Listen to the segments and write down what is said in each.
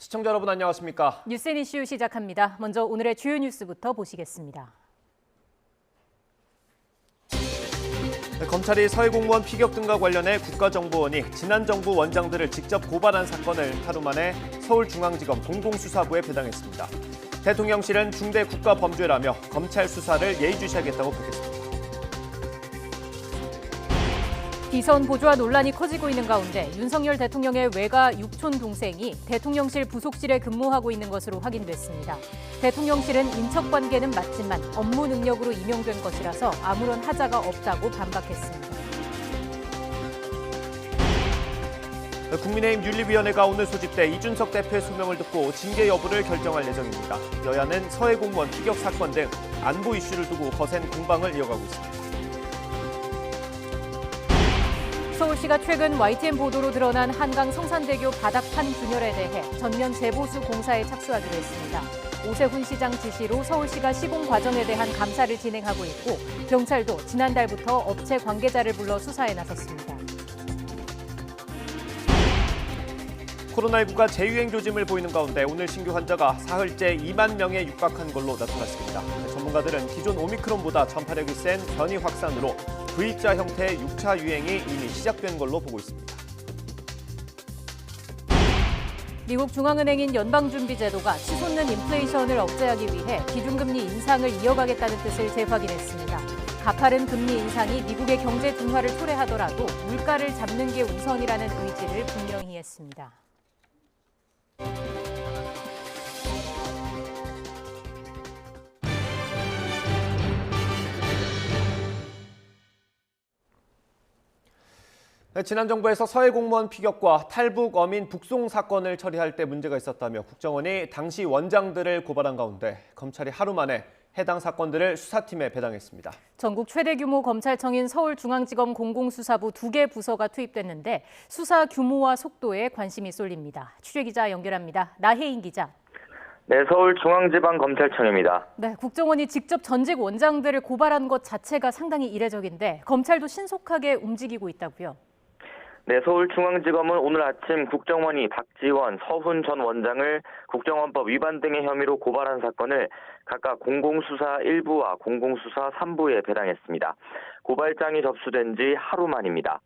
시청자 여러분 안녕하십니까? 뉴스앤 이슈 시작합니다. 먼저 오늘의 주요 뉴스부터 보시겠습니다. 검찰이 서해 공무원 피격 등과 관련해 국가정보원이 지난 정부 원장들을 직접 고발한 사건을 하루 만에 서울중앙지검 공공수사부에 배당했습니다. 대통령실은 중대 국가범죄라며 검찰 수사를 예의주시하겠다고 밝혔습니다. 비선 보좌 논란이 커지고 있는 가운데 윤석열 대통령의 외가 육촌 동생이 대통령실 부속실에 근무하고 있는 것으로 확인됐습니다. 대통령실은 인척 관계는 맞지만 업무 능력으로 임용된 것이라서 아무런 하자가 없다고 반박했습니다. 국민의힘 윤리위원회가 오늘 소집돼 이준석 대표의 소명을 듣고 징계 여부를 결정할 예정입니다. 여야는 서해 공무원 피격 사건 등 안보 이슈를 두고 거센 공방을 이어가고 있습니다. 서울시가 최근 YTN 보도로 드러난 한강 성산대교 바닥판 분열에 대해 전면 재보수 공사에 착수하기로 했습니다. 오세훈 시장 지시로 서울시가 시공 과정에 대한 감사를 진행하고 있고 경찰도 지난달부터 업체 관계자를 불러 수사에 나섰습니다. 코로나19가 재유행 조짐을 보이는 가운데 오늘 신규 환자가 사흘째 2만 명에 육박한 걸로 나타났습니다. 전문가들은 기존 오미크론보다 전파력이 센 변이 확산으로 V자 형태의 6차 유행이 이미 시작된 걸로 보고 있습니다. 미국 중앙은행인 연방준비제도가 치솟는 인플레이션을 억제하기 위해 기준금리 인상을 이어가겠다는 뜻을 재확인했습니다. 가파른 금리 인상이 미국의 경제 둔화를 초래하더라도 물가를 잡는 게 우선이라는 의지를 분명히 했습니다. 지난 정부에서 서해 공무원 피격과 탈북 어민 북송 사건을 처리할 때 문제가 있었다며 국정원이 당시 원장들을 고발한 가운데 검찰이 하루 만에 해당 사건들을 수사팀에 배당했습니다. 전국 최대 규모 검찰청인 서울중앙지검 공공수사부 2개 부서가 투입됐는데 수사 규모와 속도에 관심이 쏠립니다. 취재기자 연결합니다. 나혜인 기자. 네, 서울중앙지방검찰청입니다. 네, 국정원이 직접 전직 원장들을 고발한 것 자체가 상당히 이례적인데 검찰도 신속하게 움직이고 있다고요? 네, 서울중앙지검은 오늘 아침 국정원이 박지원, 서훈 전 원장을 국정원법 위반 등의 혐의로 고발한 사건을 각각 공공수사 1부와 공공수사 3부에 배당했습니다. 고발장이 접수된 지 하루 만입니다.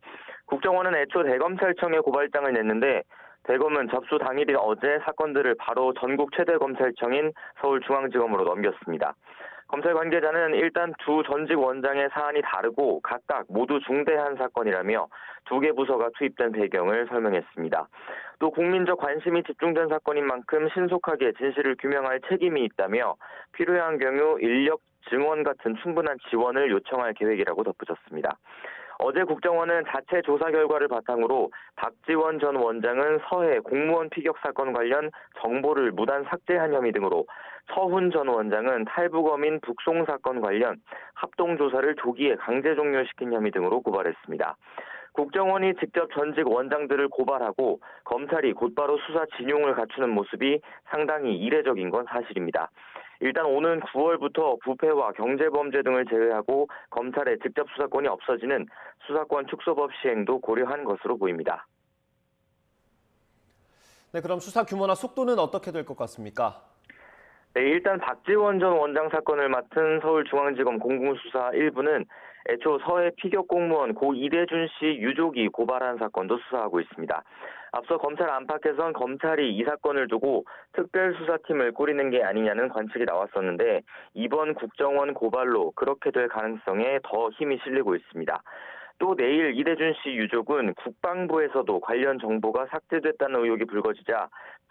국정원은 애초 대검찰청에 고발장을 냈는데 대검은 접수 당일인 어제 사건들을 바로 전국 최대 검찰청인 서울중앙지검으로 넘겼습니다. 검찰 관계자는 일단 두 전직 원장의 사안이 다르고 각각 모두 중대한 사건이라며 2개 부서가 투입된 배경을 설명했습니다. 또 국민적 관심이 집중된 사건인 만큼 신속하게 진실을 규명할 책임이 있다며 필요한 경우 인력, 증언 같은 충분한 지원을 요청할 계획이라고 덧붙였습니다. 어제 국정원은 자체 조사 결과를 바탕으로 박지원 전 원장은 서해 공무원 피격 사건 관련 정보를 무단 삭제한 혐의 등으로 서훈 전 원장은 탈북어민 북송 사건 관련 합동조사를 조기에 강제 종료시킨 혐의 등으로 고발했습니다. 국정원이 직접 전직 원장들을 고발하고 검찰이 곧바로 수사 진용을 갖추는 모습이 상당히 이례적인 건 사실입니다. 일단 오는 9월부터 부패와 경제범죄 등을 제외하고 검찰의 직접 수사권이 없어지는 수사권 축소법 시행도 고려한 것으로 보입니다. 네, 그럼 수사 규모나 속도는 어떻게 될 것 같습니까? 네, 일단 박지원 전 원장 사건을 맡은 서울중앙지검 공공수사 1부는 애초 서해 피격 공무원 고 이대준 씨 유족이 고발한 사건도 수사하고 있습니다. 앞서 검찰 안팎에선 검찰이 이 사건을 두고 특별수사팀을 꾸리는 게 아니냐는 관측이 나왔었는데 이번 국정원 고발로 그렇게 될 가능성에 더 힘이 실리고 있습니다. 또 내일 이대준 씨 유족은 국방부에서도 관련 정보가 삭제됐다는 의혹이 불거지자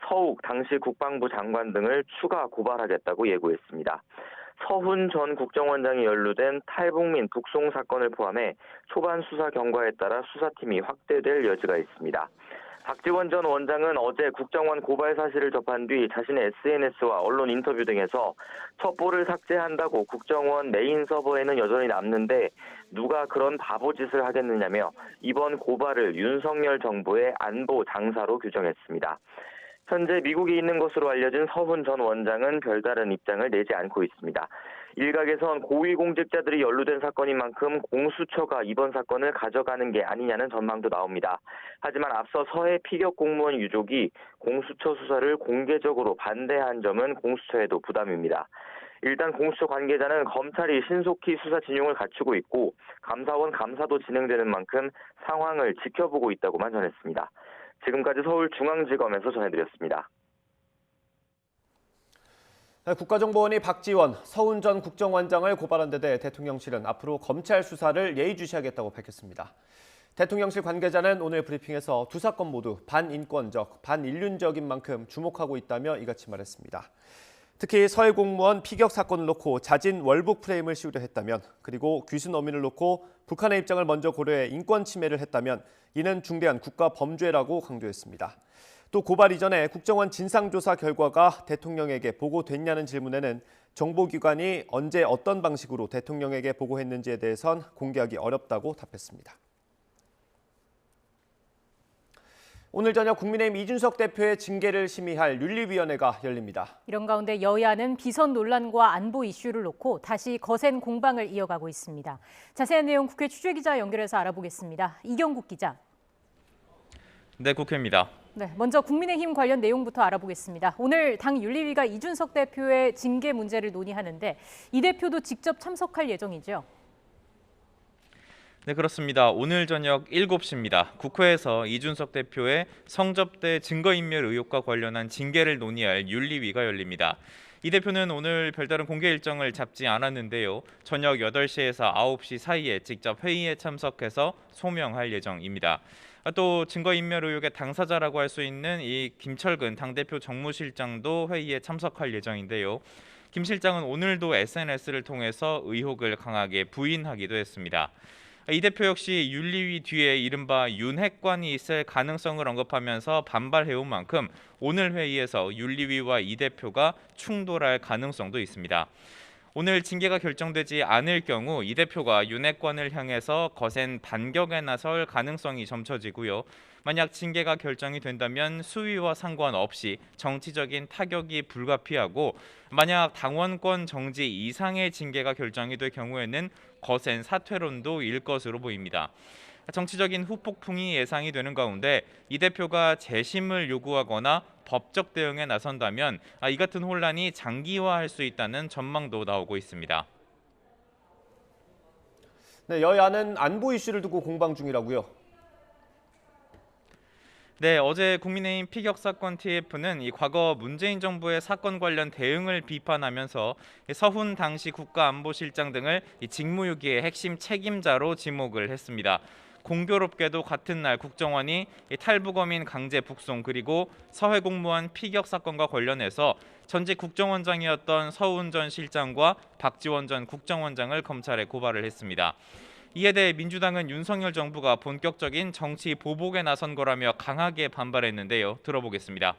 서욱 당시 국방부 장관 등을 추가 고발하겠다고 예고했습니다. 서훈 전 국정원장이 연루된 탈북민 북송 사건을 포함해 초반 수사 경과에 따라 수사팀이 확대될 여지가 있습니다. 박지원 전 원장은 어제 국정원 고발 사실을 접한 뒤 자신의 SNS와 언론 인터뷰 등에서 첩보를 삭제한다고 국정원 메인 서버에는 여전히 남는데 누가 그런 바보짓을 하겠느냐며 이번 고발을 윤석열 정부의 안보 장사로 규정했습니다. 현재 미국에 있는 것으로 알려진 서훈 전 원장은 별다른 입장을 내지 않고 있습니다. 일각에선 고위공직자들이 연루된 사건인 만큼 공수처가 이번 사건을 가져가는 게 아니냐는 전망도 나옵니다. 하지만 앞서 서해 피격 공무원 유족이 공수처 수사를 공개적으로 반대한 점은 공수처에도 부담입니다. 일단 공수처 관계자는 검찰이 신속히 수사 진용을 갖추고 있고 감사원 감사도 진행되는 만큼 상황을 지켜보고 있다고만 전했습니다. 지금까지 서울중앙지검에서 전해드렸습니다. 국가정보원이 박지원, 서훈 전 국정원장을 고발한 데 대해 대통령실은 앞으로 검찰 수사를 예의주시하겠다고 밝혔습니다. 대통령실 관계자는 오늘 브리핑에서 두 사건 모두 반인권적, 반인륜적인 만큼 주목하고 있다며 이같이 말했습니다. 특히 서해 공무원 피격 사건을 놓고 자진 월북 프레임을 씌우려 했다면, 그리고 귀순 어민을 놓고 북한의 입장을 먼저 고려해 인권 침해를 했다면 이는 중대한 국가 범죄라고 강조했습니다. 또 고발 이전에 국정원 진상조사 결과가 대통령에게 보고됐냐는 질문에는 정보기관이 언제 어떤 방식으로 대통령에게 보고했는지에 대해선 공개하기 어렵다고 답했습니다. 오늘 저녁 국민의힘 이준석 대표의 징계를 심의할 윤리위원회가 열립니다. 이런 가운데 여야는 비선 논란과 안보 이슈를 놓고 다시 거센 공방을 이어가고 있습니다. 자세한 내용 국회 취재기자 연결해서 알아보겠습니다. 이경국 기자. 네, 국회입니다. 네, 먼저 국민의힘 관련 내용부터 알아보겠습니다. 오늘 당 윤리위가 이준석 대표의 징계 문제를 논의하는데 이 대표도 직접 참석할 예정이죠? 네, 그렇습니다. 오늘 저녁 7시입니다. 국회에서 이준석 대표의 성접대 증거인멸 의혹과 관련한 징계를 논의할 윤리위가 열립니다. 이 대표는 오늘 별다른 공개 일정을 잡지 않았는데요. 저녁 8시에서 9시 사이에 직접 회의에 참석해서 소명할 예정입니다. 또 증거인멸 의혹의 당사자라고 할 수 있는 이 김철근 당대표 정무실장도 회의에 참석할 예정인데요. 김 실장은 오늘도 SNS를 통해서 의혹을 강하게 부인하기도 했습니다. 이 대표 역시 윤리위 뒤에 이른바 윤핵관이 있을 가능성을 언급하면서 반발해온 만큼 오늘 회의에서 윤리위와 이 대표가 충돌할 가능성도 있습니다. 오늘 징계가 결정되지 않을 경우 이 대표가 윤핵관을 향해서 거센 반격에 나설 가능성이 점쳐지고요. 만약 징계가 결정이 된다면 수위와 상관없이 정치적인 타격이 불가피하고, 만약 당원권 정지 이상의 징계가 결정이 될 경우에는 거센 사퇴론도 일 것으로 보입니다. 정치적인 후폭풍이 예상이 되는 가운데 이 대표가 재심을 요구하거나 법적 대응에 나선다면 이 같은 혼란이 장기화할 수 있다는 전망도 나오고 있습니다. 네, 여야는 안보 이슈를 두고 공방 중이라고요. 네, 어제 국민의힘 피격 사건 TF는 이 과거 문재인 정부의 사건 관련 대응을 비판하면서 서훈 당시 국가안보실장 등을 이 직무유기의 핵심 책임자로 지목을 했습니다. 공교롭게도 같은 날 국정원이 탈북어민 강제 북송 그리고 서해 공무원 피격 사건과 관련해서 전직 국정원장이었던 서훈 전 실장과 박지원 전 국정원장을 검찰에 고발을 했습니다. 이에 대해 민주당은 윤석열 정부가 본격적인 정치 보복에 나선 거라며 강하게 반발했는데요. 들어보겠습니다.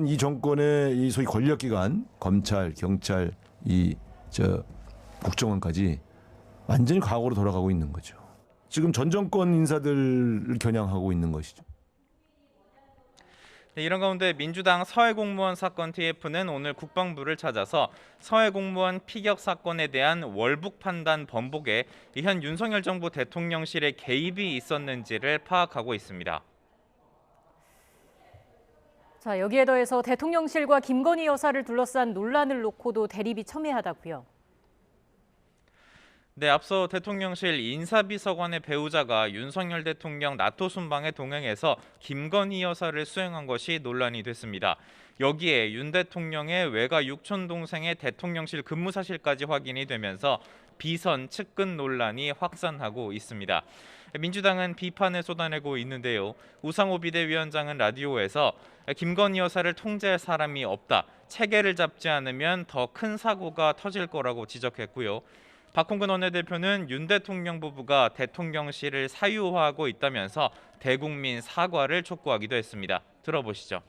이 정권의 이 소위 권력기관, 검찰, 경찰, 국정원까지 완전히 과거로 돌아가고 있는 거죠. 지금 전 정권 인사들을 겨냥하고 있는 것이죠. 네, 이런 가운데 민주당 서해 공무원 사건 TF는 오늘 국방부를 찾아서 서해 공무원 피격 사건에 대한 월북 판단 번복에 현 윤석열 정부 대통령실의 개입이 있었는지를 파악하고 있습니다. 자, 여기에 더해서 대통령실과 김건희 여사를 둘러싼 논란을 놓고도 대립이 첨예하다고요. 네, 앞서 대통령실 인사비서관의 배우자가 윤석열 대통령 나토 순방에 동행해서 김건희 여사를 수행한 것이 논란이 됐습니다. 여기에 윤 대통령의 외가 육촌 동생의 대통령실 근무 사실까지 확인이 되면서 비선 측근 논란이 확산하고 있습니다. 민주당은 비판을 쏟아내고 있는데요. 우상호 비대위원장은 라디오에서 김건희 여사를 통제할 사람이 없다. 체계를 잡지 않으면 더 큰 사고가 터질 거라고 지적했고요. 박홍근 원내대표는 윤 대통령 부부가 대통령실을 사유화하고 있다면서 대국민 사과를 촉구하기도 했습니다. 들어보시죠.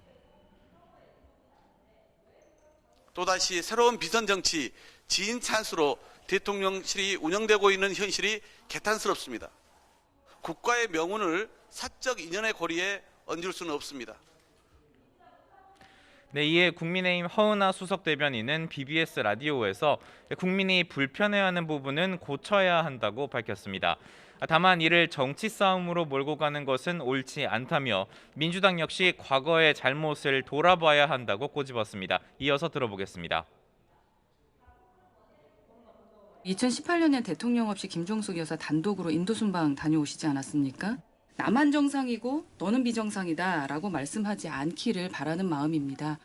또다시 새로운 비선 정치, 지인 찬스로 대통령실이 운영되고 있는 현실이 개탄스럽습니다. 국가의 명운을 사적 인연의 고리에 얹을 수는 없습니다. 네, 이에 국민의힘 허은하 수석 대변인은 BBS 라디오에서 국민이 불편해하는 부분은 고쳐야 한다고 밝혔습니다. 다만 이를 정치 싸움으로 몰고 가는 것은 옳지 않다며 민주당 역시 과거의 잘못을 돌아봐야 한다고 꼬집었습니다. 이어서 들어보겠습니다. 2018년엔 대통령 없이 김종숙 여사 단독으로 인도 순방 다녀오시지 않았습니까? 나만 정상이고 너는 비정상이다라고 말씀하지 않기를 바라는 마음입니다.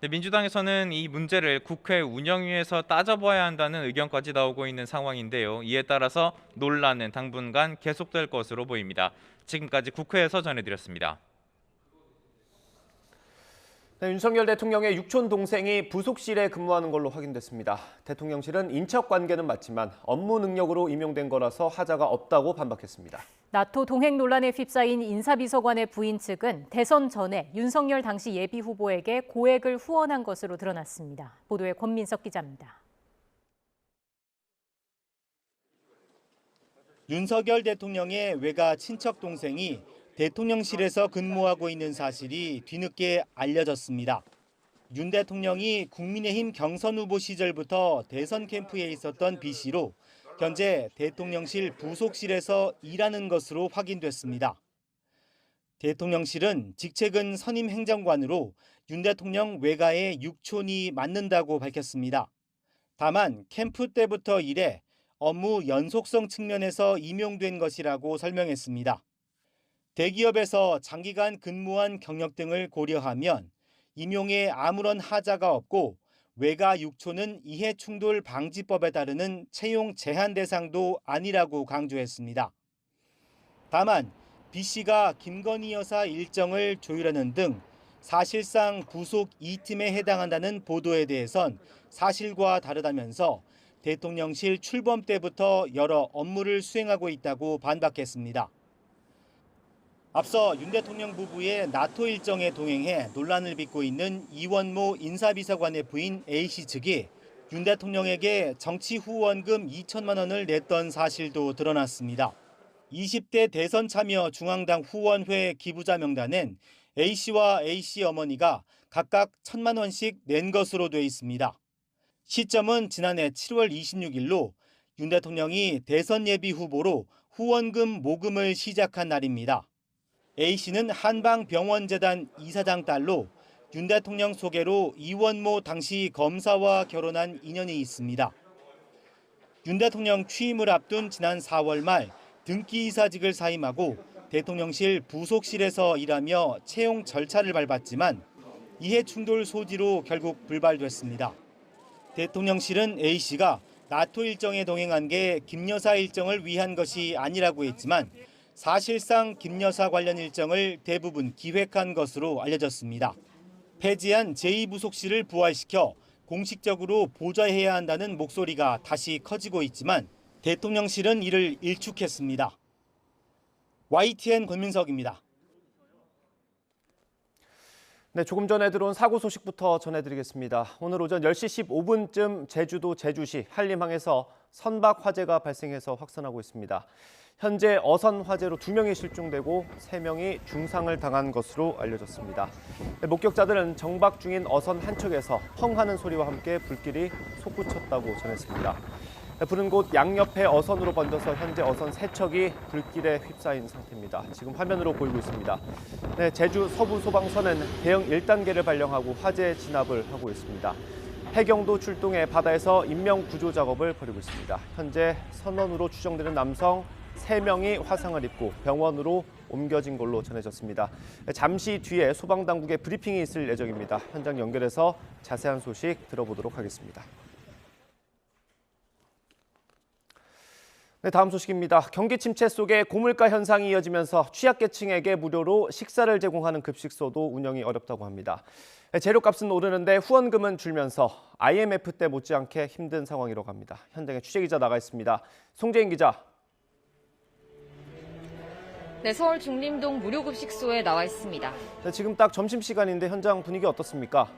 네, 민주당에서는 이 문제를 국회 운영위에서 따져봐야 한다는 의견까지 나오고 있는 상황인데요. 이에 따라서 논란은 당분간 계속될 것으로 보입니다. 지금까지 국회에서 전해드렸습니다. 네, 윤석열 대통령의 육촌 동생이 부속실에 근무하는 걸로 확인됐습니다. 대통령실은 인척 관계는 맞지만 업무 능력으로 임용된 거라서 하자가 없다고 반박했습니다. 나토 동행 논란에 휩싸인 인사비서관의 부인 측은 대선 전에 윤석열 당시 예비 후보에게 고액을 후원한 것으로 드러났습니다. 보도에 권민석 기자입니다. 윤석열 대통령의 외가 친척 동생이 대통령실에서 근무하고 있는 사실이 뒤늦게 알려졌습니다. 윤 대통령이 국민의힘 경선 후보 시절부터 대선 캠프에 있었던 B 씨로 현재 대통령실 부속실에서 일하는 것으로 확인됐습니다. 대통령실은 직책은 선임 행정관으로 윤 대통령 외가의 육촌이 맡는다고 밝혔습니다. 다만 캠프 때부터 일해 업무 연속성 측면에서 임용된 것이라고 설명했습니다. 대기업에서 장기간 근무한 경력 등을 고려하면 임용에 아무런 하자가 없고 외가 육촌은 이해충돌 방지법에 따르는 채용 제한 대상도 아니라고 강조했습니다. 다만 B 씨가 김건희 여사 일정을 조율하는 등 사실상 부속 2팀에 해당한다는 보도에 대해선 사실과 다르다면서 대통령실 출범 때부터 여러 업무를 수행하고 있다고 반박했습니다. 앞서 윤 대통령 부부의 나토 일정에 동행해 논란을 빚고 있는 이원모 인사비서관의 부인 A씨 측이 윤 대통령에게 정치 후원금 2천만 원을 냈던 사실도 드러났습니다. 20대 대선 참여 중앙당 후원회 기부자 명단엔 A씨와 A씨 어머니가 각각 1,000만 원씩 낸 것으로 돼 있습니다. 시점은 지난해 7월 26일로 윤 대통령이 대선 예비 후보로 후원금 모금을 시작한 날입니다. A씨는 한방병원재단 이사장 딸로 윤 대통령 소개로 이원모 당시 검사와 결혼한 인연이 있습니다. 윤 대통령 취임을 앞둔 지난 4월 말 등기이사직을 사임하고 대통령실 부속실에서 일하며 채용 절차를 밟았지만 이해충돌 소지로 결국 불발됐습니다. 대통령실은 A씨가 나토 일정에 동행한 게 김 여사 일정을 위한 것이 아니라고 했지만 사실상 김 여사 관련 일정을 대부분 기획한 것으로 알려졌습니다. 폐지한 제2부속실을 부활시켜 공식적으로 보좌해야 한다는 목소리가 다시 커지고 있지만 대통령실은 이를 일축했습니다. YTN 권민석입니다. 네, 조금 전에 들어온 사고 소식부터 전해드리겠습니다. 오늘 오전 10시 15분쯤 제주도 제주시 한림항에서 선박 화재가 발생해서 확산하고 있습니다. 현재 어선 화재로 2명이 실종되고 3명이 중상을 당한 것으로 알려졌습니다. 목격자들은 정박 중인 어선 한 척에서 펑 하는 소리와 함께 불길이 솟구쳤다고 전했습니다. 불은 곧 양옆에 어선으로 번져서 현재 어선 3척이 불길에 휩싸인 상태입니다. 지금 화면으로 보이고 있습니다. 네, 제주 서부소방서는 대응 1단계를 발령하고 화재 진압을 하고 있습니다. 해경도 출동해 바다에서 인명 구조 작업을 벌이고 있습니다. 현재 선원으로 추정되는 남성 3명이 화상을 입고 병원으로 옮겨진 걸로 전해졌습니다. 잠시 뒤에 소방당국의 브리핑이 있을 예정입니다. 현장 연결해서 자세한 소식 들어보도록 하겠습니다. 네, 다음 소식입니다. 경기 침체 속에 고물가 현상이 이어지면서 취약계층에게 무료로 식사를 제공하는 급식소도 운영이 어렵다고 합니다. 재료값은 오르는데 후원금은 줄면서 IMF 때 못지않게 힘든 상황이라고 합니다. 현장에 취재기자 나가 있습니다. 송재인 기자. 네, 서울 중림동 무료급식소에 나와 있습니다. 네, 지금 딱 점심시간인데 현장 분위기 어떻습니까?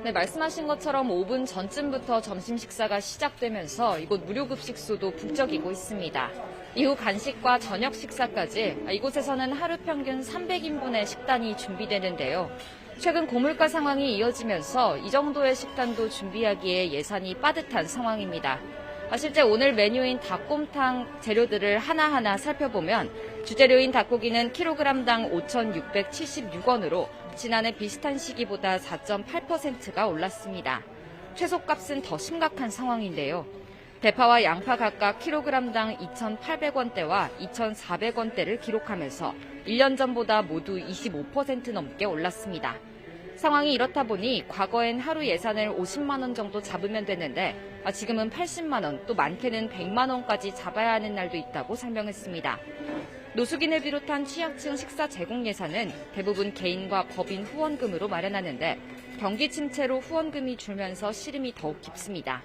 네, 말씀하신 것처럼 5분 전쯤부터 점심 식사가 시작되면서 이곳 무료급식소도 북적이고 있습니다. 이후 간식과 저녁 식사까지 이곳에서는 하루 평균 300인분의 식단이 준비되는데요. 최근 고물가 상황이 이어지면서 이 정도의 식단도 준비하기에 예산이 빠듯한 상황입니다. 실제 오늘 메뉴인 닭곰탕 재료들을 하나하나 살펴보면 주재료인 닭고기는 킬로그램당 5,676원으로 지난해 비슷한 시기보다 4.8%가 올랐습니다. 채소값은 더 심각한 상황인데요. 대파와 양파 각각 킬로그램당 2,800원대와 2,400원대를 기록하면서 1년 전보다 모두 25% 넘게 올랐습니다. 상황이 이렇다 보니 과거엔 하루 예산을 50만 원 정도 잡으면 됐는데 지금은 80만 원, 또 많게는 100만 원까지 잡아야 하는 날도 있다고 설명했습니다. 노숙인을 비롯한 취약층 식사 제공 예산은 대부분 개인과 법인 후원금으로 마련하는데 경기 침체로 후원금이 줄면서 시름이 더욱 깊습니다.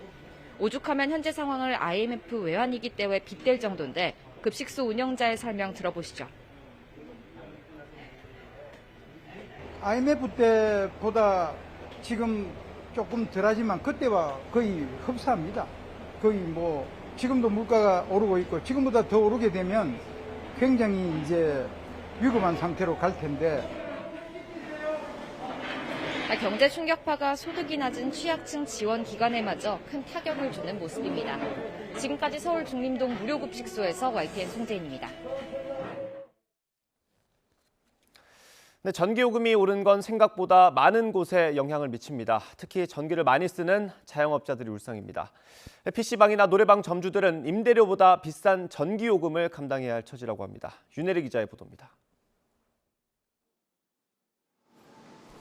오죽하면 현재 상황을 IMF 외환위기 때에 빗댈 정도인데 급식소 운영자의 설명 들어보시죠. IMF 때보다 지금 조금 덜하지만 그때와 거의 흡사합니다. 거의 지금도 물가가 오르고 있고 지금보다 더 오르게 되면 굉장히 이제 위급한 상태로 갈 텐데. 경제 충격파가 소득이 낮은 취약층 지원 기관에마저 큰 타격을 주는 모습입니다. 지금까지 서울 중림동 무료급식소에서 YTN 송재인입니다. 네, 전기요금이 오른 건 생각보다 많은 곳에 영향을 미칩니다. 특히 전기를 많이 쓰는 자영업자들이 울상입니다. PC방이나 노래방 점주들은 임대료보다 비싼 전기요금을 감당해야 할 처지라고 합니다. 윤혜리 기자의 보도입니다.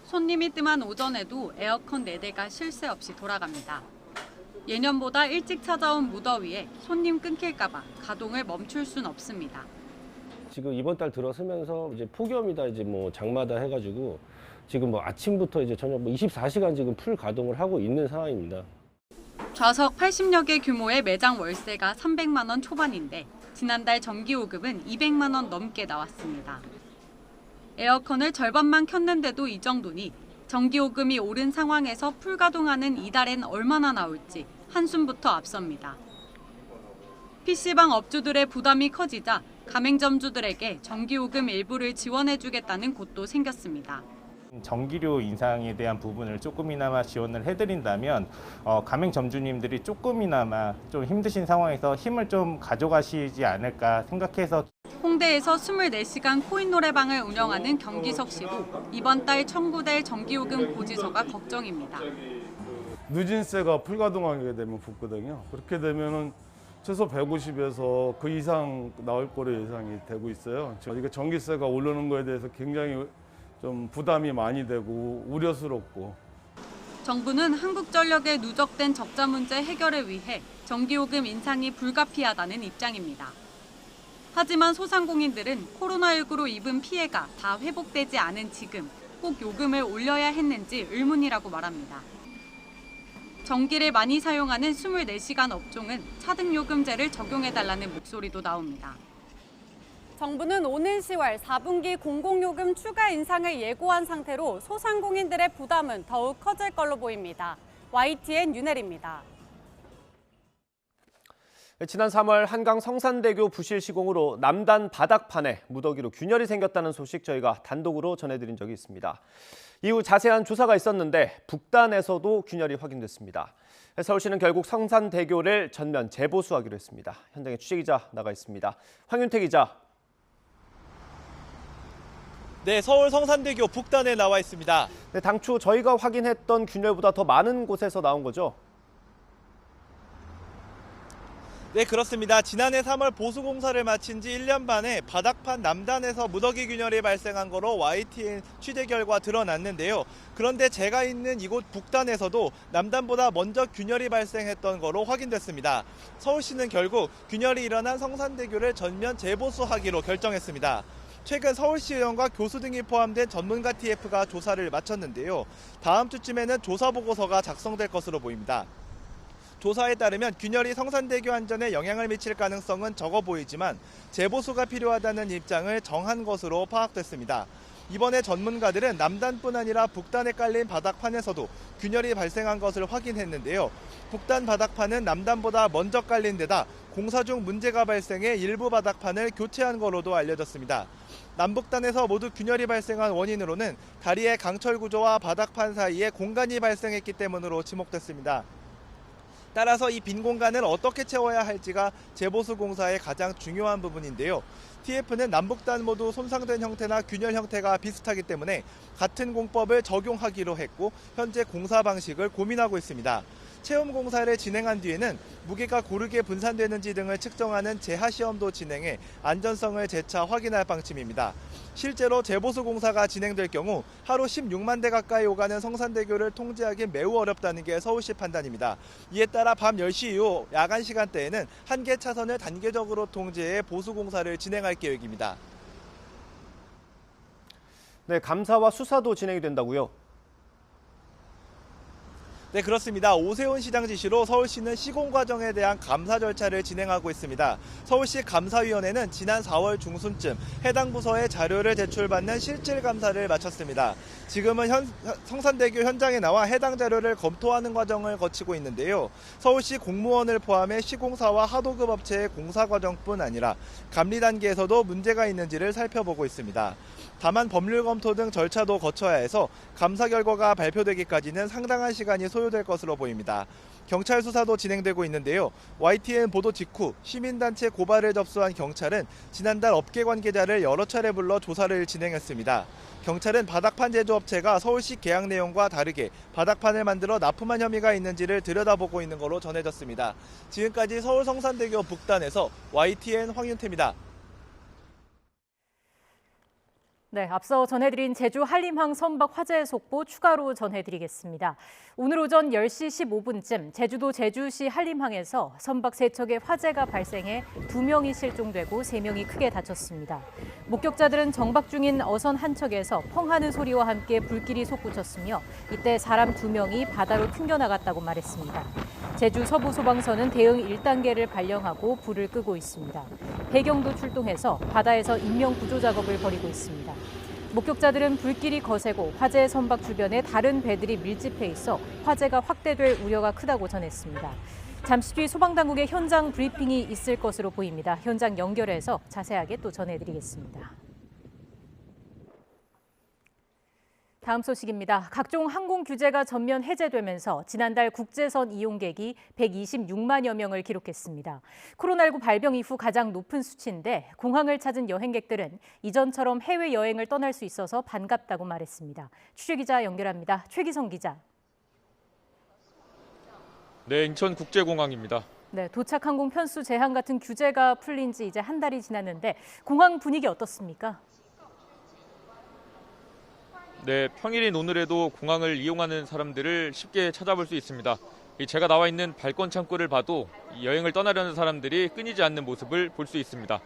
손님이 뜸한 오전에도 에어컨 4대가 쉴 새 없이 돌아갑니다. 예년보다 일찍 찾아온 무더위에 손님 끊길까 봐 가동을 멈출 순 없습니다. 지금 이번 달 들어서면서 이제 폭염이다 이제 장마다 해가지고 지금 아침부터 이제 저녁 24시간 지금 풀 가동을 하고 있는 상황입니다. 좌석 80여 개 규모의 매장 월세가 300만 원 초반인데 지난달 전기요금은 200만 원 넘게 나왔습니다. 에어컨을 절반만 켰는데도 이 정도니 전기요금이 오른 상황에서 풀 가동하는 이달엔 얼마나 나올지 한숨부터 앞섭니다. PC방 업주들의 부담이 커지자 가맹점주들에게 전기요금 일부를 지원해주겠다는 곳도 생겼습니다. 전기료 인상에 대한 부분을 조금이나마 지원을 해드린다면 가맹점주님들이 조금이나마 좀 힘드신 상황에서 힘을 좀 가져가시지 않을까 생각해서. 홍대에서 24시간 코인 노래방을 운영하는 경기석 씨도 이번 달 청구될 전기요금 고지서가 걱정입니다. 누진세가 풀가동하게 되면 붙거든요. 그렇게 되면은 최소 150에서 그 이상 나올 거로 예상이 되고 있어요. 그러니까 전기세가 오르는 거에 대해서 굉장히 좀 부담이 많이 되고 우려스럽고. 정부는 한국전력의 누적된 적자 문제 해결을 위해 전기요금 인상이 불가피하다는 입장입니다. 하지만 소상공인들은 코로나19로 입은 피해가 다 회복되지 않은 지금 꼭 요금을 올려야 했는지 의문이라고 말합니다. 전기를 많이 사용하는 24시간 업종은 차등요금제를 적용해달라는 목소리도 나옵니다. 정부는 오는 10월 4분기 공공요금 추가 인상을 예고한 상태로 소상공인들의 부담은 더욱 커질 걸로 보입니다. YTN 윤혜리입니다. 지난 3월 한강 성산대교 부실 시공으로 남단 바닥판에 무더기로 균열이 생겼다는 소식 저희가 단독으로 전해드린 적이 있습니다. 이후 자세한 조사가 있었는데 북단에서도 균열이 확인됐습니다. 서울시는 결국 성산대교를 전면 재보수하기로 했습니다. 현장에 취재기자 나가 있습니다. 황윤태 기자. 네, 서울 성산대교 북단에 나와 있습니다. 네, 당초 저희가 확인했던 균열보다 더 많은 곳에서 나온 거죠? 네, 그렇습니다. 지난해 3월 보수공사를 마친 지 1년 만에 바닥판 남단에서 무더기 균열이 발생한 거로 YTN 취재 결과 드러났는데요. 그런데 제가 있는 이곳 북단에서도 남단보다 먼저 균열이 발생했던 거로 확인됐습니다. 서울시는 결국 균열이 일어난 성산대교를 전면 재보수하기로 결정했습니다. 최근 서울시의원과 교수 등이 포함된 전문가 TF가 조사를 마쳤는데요. 다음 주쯤에는 조사 보고서가 작성될 것으로 보입니다. 조사에 따르면 균열이 성산대교 안전에 영향을 미칠 가능성은 적어 보이지만 재보수가 필요하다는 입장을 정한 것으로 파악됐습니다. 이번에 전문가들은 남단뿐 아니라 북단에 깔린 바닥판에서도 균열이 발생한 것을 확인했는데요. 북단 바닥판은 남단보다 먼저 깔린 데다 공사 중 문제가 발생해 일부 바닥판을 교체한 거로도 알려졌습니다. 남북단에서 모두 균열이 발생한 원인으로는 다리의 강철 구조와 바닥판 사이에 공간이 발생했기 때문으로 지목됐습니다. 따라서 이 빈 공간을 어떻게 채워야 할지가 재보수 공사의 가장 중요한 부분인데요. TF는 남북단 모두 손상된 형태나 균열 형태가 비슷하기 때문에 같은 공법을 적용하기로 했고 현재 공사 방식을 고민하고 있습니다. 체험 공사를 진행한 뒤에는 무게가 고르게 분산되는지 등을 측정하는 재하 시험도 진행해 안전성을 재차 확인할 방침입니다. 실제로 재보수 공사가 진행될 경우 하루 16만 대 가까이 오가는 성산대교를 통제하기 매우 어렵다는 게 서울시 판단입니다. 이에 따라 밤 10시 이후 야간 시간대에는 한 개 차선을 단계적으로 통제해 보수 공사를 진행할 계획입니다. 네, 감사와 수사도 진행이 된다고요? 네, 그렇습니다. 오세훈 시장 지시로 서울시는 시공 과정에 대한 감사 절차를 진행하고 있습니다. 서울시 감사위원회는 지난 4월 중순쯤 해당 부서에 자료를 제출받는 실질 감사를 마쳤습니다. 지금은 성산대교 현장에 나와 해당 자료를 검토하는 과정을 거치고 있는데요. 서울시 공무원을 포함해 시공사와 하도급 업체의 공사 과정뿐 아니라 감리 단계에서도 문제가 있는지를 살펴보고 있습니다. 다만 법률 검토 등 절차도 거쳐야 해서 감사 결과가 발표되기까지는 상당한 시간이 소요될 것으로 보입니다. 경찰 수사도 진행되고 있는데요. YTN 보도 직후 시민단체 고발을 접수한 경찰은 지난달 업계 관계자를 여러 차례 불러 조사를 진행했습니다. 경찰은 바닥판 제조업체가 서울시 계약 내용과 다르게 바닥판을 만들어 납품한 혐의가 있는지를 들여다보고 있는 것으로 전해졌습니다. 지금까지 서울 성산대교 북단에서 YTN 황윤태입니다. 네, 앞서 전해드린 제주 한림항 선박 화재 속보 추가로 전해드리겠습니다. 오늘 오전 10시 15분쯤 제주도 제주시 한림항에서 선박 3척에 화재가 발생해 2명이 실종되고 3명이 크게 다쳤습니다. 목격자들은 정박 중인 어선 한 척에서 펑 하는 소리와 함께 불길이 솟구쳤으며 이때 사람 2명이 바다로 튕겨나갔다고 말했습니다. 제주 서부소방서는 대응 1단계를 발령하고 불을 끄고 있습니다. 해경도 출동해서 바다에서 인명 구조 작업을 벌이고 있습니다. 목격자들은 불길이 거세고 화재 선박 주변에 다른 배들이 밀집해 있어 화재가 확대될 우려가 크다고 전했습니다. 잠시 뒤 소방당국의 현장 브리핑이 있을 것으로 보입니다. 현장 연결해서 자세하게 또 전해드리겠습니다. 다음 소식입니다. 각종 항공 규제가 전면 해제되면서 지난달 국제선 이용객이 126만여 명을 기록했습니다. 코로나19 발병 이후 가장 높은 수치인데 공항을 찾은 여행객들은 이전처럼 해외여행을 떠날 수 있어서 반갑다고 말했습니다. 취재기자 연결합니다. 최기성 기자. 네, 인천국제공항입니다. 네, 도착 항공 편수 제한 같은 규제가 풀린 지 이제 한 달이 지났는데 공항 분위기 어떻습니까? 네, 평일인 오늘에도 공항을 이용하는 사람들을 쉽게 찾아볼 수 있습니다. 제가 나와 있는 발권 창구를 봐도 여행을 떠나려는 사람들이 끊이지 않는 모습을 볼 수 있습니다.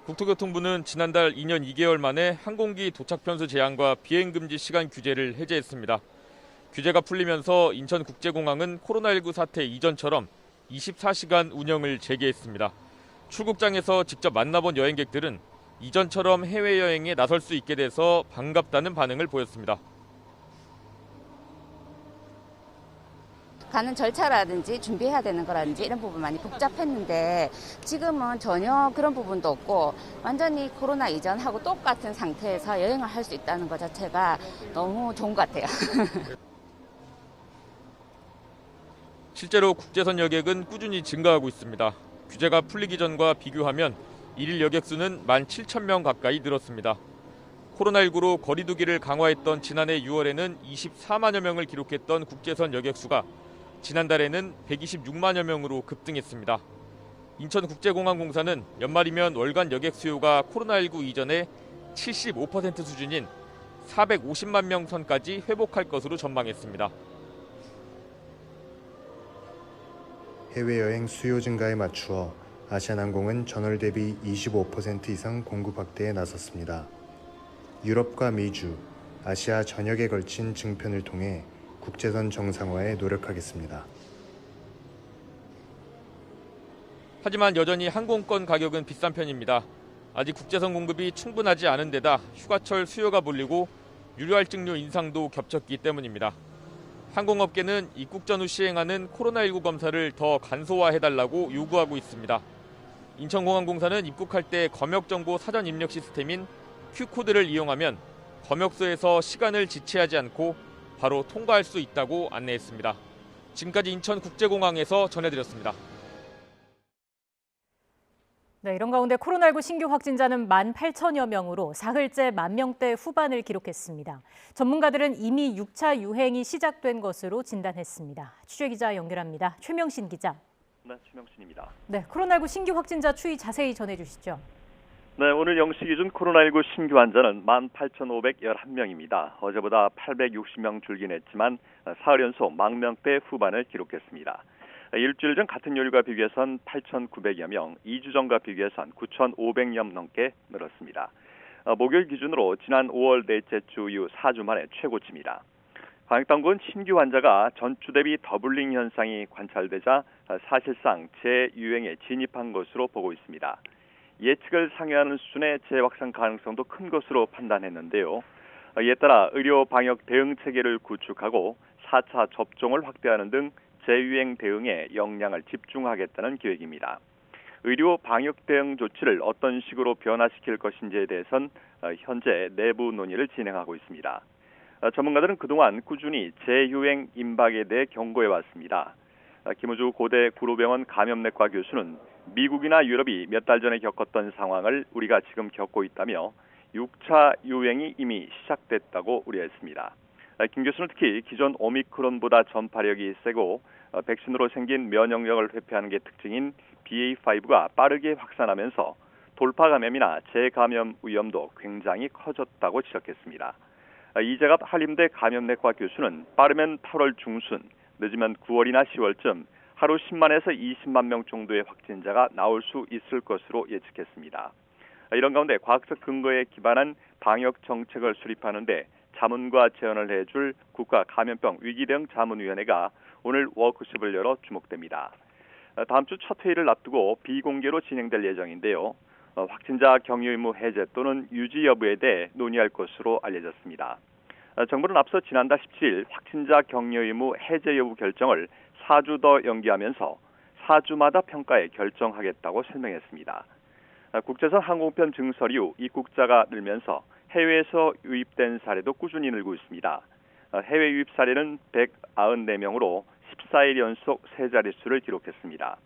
국토교통부는 지난달 2년 2개월 만에 항공기 도착 편수 제한과 비행 금지 시간 규제를 해제했습니다. 규제가 풀리면서 인천국제공항은 코로나19 사태 이전처럼 24시간 운영을 재개했습니다. 출국장에서 직접 만나본 여행객들은 이전처럼 해외여행에 나설 수 있게 돼서 반갑다는 반응을 보였습니다. 가는 절차라든지 준비해야 되는 거라든지 이런 부분 많이 복잡했는데 지금은 전혀 그런 부분도 없고 완전히 코로나 이전하고 똑같은 상태에서 여행을 할 수 있다는 것 자체가 너무 좋은 것 같아요. 실제로 국제선 여객은 꾸준히 증가하고 있습니다. 규제가 풀리기 전과 비교하면 일일 여객 수는 17,000명 가까이 늘었습니다. 코로나19로 거리 두기를 강화했던 지난해 6월에는 24만여 명을 기록했던 국제선 여객 수가 지난달에는 126만여 명으로 급등했습니다. 인천국제공항공사는 연말이면 월간 여객 수요가 코로나19 이전의 75% 수준인 450만 명 선까지 회복할 것으로 전망했습니다. 해외여행 수요 증가에 맞추어 아시아나항공은 전월 대비 25% 이상 공급 확대에 나섰습니다. 유럽과 미주, 아시아 전역에 걸친 증편을 통해 국제선 정상화에 노력하겠습니다. 하지만 여전히 항공권 가격은 비싼 편입니다. 아직 국제선 공급이 충분하지 않은 데다 휴가철 수요가 몰리고 유료할증료 인상도 겹쳤기 때문입니다. 항공업계는 입국 전후 시행하는 코로나19 검사를 더 간소화해달라고 요구하고 있습니다. 인천공항공사는 입국할 때 검역정보 사전 입력 시스템인 Q코드를 이용하면 검역소에서 시간을 지체하지 않고 바로 통과할 수 있다고 안내했습니다. 지금까지 인천국제공항에서 전해드렸습니다. 네, 이런 가운데 코로나19 신규 확진자는 18,000여 명으로 사흘째 10,000대 후반을 기록했습니다. 전문가들은 이미 6차 유행이 시작된 것으로 진단했습니다. 취재기자 연결합니다. 최명신 기자. 네, 최명신입니다. 네, 코로나19 신규 확진자 추이 자세히 전해주시죠. 네, 오늘 0시 기준 코로나19 신규 환자는 18,511명입니다. 어제보다 860명 줄긴 했지만 사흘 연속 10,000대 후반을 기록했습니다. 일주일 전 같은 요일과 비교해선 8,900여 명, 2주 전과 비교해선 9,500명 넘게 늘었습니다. 목요일 기준으로 지난 5월 넷째 주 이후 4주 만에 최고치입니다. 방역당국은 신규 환자가 전주 대비 더블링 현상이 관찰되자 사실상 재유행에 진입한 것으로 보고 있습니다. 예측을 상회하는 수준의 재확산 가능성도 큰 것으로 판단했는데요. 이에 따라 의료 방역 대응 체계를 구축하고 4차 접종을 확대하는 등 재유행 대응에 역량을 집중하겠다는 계획입니다. 의료 방역 대응 조치를 어떤 식으로 변화시킬 것인지에 대해선 현재 내부 논의를 진행하고 있습니다. 전문가들은 그동안 꾸준히 재유행 임박에 대해 경고해 왔습니다. 김우주 고대 구로병원 감염내과 교수는 미국이나 유럽이 몇 달 전에 겪었던 상황을 우리가 지금 겪고 있다며 6차 유행이 이미 시작됐다고 우려했습니다. 김 교수는 특히 기존 오미크론보다 전파력이 세고 백신으로 생긴 면역력을 회피하는 게 특징인 BA.5가 빠르게 확산하면서 돌파 감염이나 재감염 위험도 굉장히 커졌다고 지적했습니다. 이재갑 한림대 감염내과 교수는 빠르면 8월 중순, 늦으면 9월이나 10월쯤 하루 10만에서 20만 명 정도의 확진자가 나올 수 있을 것으로 예측했습니다. 이런 가운데 과학적 근거에 기반한 방역 정책을 수립하는데 자문과 제언을 해줄 국가감염병 위기대응 자문위원회가 오늘 워크숍을 열어 주목됩니다. 다음 주 첫 회의를 앞두고 비공개로 진행될 예정인데요. 확진자 격리 의무 해제 또는 유지 여부에 대해 논의할 것으로 알려졌습니다. 정부는 앞서 지난달 17일 확진자 격리 의무 해제 여부 결정을 4주 더 연기하면서 4주마다 평가해 결정하겠다고 설명했습니다. 국제선 항공편 증설 이후 입국자가 늘면서 해외에서 유입된 사례도 꾸준히 늘고 있습니다. 해외 유입 사례는 194명으로 14일 연속 세 자릿수를 기록했습니다.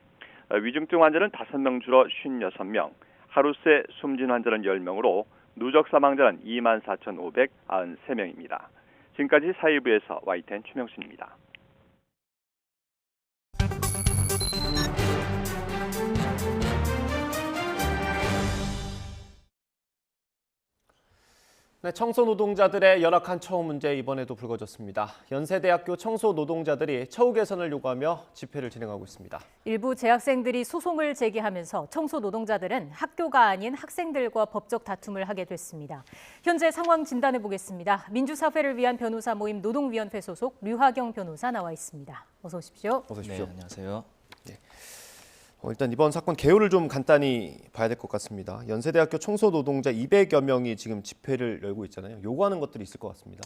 위중증 환자는 5명 줄어 56명, 하루 새 숨진 환자는 10명으로 누적 사망자는 24,593명입니다. 지금까지 사회부에서 YTN 최명신입니다. 네, 청소노동자들의 열악한 처우 문제 이번에도 불거졌습니다. 연세대학교 청소노동자들이 처우 개선을 요구하며 집회를 진행하고 있습니다. 일부 재학생들이 소송을 제기하면서 청소노동자들은 학교가 아닌 학생들과 법적 다툼을 하게 됐습니다. 현재 상황 진단해 보겠습니다. 민주사회를 위한 변호사 모임 노동위원회 소속 류하경 변호사 나와 있습니다. 어서 오십시오. 어서 오십시오. 네, 안녕하세요. 네. 일단 이번 사건 개요를 좀 간단히 봐야 될 것 같습니다. 연세대학교 청소노동자 200여 명이 지금 집회를 열고 있잖아요. 요구하는 것들이 있을 것 같습니다.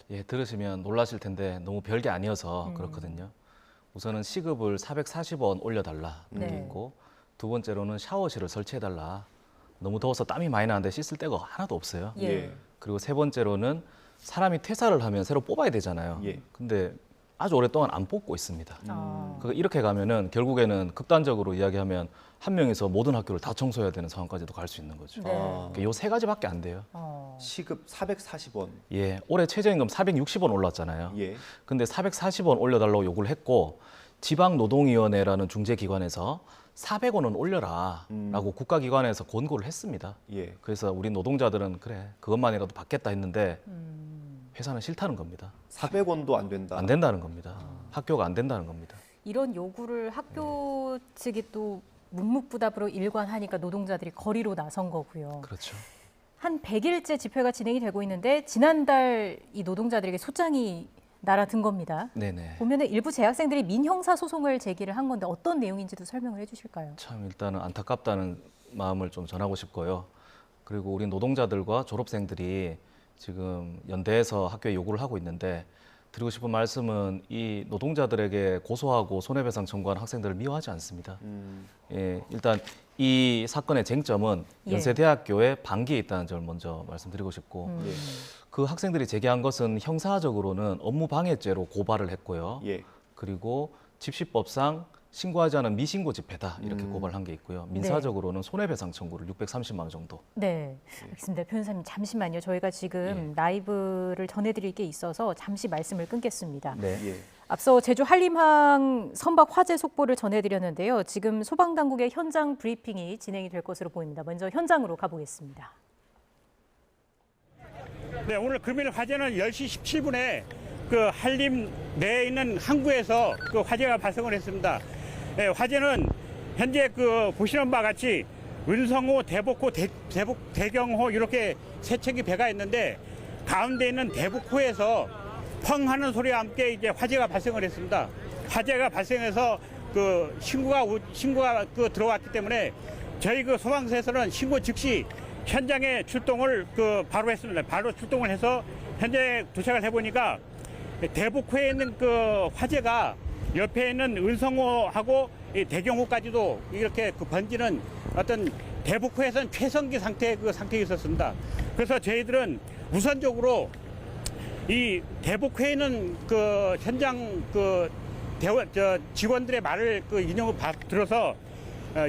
예, 들으시면 놀라실 텐데 너무 별게 아니어서 그렇거든요. 우선은 시급을 440원 올려달라 있고 두 번째로는 샤워실을 설치해달라. 너무 더워서 땀이 많이 나는데 씻을 데가 하나도 없어요. 예. 그리고 세 번째로는 사람이 퇴사를 하면 새로 뽑아야 되잖아요. 근데 아주 오랫동안 안 뽑고 있습니다. 이렇게 가면은 결국에는 극단적으로 이야기하면 한 명에서 모든 학교를 다 청소해야 되는 상황까지도 갈 수 있는 거죠. 요 세 가지밖에 안 돼요. 시급 440원. 예, 올해 최저임금 460원 올랐잖아요. 근데 440원 올려달라고 요구를 했고 지방노동위원회라는 중재기관에서 400원은 올려라라고 국가기관에서 권고를 했습니다. 그래서 우리 노동자들은 그래 그것만이라도 받겠다 했는데 회사는 싫다는 겁니다. 400원도 안 된다. 안 된다는 겁니다. 학교가 안 된다는 겁니다. 이런 요구를 학교 측이 또 묵묵부답으로 일관하니까 노동자들이 거리로 나선 거고요. 그렇죠. 한 100일째 집회가 진행이 되고 있는데 지난달 이 노동자들에게 소장이 날아든 겁니다. 네네. 보면은 일부 재학생들이 민형사 소송을 제기를 한 건데 어떤 내용인지도 설명을 해주실까요? 참 일단은 안타깝다는 마음을 좀 전하고 싶고요. 그리고 우리 노동자들과 졸업생들이 지금 연대에서 학교에 요구를 하고 있는데 드리고 싶은 말씀은 이 노동자들에게 고소하고 손해배상 청구한 학생들을 미워하지 않습니다. 예, 일단 이 사건의 쟁점은 예. 연세대학교의 반기에 있다는 점을 먼저 말씀드리고 싶고 그 학생들이 제기한 것은 형사적으로는 업무방해죄로 고발을 했고요. 예. 그리고 집시법상 신고하지 않은 미신고 집회다 이렇게 고발한 게 있고요. 민사적으로는 손해배상 청구를 630만 원 정도. 네, 알겠습니다. 변호사님 잠시만요. 저희가 지금 라이브를 전해드릴 게 있어서 잠시 말씀을 끊겠습니다. 네. 앞서 제주 한림항 선박 화재 속보를 전해드렸는데요. 지금 소방당국의 현장 브리핑이 진행이 될 것으로 보입니다. 먼저 현장으로 가보겠습니다. 네, 오늘 금일 화재는 10시 17분에 그 한림 내에 있는 항구에서 그 화재가 발생을 했습니다. 네, 화재는 현재 그 보시는 바와 같이 은성호, 대복호, 대경호 이렇게 세 척의 배가 있는데 가운데 있는 대북호에서 펑 하는 소리와 함께 이제 화재가 발생을 했습니다. 화재가 발생해서 그 신고가 그 들어왔기 때문에 저희 그 소방서에서는 신고 즉시 현장에 출동을 그 바로 했습니다. 바로 출동을 해서 현재 도착을 해보니까 대북호에 있는 그 화재가 옆에 있는 은성호하고 대경호까지도 이렇게 그 번지는 어떤 대북호에서는 최성기 상태에 있었습니다. 그래서 저희들은 우선적으로 이 대북호에 있는 그 현장 그 직원들의 말을 그 인용을 들어서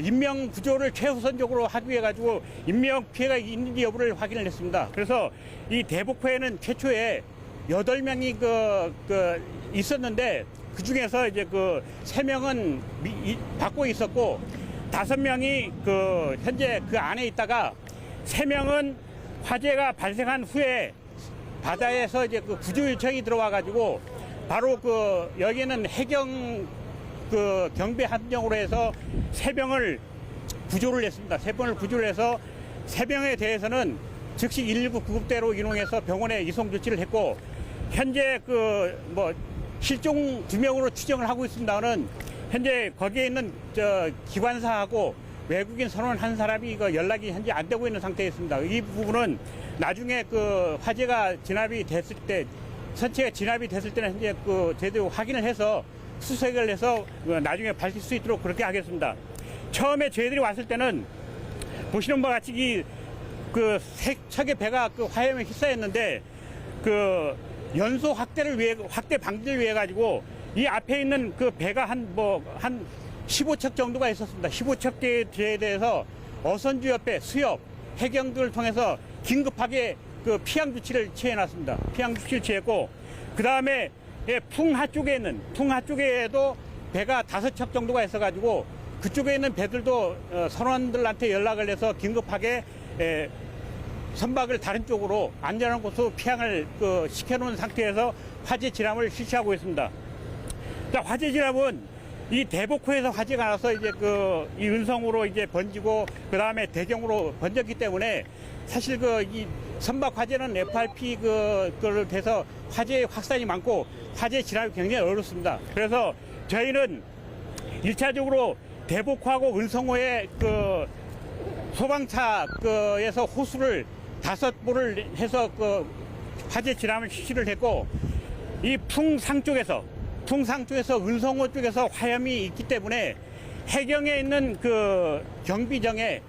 인명 구조를 최우선적으로 하기 위해 가지고 인명 피해가 있는지 여부를 확인을 했습니다. 그래서 이 대북호에는 최초에 8명이 있었는데 그 중에서 이제 그 3명은 받고 있었고 5명이 그 현재 그 안에 있다가 3명은 화재가 발생한 후에 바다에서 이제 그 구조 요청이 들어와 가지고 바로 그 여기는 해경 그 경비 함정으로 해서 3명을 구조를 했습니다. 3명을 구조를 해서 3명에 대해서는 즉시 119 구급대로 이동해서 병원에 이송 조치를 했고 현재 그 뭐 실종 2명으로 추정을 하고 있습니다는 현재 거기에 있는 기관사하고 외국인 선원 한 사람이 그 연락이 현재 안 되고 있는 상태에 있습니다. 이 부분은 나중에 그 화재가 진압이 됐을 때 선체가 진압이 됐을 때는 현재 그 제대로 확인을 해서 수색을 해서 나중에 밝힐 수 있도록 그렇게 하겠습니다. 처음에 저희들이 왔을 때는 보시는 바와 같이 그 세 척의 배가 그 화염에 휩싸였는데 그 연소 확대 방지를 위해 가지고 이 앞에 있는 그 배가 한 15척 정도가 있었습니다. 15척에 대해서 어선주 옆에 수협, 해경 등을 통해서 긴급하게 그 피항 조치를 취해놨습니다. 피항 조치를 취했고 그 다음에 풍하 쪽에도 배가 5척 정도가 있어가지고 그쪽에 있는 배들도 선원들한테 연락을 해서 긴급하게 선박을 다른 쪽으로 안전한 곳으로 피항을 시켜놓은 상태에서 화재 진압을 실시하고 있습니다. 자, 화재 진압은 이 대복호에서 화재가 나서 이제 이 은성으로 이제 번지고 그 다음에 대경으로 번졌기 때문에 사실 이 선박 화재는 FRP 그를 돼서 화재의 확산이 많고 화재 진압이 굉장히 어렵습니다. 그래서 저희는 1차적으로 대복호하고 은성호의 소방차에서 호수를 5보를 해서 화재 진압을 실시를 했고 이 풍상 쪽에서 은성호 쪽에서 화염이 있기 때문에 해경에 있는 그 경비정에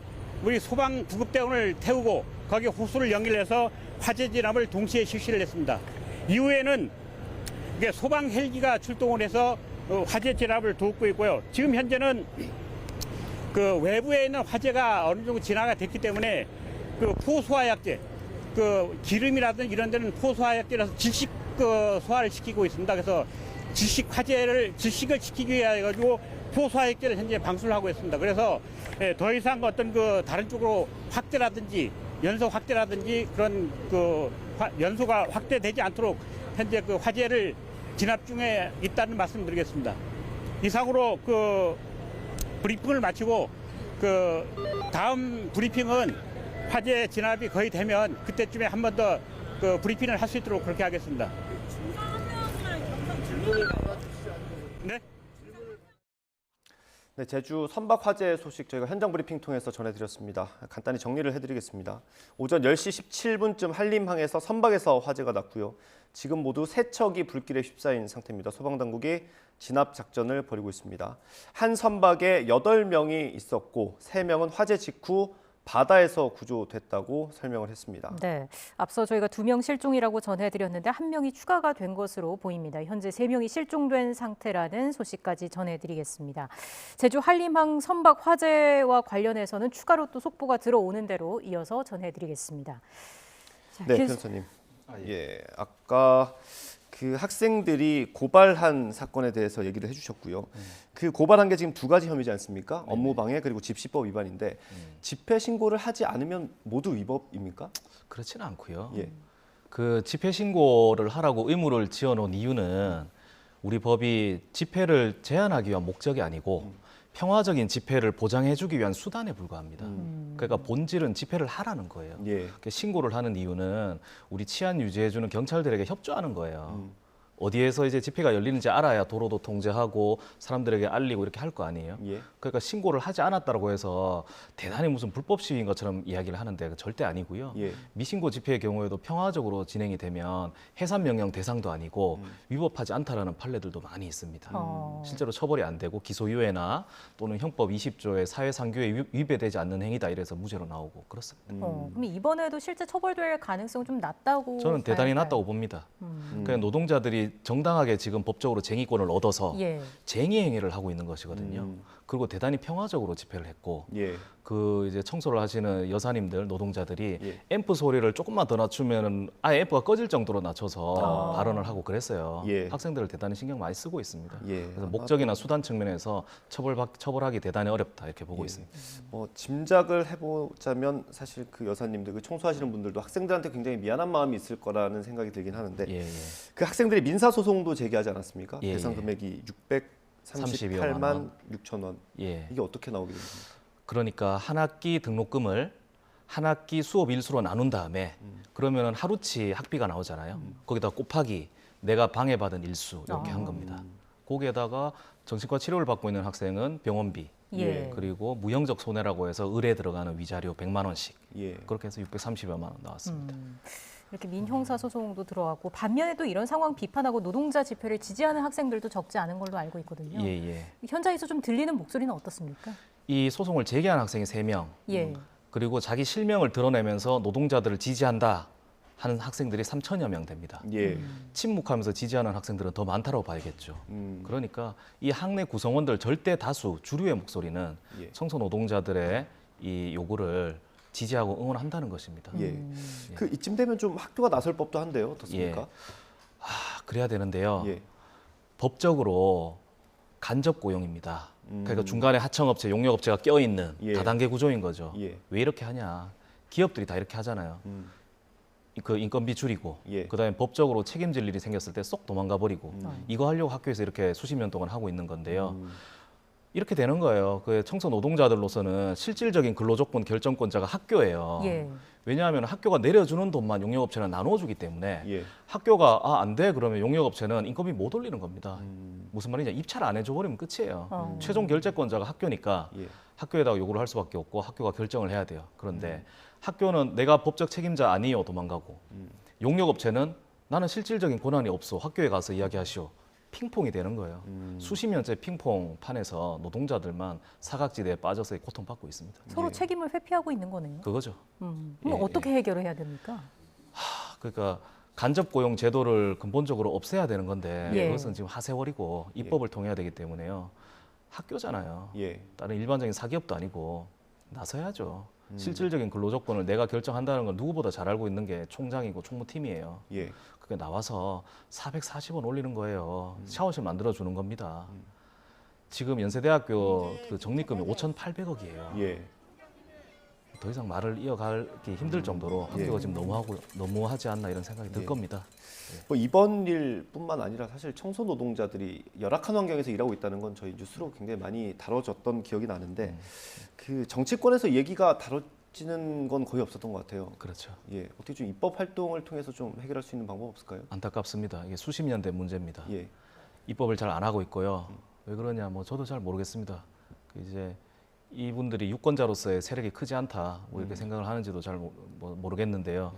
우리 소방 구급대원을 태우고 거기 호수를 연결해서 화재 진압을 동시에 실시를 했습니다. 이후에는 소방 헬기가 출동을 해서 화재 진압을 돕고 있고요. 지금 현재는 그 외부에 있는 화재가 어느 정도 진화가 됐기 때문에 그 포소화약제, 그 기름이라든지 이런 데는 포소화약제라서 질식 소화를 시키고 있습니다. 그래서 질식을 시키기 위해 가지고 포소화약제를 현재 방수를 하고 있습니다. 그래서 더 이상 어떤 다른 쪽으로 확대라든지 연소 확대라든지 그런 연소가 확대되지 않도록 현재 화재를 진압 중에 있다는 말씀드리겠습니다. 이상으로 브리핑을 마치고 다음 브리핑은 화재 진압이 거의 되면 그때쯤에 한 번 더 브리핑을 할 수 있도록 그렇게 하겠습니다. 네? 네, 제주 선박 화재 소식 저희가 현장 브리핑 통해서 전해드렸습니다. 간단히 정리를 해드리겠습니다. 오전 10시 17분쯤 한림항에서 선박에서 화재가 났고요. 지금 모두 3척이 불길에 휩싸인 상태입니다. 소방당국이 진압 작전을 벌이고 있습니다. 한 선박에 8명이 있었고 3명은 화재 직후 바다에서 구조됐다고 설명을 했습니다. 네, 앞서 저희가 2명 실종이라고 전해드렸는데 1명이 추가가 된 것으로 보입니다. 현재 3명이 실종된 상태라는 소식까지 전해드리겠습니다. 제주 한림항 선박 화재와 관련해서는 추가로 또 속보가 들어오는 대로 이어서 전해드리겠습니다. 자, 네, 변호사님. 예, 아까 그 학생들이 고발한 사건에 대해서 얘기를 해주셨고요. 그 고발한 게 지금 2가지 혐의지 않습니까? 업무방해 그리고 집시법 위반인데 집회 신고를 하지 않으면 모두 위법입니까? 그렇지는 않고요. 예. 그 집회 신고를 하라고 의무를 지어놓은 이유는 우리 법이 집회를 제한하기 위한 목적이 아니고 평화적인 집회를 보장해주기 위한 수단에 불과합니다. 그러니까 본질은 집회를 하라는 거예요. 예. 그러니까 신고를 하는 이유는 우리 치안 유지해주는 경찰들에게 협조하는 거예요. 어디에서 이제 집회가 열리는지 알아야 도로도 통제하고 사람들에게 알리고 이렇게 할 거 아니에요. 예. 그러니까 신고를 하지 않았다고 해서 대단히 무슨 불법 시위인 것처럼 이야기를 하는데 절대 아니고요. 예. 미신고 집회의 경우에도 평화적으로 진행이 되면 해산 명령 대상도 아니고 위법하지 않다라는 판례들도 많이 있습니다. 실제로 처벌이 안 되고 기소유예나 또는 형법 20조의 사회상규에 위배되지 않는 행위다 이래서 무죄로 나오고 그렇습니다. 그럼 이번에도 실제 처벌될 가능성 좀 낮다고 저는 대단히 봐야 낮다고 봅니다. 그냥 노동자들이 정당하게 지금 법적으로 쟁의권을 얻어서 예. 쟁의 행위를 하고 있는 것이거든요. 그리고 대단히 평화적으로 집회를 했고 예. 그 이제 청소를 하시는 여사님들 노동자들이 예. 앰프 소리를 조금만 더 낮추면은 아예 앰프가 꺼질 정도로 낮춰서 발언을 하고 그랬어요. 예. 학생들을 대단히 신경 많이 쓰고 있습니다. 예. 그래서 목적이나 수단 측면에서 처벌하기 대단히 어렵다 이렇게 보고 예. 있습니다. 짐작을 해보자면 사실 그 여사님들, 그 청소하시는 분들도 학생들한테 굉장히 미안한 마음이 있을 거라는 생각이 들긴 하는데 예, 예. 그 학생들이 민사소송도 제기하지 않았습니까? 예, 배상 예. 금액이 32만 638만 원. 6천 원. 예. 이게 어떻게 나오게 됩니까? 그러니까 한 학기 등록금을 한 학기 수업 일수로 나눈 다음에 그러면은 하루치 학비가 나오잖아요. 거기다 곱하기 내가 방해받은 일수 이렇게 한 겁니다. 거기에다가 정신과 치료를 받고 있는 학생은 병원비 예. 그리고 무형적 손해라고 해서 의뢰 들어가는 위자료 100만 원씩 예. 그렇게 해서 630여만 원 나왔습니다. 이렇게 민형사 소송도 들어왔고 반면에 또 이런 상황 비판하고 노동자 집회를 지지하는 학생들도 적지 않은 걸로 알고 있거든요. 예, 예. 현장에서 좀 들리는 목소리는 어떻습니까? 이 소송을 제기한 학생이 3명 예. 그리고 자기 실명을 드러내면서 노동자들을 지지한다 하는 학생들이 3천여 명 됩니다. 예. 침묵하면서 지지하는 학생들은 더 많다고 봐야겠죠. 그러니까 이 학내 구성원들 절대 다수 주류의 목소리는 예. 청소 노동자들의 이 요구를 지지하고 응원한다는 것입니다. 예. 그 이쯤 되면 좀 학교가 나설 법도 한데요. 어떻습니까? 그래야 되는데요. 예. 법적으로 간접 고용입니다. 그러니까 중간에 하청업체, 용역업체가 껴있는 예. 다단계 구조인 거죠. 예. 왜 이렇게 하냐. 기업들이 다 이렇게 하잖아요. 그 인건비 줄이고 예. 그다음에 법적으로 책임질 일이 생겼을 때 쏙 도망가 버리고 이거 하려고 학교에서 이렇게 수십 년 동안 하고 있는 건데요. 이렇게 되는 거예요. 그 청소 노동자들로서는 실질적인 근로조건 결정권자가 학교예요. 예. 왜냐하면 학교가 내려주는 돈만 용역업체는 나눠주기 때문에 예. 학교가 안 돼 그러면 용역업체는 인건비 못 올리는 겁니다. 무슨 말이냐 입찰 안 해줘 버리면 끝이에요. 최종 결재권자가 학교니까 예. 학교에다가 요구를 할 수밖에 없고 학교가 결정을 해야 돼요. 그런데 학교는 내가 법적 책임자 아니요 도망가고 용역업체는 나는 실질적인 권한이 없어 학교에 가서 이야기하시오. 핑퐁이 되는 거예요. 수십 년째 핑퐁판에서 노동자들만 사각지대에 빠져서 고통받고 있습니다. 서로 책임을 회피하고 있는 거네요. 그거죠. 그럼 예, 어떻게 해결을 해야 됩니까? 그러니까 간접 고용 제도를 근본적으로 없애야 되는 건데 예. 그것은 지금 하세월이고 입법을 통해야 되기 때문에요. 학교잖아요. 예. 다른 일반적인 사기업도 아니고 나서야죠. 실질적인 근로조건을 내가 결정한다는 걸 누구보다 잘 알고 있는 게 총장이고 총무팀이에요. 예. 그게 나와서 440원 올리는 거예요. 샤워실 만들어 주는 겁니다. 지금 연세대학교 그 적립금이 5,800억이에요. 예. 더 이상 말을 이어가기 힘들 정도로 학교가 예. 지금 너무하지 않나 이런 생각이 들 예. 겁니다. 이번 일뿐만 아니라 사실 청소 노동자들이 열악한 환경에서 일하고 있다는 건 저희 뉴스로 굉장히 많이 다뤄졌던 기억이 나는데 그 정치권에서 얘기가 다뤄지는 건 거의 없었던 것 같아요. 그렇죠. 예, 어떻게 좀 입법 활동을 통해서 좀 해결할 수 있는 방법 없을까요? 안타깝습니다. 이게 수십 년 된 문제입니다. 예. 입법을 잘 안 하고 있고요. 왜 그러냐, 뭐 저도 잘 모르겠습니다. 이제 이분들이 유권자로서의 세력이 크지 않다 뭐 이렇게 생각을 하는지도 잘 모르겠는데요.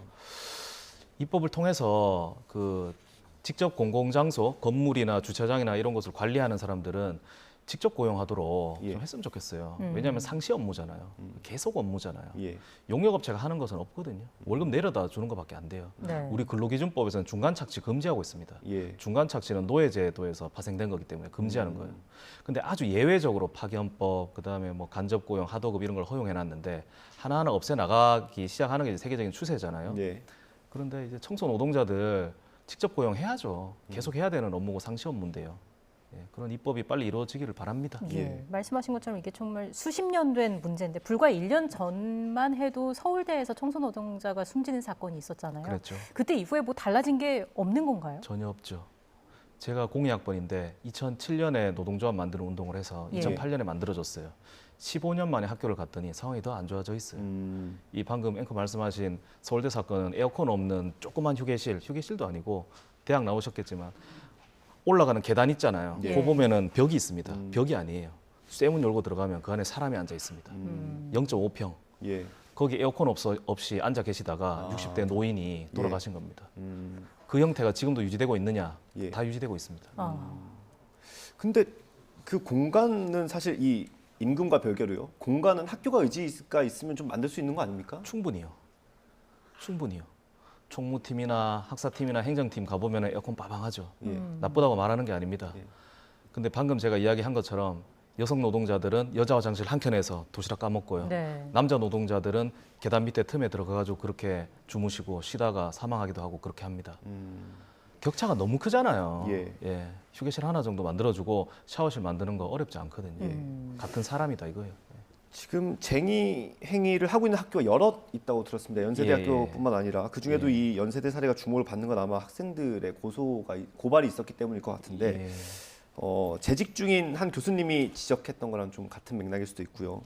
입법을 통해서 그 직접 공공장소, 건물이나 주차장이나 이런 것을 관리하는 사람들은 직접 고용하도록 좀 했으면 좋겠어요. 왜냐하면 상시 업무잖아요. 계속 업무잖아요. 용역업체가 하는 것은 없거든요. 월급 내려다 주는 것밖에 안 돼요. 네. 우리 근로기준법에서는 중간 착취 금지하고 있습니다. 중간 착취는 노예제도에서 파생된 거기 때문에 금지하는 거예요. 근데 아주 예외적으로 파견법, 그다음에 뭐 간접 고용, 하도급 이런 걸 허용해 놨는데 하나하나 없애 나가기 시작하는 게 세계적인 추세잖아요. 그런데 이제 청소 노동자들 직접 고용해야죠. 계속 해야 되는 업무고 상시 업무인데요. 그런 입법이 빨리 이루어지기를 바랍니다. 말씀하신 것처럼 이게 정말 수십 년 된 문제인데 불과 1년 전만 해도 서울대에서 청소 노동자가 숨지는 사건이 있었잖아요. 그랬죠. 그때 이후에 뭐 달라진 게 없는 건가요? 전혀 없죠. 제가 02학번인데 2007년에 노동조합 만드는 운동을 해서 2008년에 만들어졌어요. 15년 만에 학교를 갔더니 상황이 더 안 좋아져 있어요. 이 방금 앵커 말씀하신 서울대 사건은 에어컨 없는 조그만 휴게실도 아니고 대학 나오셨겠지만 올라가는 계단 있잖아요. 그 보면은 벽이 있습니다. 벽이 아니에요. 쇠문 열고 들어가면 그 안에 사람이 앉아 있습니다. 0.5평. 거기 에어컨 없이 앉아 계시다가 60대 노인이 돌아가신 겁니다. 그 형태가 지금도 유지되고 있느냐? 다 유지되고 있습니다. 근데 그 공간은 사실 이 임금과 별개로요. 공간은 학교가 의지가 있으면 좀 만들 수 있는 거 아닙니까? 충분히요. 총무팀이나 학사팀이나 행정팀 가보면 에어컨 빠방하죠. 나쁘다고 말하는 게 아닙니다. 근데 방금 제가 이야기한 것처럼 여성 노동자들은 여자 화장실 한켠에서 도시락 까먹고요. 남자 노동자들은 계단 밑에 틈에 들어가가지고 그렇게 주무시고 쉬다가 사망하기도 하고 그렇게 합니다. 격차가 너무 크잖아요. 휴게실 하나 정도 만들어주고 샤워실 만드는 거 어렵지 않거든요. 같은 사람이다 이거예요. 지금 쟁의 행위를 하고 있는 학교가 여럿 있다고 들었습니다. 연세대학교뿐만 아니라 그 중에도 이 연세대 사례가 주목을 받는 건 아마 학생들의 고발이 있었기 때문일 것 같은데 재직 중인 한 교수님이 지적했던 거랑 좀 같은 맥락일 수도 있고요.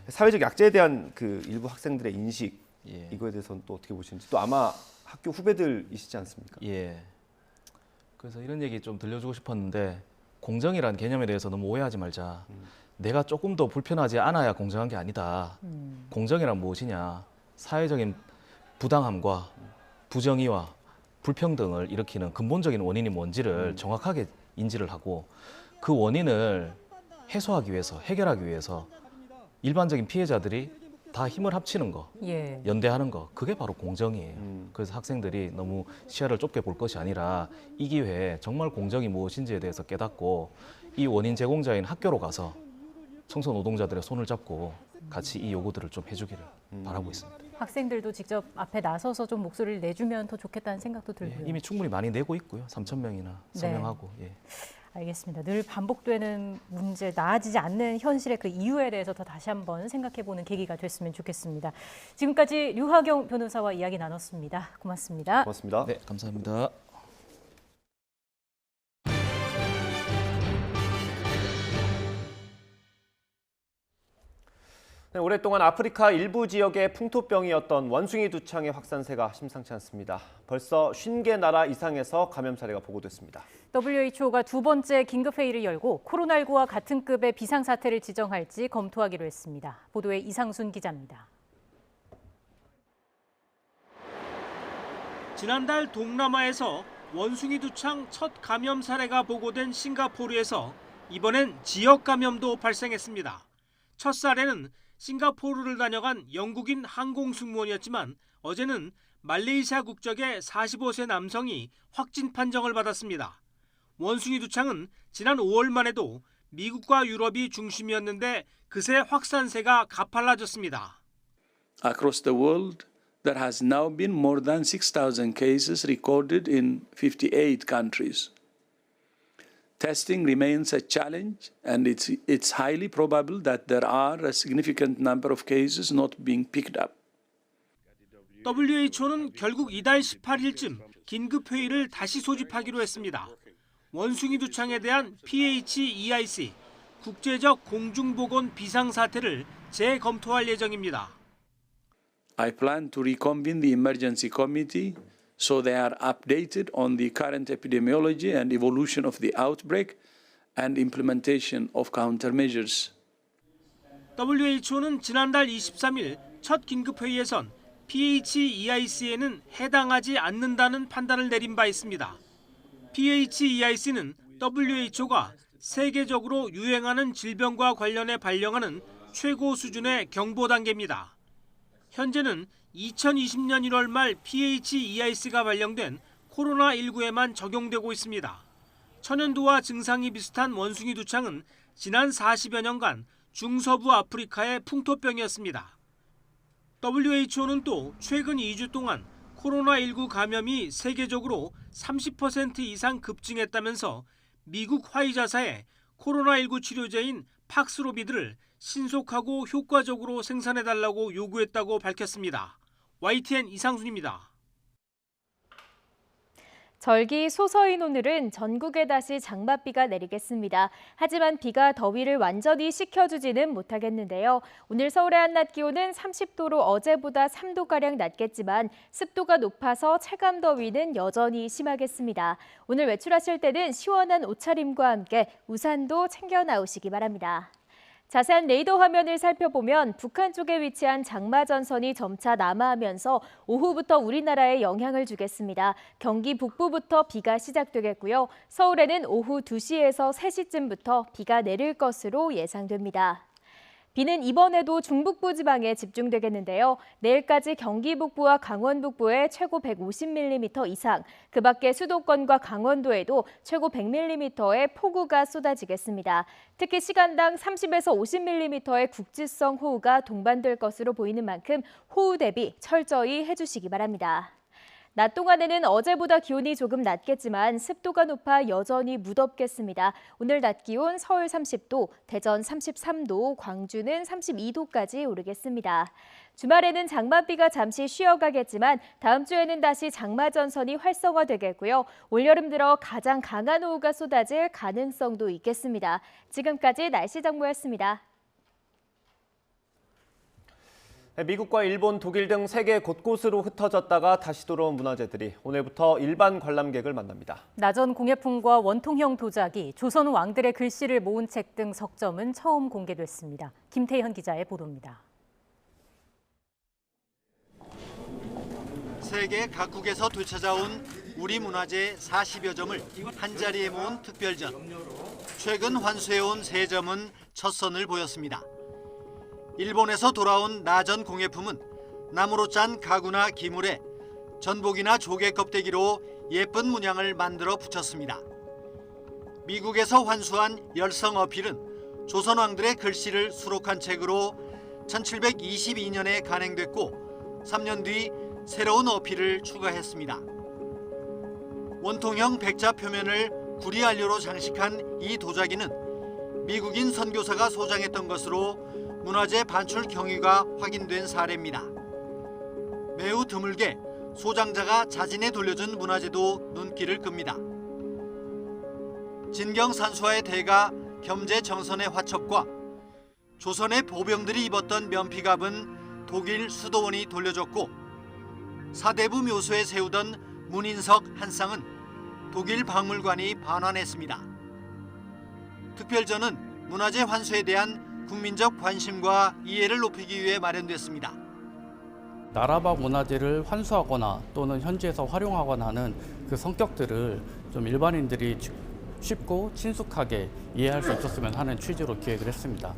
사회적 약자에 대한 그 일부 학생들의 인식 이거에 대해서는 또 어떻게 보시는지 또 아마 학교 후배들이시지 않습니까? 그래서 이런 얘기 좀 들려주고 싶었는데 공정이라는 개념에 대해서 너무 오해하지 말자. 내가 조금 더 불편하지 않아야 공정한 게 아니다. 공정이란 무엇이냐? 사회적인 부당함과 부정의와 불평등을 일으키는 근본적인 원인이 뭔지를 정확하게 인지를 하고 그 원인을 해소하기 위해서, 해결하기 위해서 일반적인 피해자들이 다 힘을 합치는 거, 연대하는 거, 그게 바로 공정이에요. 그래서 학생들이 너무 시야를 좁게 볼 것이 아니라 이 기회에 정말 공정이 무엇인지에 대해서 깨닫고 이 원인 제공자인 학교로 가서 청소 노동자들의 손을 잡고 같이 이 요구들을 좀 해주기를 바라고 있습니다. 학생들도 직접 앞에 나서서 좀 목소리를 내주면 더 좋겠다는 생각도 들고요. 이미 충분히 많이 내고 있고요. 3,000명이나 서명하고. 알겠습니다. 늘 반복되는 문제, 나아지지 않는 현실의 그 이유에 대해서 더 다시 한번 생각해보는 계기가 됐으면 좋겠습니다. 지금까지 류하경 변호사와 이야기 나눴습니다. 고맙습니다. 고맙습니다. 네, 감사합니다. 네, 오랫동안 아프리카 일부 지역의 풍토병이었던 원숭이 두창의 확산세가 심상치 않습니다. 벌써 50개 나라 이상에서 감염 사례가 보고됐습니다. WHO가 두 번째 긴급회의를 열고 코로나19와 같은 급의 비상사태를 지정할지 검토하기로 했습니다. 보도에 이상순 기자입니다. 지난달 동남아에서 원숭이 두창 첫 감염 사례가 보고된 싱가포르에서 이번엔 지역 감염도 발생했습니다. 첫 사례는 싱가포르를 다녀간 영국인 항공승무원이었지만 어제는 말레이시아 국적의 45세 남성이 확진 판정을 받았습니다. 원숭이 두창은 지난 5월만 해도 미국과 유럽이 중심이었는데 그새 확산세가 가팔라졌습니다. Across the world, there has now been more than 6,000 cases recorded in 58 countries. Testing remains a challenge, and it's highly probable that there are a significant number of cases not being picked up. WHO는 결국 이달 18일쯤 긴급회의를 다시 소집하기로 했습니다. 원숭이 두창에 대한 PHEIC, 국제적 공중보건 비상사태를 재검토할 예정입니다. I plan to reconvene the emergency committee so they are updated on the current epidemiology and evolution of the outbreak and implementation of countermeasures. WHO는 지난달 23일 첫 긴급회의에선 PHEIC에는 해당하지 않는다는 판단을 내린 바 있습니다. PHEIC는 WHO가 세계적으로 유행하는 질병과 관련해 발령하는 최고 수준의 경보 단계입니다. 현재는 2020년 1월 말 PHEIC가 발령된 코로나19에만 적용되고 있습니다. 천연두와 증상이 비슷한 원숭이 두창은 지난 40여 년간 중서부 아프리카의 풍토병이었습니다. WHO는 또 최근 2주 동안 코로나19 감염이 세계적으로 30% 이상 급증했다면서 미국 화이자사에 코로나19 치료제인 팍스로비드를 신속하고 효과적으로 생산해달라고 요구했다고 밝혔습니다. YTN 이상순입니다. 절기 소서인 오늘은 전국에 다시 장맛비가 내리겠습니다. 하지만 비가 더위를 완전히 식혀주지는 못하겠는데요. 오늘 서울의 한낮 기온은 30도로 어제보다 3도가량 낮겠지만 습도가 높아서 체감더위는 여전히 심하겠습니다. 오늘 외출하실 때는 시원한 옷차림과 함께 우산도 챙겨 나오시기 바랍니다. 자세한 레이더 화면을 살펴보면 북한 쪽에 위치한 장마전선이 점차 남하하면서 오후부터 우리나라에 영향을 주겠습니다. 경기 북부부터 비가 시작되겠고요. 서울에는 오후 2시에서 3시쯤부터 비가 내릴 것으로 예상됩니다. 비는 이번에도 중북부 지방에 집중되겠는데요. 내일까지 경기 북부와 강원 북부에 최고 150mm 이상, 그 밖에 수도권과 강원도에도 최고 100mm의 폭우가 쏟아지겠습니다. 특히 시간당 30에서 50mm의 국지성 호우가 동반될 것으로 보이는 만큼 호우 대비 철저히 해주시기 바랍니다. 낮 동안에는 어제보다 기온이 조금 낮겠지만 습도가 높아 여전히 무덥겠습니다. 오늘 낮 기온 서울 30도, 대전 33도, 광주는 32도까지 오르겠습니다. 주말에는 장맛비가 잠시 쉬어가겠지만 다음 주에는 다시 장마전선이 활성화되겠고요. 올여름 들어 가장 강한 호우가 쏟아질 가능성도 있겠습니다. 지금까지 날씨 정보였습니다. 미국과 일본, 독일 등 세계 곳곳으로 흩어졌다가 다시 돌아온 문화재들이 오늘부터 일반 관람객을 만납니다. 나전 공예품과 원통형 도자기, 조선 왕들의 글씨를 모은 책 등 석점은 처음 공개됐습니다. 김태현 기자의 보도입니다. 세계 각국에서 되찾아온 우리 문화재 40여 점을 한자리에 모은 특별전. 최근 환수해온 3점은 첫 선을 보였습니다. 일본에서 돌아온 나전 공예품은 나무로 짠 가구나 기물에 전복이나 조개 껍데기로 예쁜 문양을 만들어 붙였습니다. 미국에서 환수한 열성 어필은 조선 왕들의 글씨를 수록한 책으로 1722년에 간행됐고 3년 뒤 새로운 어필을 추가했습니다. 원통형 백자 표면을 구리 안료로 장식한 이 도자기는 미국인 선교사가 소장했던 것으로 문화재 반출 경위가 확인된 사례입니다. 매우 드물게 소장자가 자진해 돌려준 문화재도 눈길을 끕니다. 진경산수화의 대가 겸재정선의 화첩과 조선의 보병들이 입었던 면피갑은 독일 수도원이 돌려줬고 사대부 묘소에 세우던 문인석 한 쌍은 독일 박물관이 반환했습니다. 특별전은 문화재 환수에 대한 국민적 관심과 이해를 높이기 위해 마련됐습니다. 나라박 문화재를 환수하거나 또는 현지에서 활용하거나 하는 그 성격들을 좀 일반인들이 쉽고 친숙하게 이해할 수 있었으면 하는 취지로 기획을 했습니다.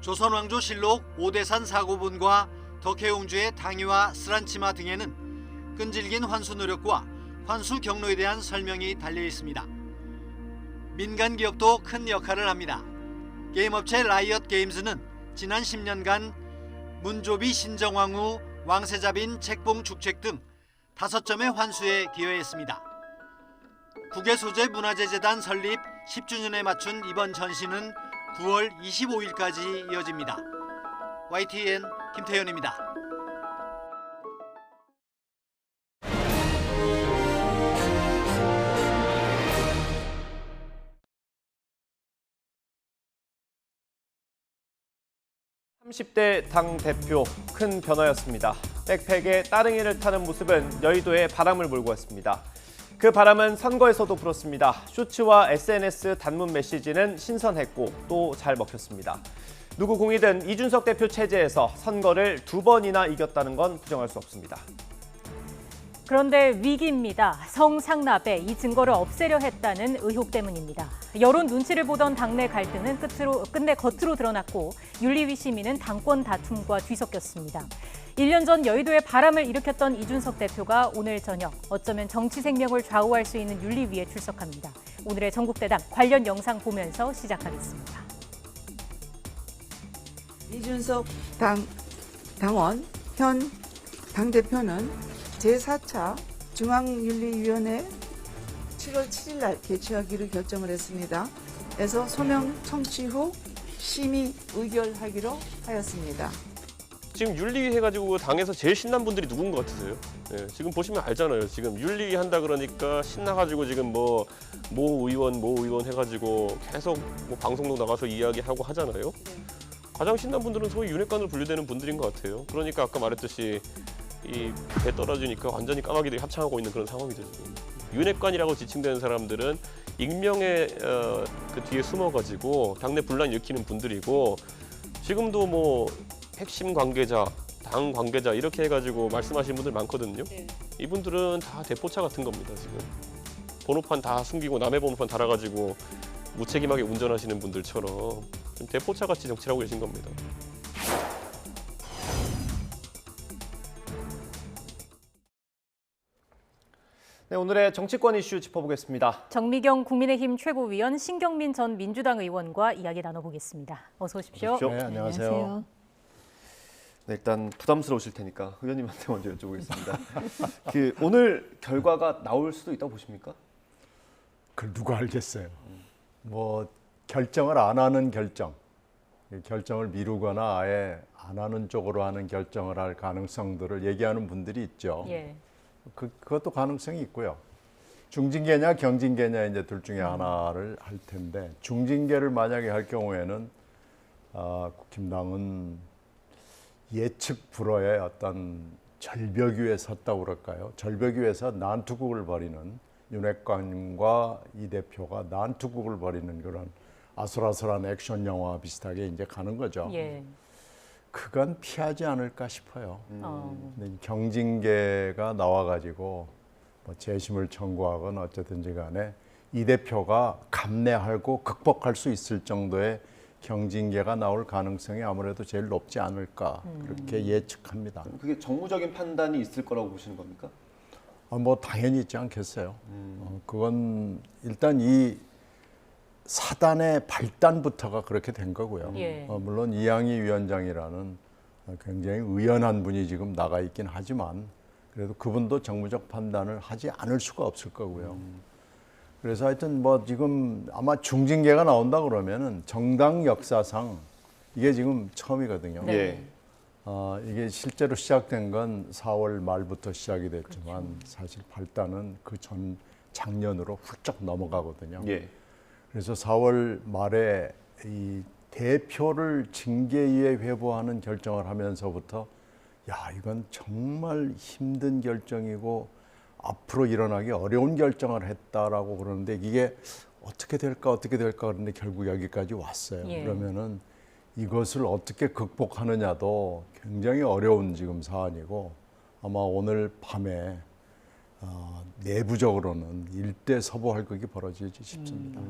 조선왕조실록 오대산 사고본과 덕혜옹주의 당위와 스란치마 등에는 끈질긴 환수 노력과 환수 경로에 대한 설명이 달려 있습니다. 민간 기업도 큰 역할을 합니다. 게임업체 라이엇 게임즈는 지난 10년간 문조비 신정왕후, 왕세자빈 책봉 죽책 등 5점의 환수에 기여했습니다. 국외소재문화재재단 설립 10주년에 맞춘 이번 전시는 9월 25일까지 이어집니다. YTN 김태현입니다. (30대) 당대표 큰 변화였습니다. 백팩에 따릉이를 타는 모습은 여의도에 바람을 몰고 왔습니다. 그 바람은 선거에서도 불었습니다. 쇼츠와 SNS 단문 메시지는 신선했고 또 잘 먹혔습니다. 누구 공이든 이준석 대표 체제에서 선거를 2번이나 이겼다는 건 부정할 수 없습니다. 그런데 위기입니다. 성상납에 이 증거를 없애려 했다는 의혹 때문입니다. 여론 눈치를 보던 당내 갈등은 끝내 겉으로 드러났고 윤리위 시민은 당권 다툼과 뒤섞였습니다. 1년 전 여의도에 바람을 일으켰던 이준석 대표가 오늘 저녁 어쩌면 정치 생명을 좌우할 수 있는 윤리위에 출석합니다. 오늘의 전국대당 관련 영상 보면서 시작하겠습니다. 이준석 당원 현 당대표는 제4차 중앙윤리위원회 7월 7일 날 개최하기로 결정을 했습니다. 그래서 소명 청취 후 심의 의결하기로 하였습니다. 지금 윤리위 해가지고 당에서 제일 신난 분들이 누군 것 같으세요? 예, 지금 보시면 알잖아요. 지금 윤리위 한다 그러니까 신나가지고 지금 모 의원 해가지고 계속 뭐 방송도 나가서 이야기하고 하잖아요. 가장 신난 분들은 소위 윤핵관으로 분류되는 분들인 것 같아요. 그러니까 아까 말했듯이 이 배 떨어지니까 완전히 까마귀들이 합창하고 있는 그런 상황이죠. 지금. 윤핵관이라고 지칭되는 사람들은 익명의 그 뒤에 숨어가지고 당내 분란 일으키는 분들이고 지금도 뭐 핵심 관계자, 당 관계자 이렇게 해가지고 말씀하시는 분들 많거든요. 이분들은 다 대포차 같은 겁니다. 지금 번호판 다 숨기고 남의 번호판 달아가지고 무책임하게 운전하시는 분들처럼 좀 대포차 같이 정치를 하고 계신 겁니다. 네, 오늘의 정치권 이슈 짚어보겠습니다. 정미경 국민의힘 최고위원, 신경민 전 민주당 의원과 이야기 나눠보겠습니다. 어서 오십시오. 네, 안녕하세요. 네, 일단 부담스러우실 테니까 의원님한테 먼저 여쭤보겠습니다. 오늘 결과가 나올 수도 있다고 보십니까? 그걸 누가 알겠어요. 뭐 결정을 안 하는 결정을 미루거나 아예 안 하는 쪽으로 하는 결정을 할 가능성들을 얘기하는 분들이 있죠. 예. 그것도 가능성이 있고요. 중징계냐 경징계냐 이제 둘 중에 하나를 할 텐데 중징계를 만약에 할 경우에는 국힘당은 예측 불허의 어떤 절벽 위에 섰다고 그럴까요? 절벽 위에서 난투극을 벌이는 윤핵관과 이 대표가 난투극을 벌이는 그런 아슬아슬한 액션 영화 비슷하게 이제 가는 거죠. 예. 그건 피하지 않을까 싶어요. 근데 경징계가 나와가지고 뭐 재심을 청구하건 어쨌든지 간에 이 대표가 감내하고 극복할 수 있을 정도의 경징계가 나올 가능성이 아무래도 제일 높지 않을까 그렇게 예측합니다. 그게 정무적인 판단이 있을 거라고 보시는 겁니까? 뭐 당연히 있지 않겠어요. 그건 일단 이 사단의 발단부터가 그렇게 된 거고요. 예. 물론 이양희 위원장이라는 굉장히 의연한 분이 지금 나가 있긴 하지만 그래도 그분도 정무적 판단을 하지 않을 수가 없을 거고요. 그래서 하여튼 뭐 지금 아마 중징계가 나온다 그러면은 정당 역사상 이게 지금 처음이거든요. 네. 이게 실제로 시작된 건 4월 말부터 시작이 됐지만 그렇죠. 사실 발단은 그 전 작년으로 훌쩍 넘어가거든요. 예. 그래서 4월 말에 이 대표를 징계위에 회부하는 결정을 하면서부터 야 이건 정말 힘든 결정이고 앞으로 일어나기 어려운 결정을 했다라고 그러는데 이게 어떻게 될까 그런데 결국 여기까지 왔어요. 예. 그러면은 이것을 어떻게 극복하느냐도 굉장히 어려운 지금 사안이고 아마 오늘 밤에 내부적으로는 일대서보할극이 벌어지지 싶습니다.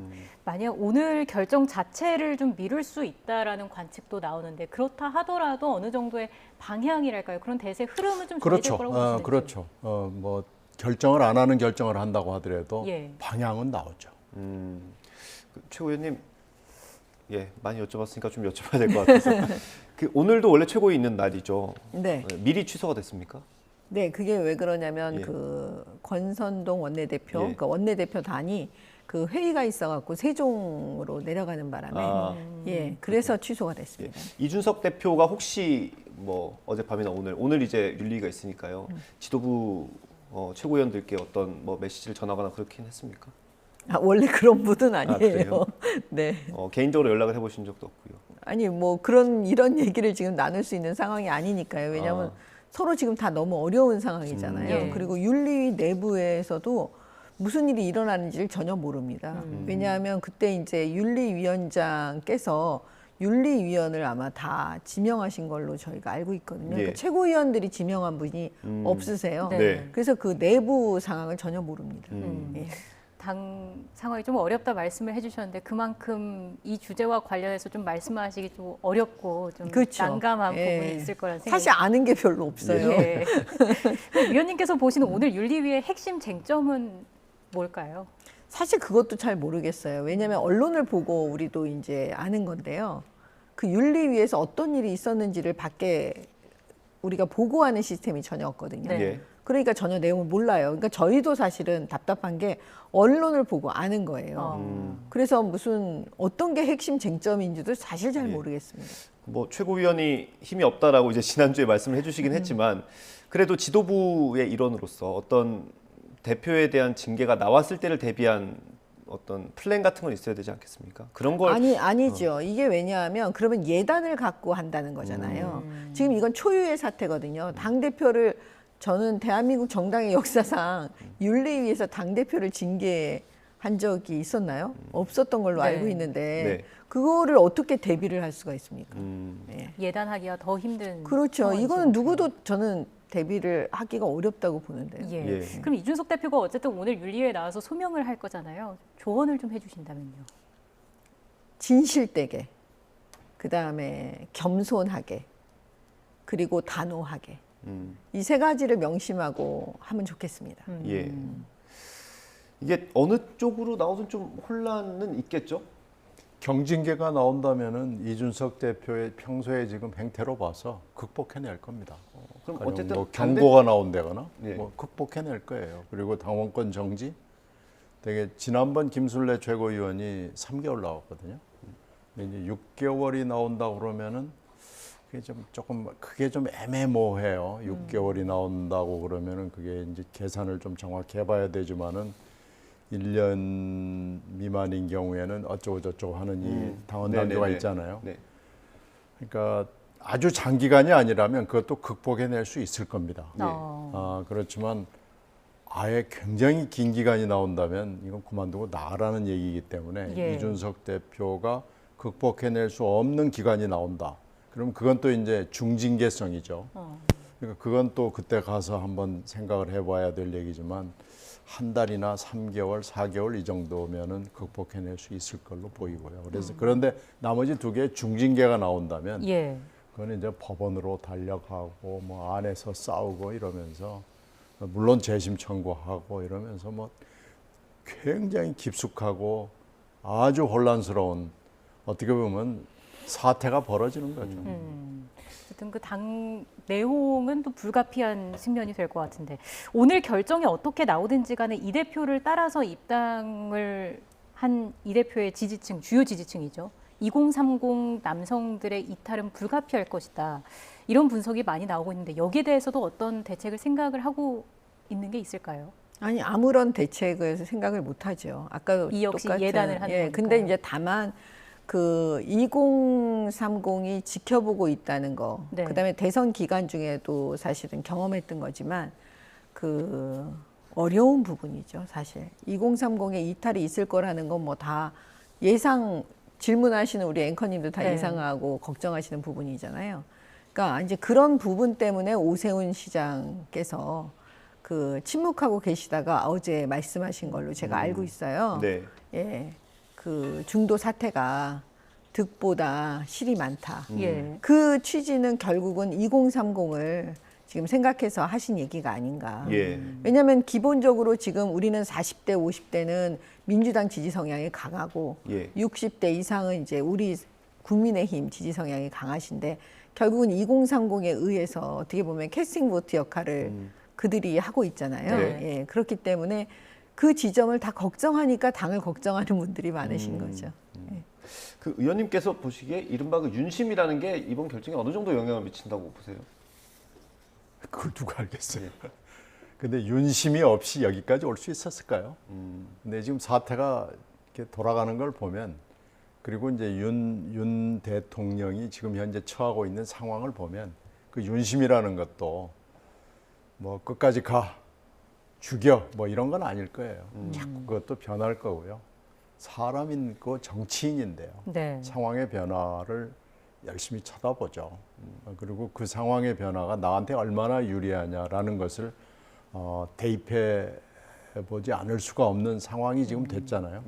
만약 오늘 결정 자체를 좀 미룰 수 있다라는 관측도 나오는데 그렇다 하더라도 어느 정도의 방향이랄까요? 그런 대세 흐름은 좀 정해질 거라고 보시는지. 그렇죠. 뭐 결정을 안 하는 결정을 한다고 하더라도 예. 방향은 나오죠. 최 의원님, 예, 많이 여쭤봤으니까 좀 여쭤봐야 될 것 같아서 오늘도 원래 최고위 있는 날이죠. 네. 미리 취소가 됐습니까? 네, 그게 왜 그러냐면 예. 그 권선동 원내대표, 예. 그러니까 원내대표단이 그 회의가 있어갖고 세종으로 내려가는 바람에 예, 그래서 취소가 됐습니다. 예. 이준석 대표가 혹시 뭐 어젯밤이나 오늘 이제 윤리위가 있으니까요. 지도부 최고위원들께 어떤 뭐 메시지를 전하거나 그렇긴 했습니까? 원래 그런 분은 아니에요. 네. 개인적으로 연락을 해보신 적도 없고요. 아니 뭐 이런 얘기를 지금 나눌 수 있는 상황이 아니니까요. 왜냐하면 서로 지금 다 너무 어려운 상황이잖아요. 예. 그리고 윤리위 내부에서도 무슨 일이 일어나는지를 전혀 모릅니다. 왜냐하면 그때 이제 윤리위원장께서 윤리위원을 아마 다 지명하신 걸로 저희가 알고 있거든요. 예. 그러니까 최고위원들이 지명한 분이 없으세요. 네. 그래서 그 내부 상황을 전혀 모릅니다. 예. 당 상황이 좀 어렵다 말씀을 해주셨는데 그만큼 이 주제와 관련해서 좀 말씀하시기 좀 어렵고 좀 그렇죠. 난감한 예. 부분이 있을 거라는 생각이 사실 아는 게 별로 없어요. 예. 위원님께서 보시는 오늘 윤리위의 핵심 쟁점은 뭘까요? 사실 그것도 잘 모르겠어요. 왜냐하면 언론을 보고 우리도 이제 아는 건데요. 그 윤리위에서 어떤 일이 있었는지를 밖에 우리가 보고하는 시스템이 전혀 없거든요. 네. 그러니까 전혀 내용을 몰라요. 그러니까 저희도 사실은 답답한 게 언론을 보고 아는 거예요. 그래서 무슨 어떤 게 핵심 쟁점인지도 사실 잘 모르겠습니다. 뭐 최고위원이 힘이 없다라고 이제 지난주에 말씀을 해주시긴 했지만 그래도 지도부의 일원으로서 어떤 대표에 대한 징계가 나왔을 때를 대비한 어떤 플랜 같은 건 있어야 되지 않겠습니까? 그런 걸 아니죠. 이게 왜냐하면 그러면 예단을 갖고 한다는 거잖아요. 지금 이건 초유의 사태거든요. 당 대표를 저는 대한민국 정당의 역사상 윤리위에서 당 대표를 징계한 적이 있었나요? 없었던 걸로 알고 있는데 그거를 어떻게 대비를 할 수가 있습니까? 네. 예단하기가 더 힘든. 그렇죠. 이거는 누구도 저는 대비를 하기가 어렵다고 보는데요. 예. 그럼 이준석 대표가 어쨌든 오늘 윤리위에 나와서 소명을 할 거잖아요. 조언을 좀 해주신다면요. 진실되게, 그 다음에 겸손하게, 그리고 단호하게. 이 세 가지를 명심하고 하면 좋겠습니다. 예. 이게 어느 쪽으로 나오든 좀 혼란은 있겠죠? 경징계가 나온다면은 이준석 대표의 평소에 지금 행태로 봐서 극복해낼 겁니다. 그럼 가령 어쨌든 뭐 경고가 나온다거나 예. 뭐 극복해낼 거예요. 그리고 당원권 정지. 되게 지난번 김술래 최고위원이 3개월 나왔거든요. 근데 이제 6개월이 나온다 그러면은 그게 좀 애매모호해요. 6개월이 나온다고 그러면은 그게 이제 계산을 좀 정확히 해봐야 되지만은 1년 미만인 경우에는 어쩌고 저쩌고 하는 이 당원 단계가 있잖아요. 네. 그러니까 아주 장기간이 아니라면 그것도 극복해낼 수 있을 겁니다. 네. 그렇지만 아예 굉장히 긴 기간이 나온다면 이건 그만두고 나가라는 얘기이기 때문에 예. 이준석 대표가 극복해낼 수 없는 기간이 나온다. 그럼 그건 또 이제 중징계성이죠. 그러니까 그건 또 그때 가서 한번 생각을 해봐야 될 얘기지만 한 달이나 3개월, 4개월 이 정도면은 극복해낼 수 있을 걸로 보이고요. 그래서 그런데 나머지 두 개 중징계가 나온다면 그건 이제 법원으로 달려가고 뭐 안에서 싸우고 이러면서 물론 재심 청구하고 이러면서 뭐 굉장히 깊숙하고 아주 혼란스러운 어떻게 보면 사태가 벌어지는 거죠. 어쨌든 그 당 내용은 또 불가피한 측면이 될 것 같은데 오늘 결정이 어떻게 나오든지 간에 이 대표를 따라서 입당을 한 이 대표의 지지층, 주요 지지층이죠. 2030 남성들의 이탈은 불가피할 것이다. 이런 분석이 많이 나오고 있는데 여기에 대해서도 어떤 대책을 생각을 하고 있는 게 있을까요? 아니 아무런 대책을 생각을 못 하죠. 아까 이 역시 똑같은 예단을 하는 거니까요. 근데 이제 다만 그 2030이 지켜보고 있다는 거, 그다음에 대선 기간 중에도 사실은 경험했던 거지만 그 어려운 부분이죠, 사실. 2030에 이탈이 있을 거라는 건 뭐 다 예상 질문하시는 우리 앵커님도 다 예상하고 걱정하시는 부분이잖아요. 그러니까 이제 그런 부분 때문에 오세훈 시장께서 그 침묵하고 계시다가 어제 말씀하신 걸로 제가 알고 있어요. 네. 예. 그 중도 사태가 득보다 실이 많다. 그 취지는 결국은 2030을 지금 생각해서 하신 얘기가 아닌가. 왜냐하면 기본적으로 지금 우리는 40대, 50대는 민주당 지지 성향이 강하고 60대 이상은 이제 우리 국민의힘 지지 성향이 강하신데 결국은 2030에 의해서 어떻게 보면 캐스팅 보트 역할을 그들이 하고 있잖아요. 예, 그렇기 때문에 그 지점을 다 걱정하니까 당을 걱정하는 분들이 많으신 거죠. 그 의원님께서 보시기에 이른바 그 윤심이라는 게 이번 결정에 어느 정도 영향을 미친다고 보세요? 그걸 누가 알겠어요. 근데 윤심이 없이 여기까지 올 수 있었을까요? 근데 지금 사태가 이렇게 돌아가는 걸 보면 그리고 이제 윤 대통령이 지금 현재 처하고 있는 상황을 보면 그 윤심이라는 것도 뭐 끝까지 가 죽여 뭐 이런 건 아닐 거예요. 자꾸 그것도 변할 거고요. 사람이고 정치인인데요. 네. 상황의 변화를 열심히 쳐다보죠. 그리고 그 상황의 변화가 나한테 얼마나 유리하냐라는 것을 대입해 보지 않을 수가 없는 상황이 지금 됐잖아요.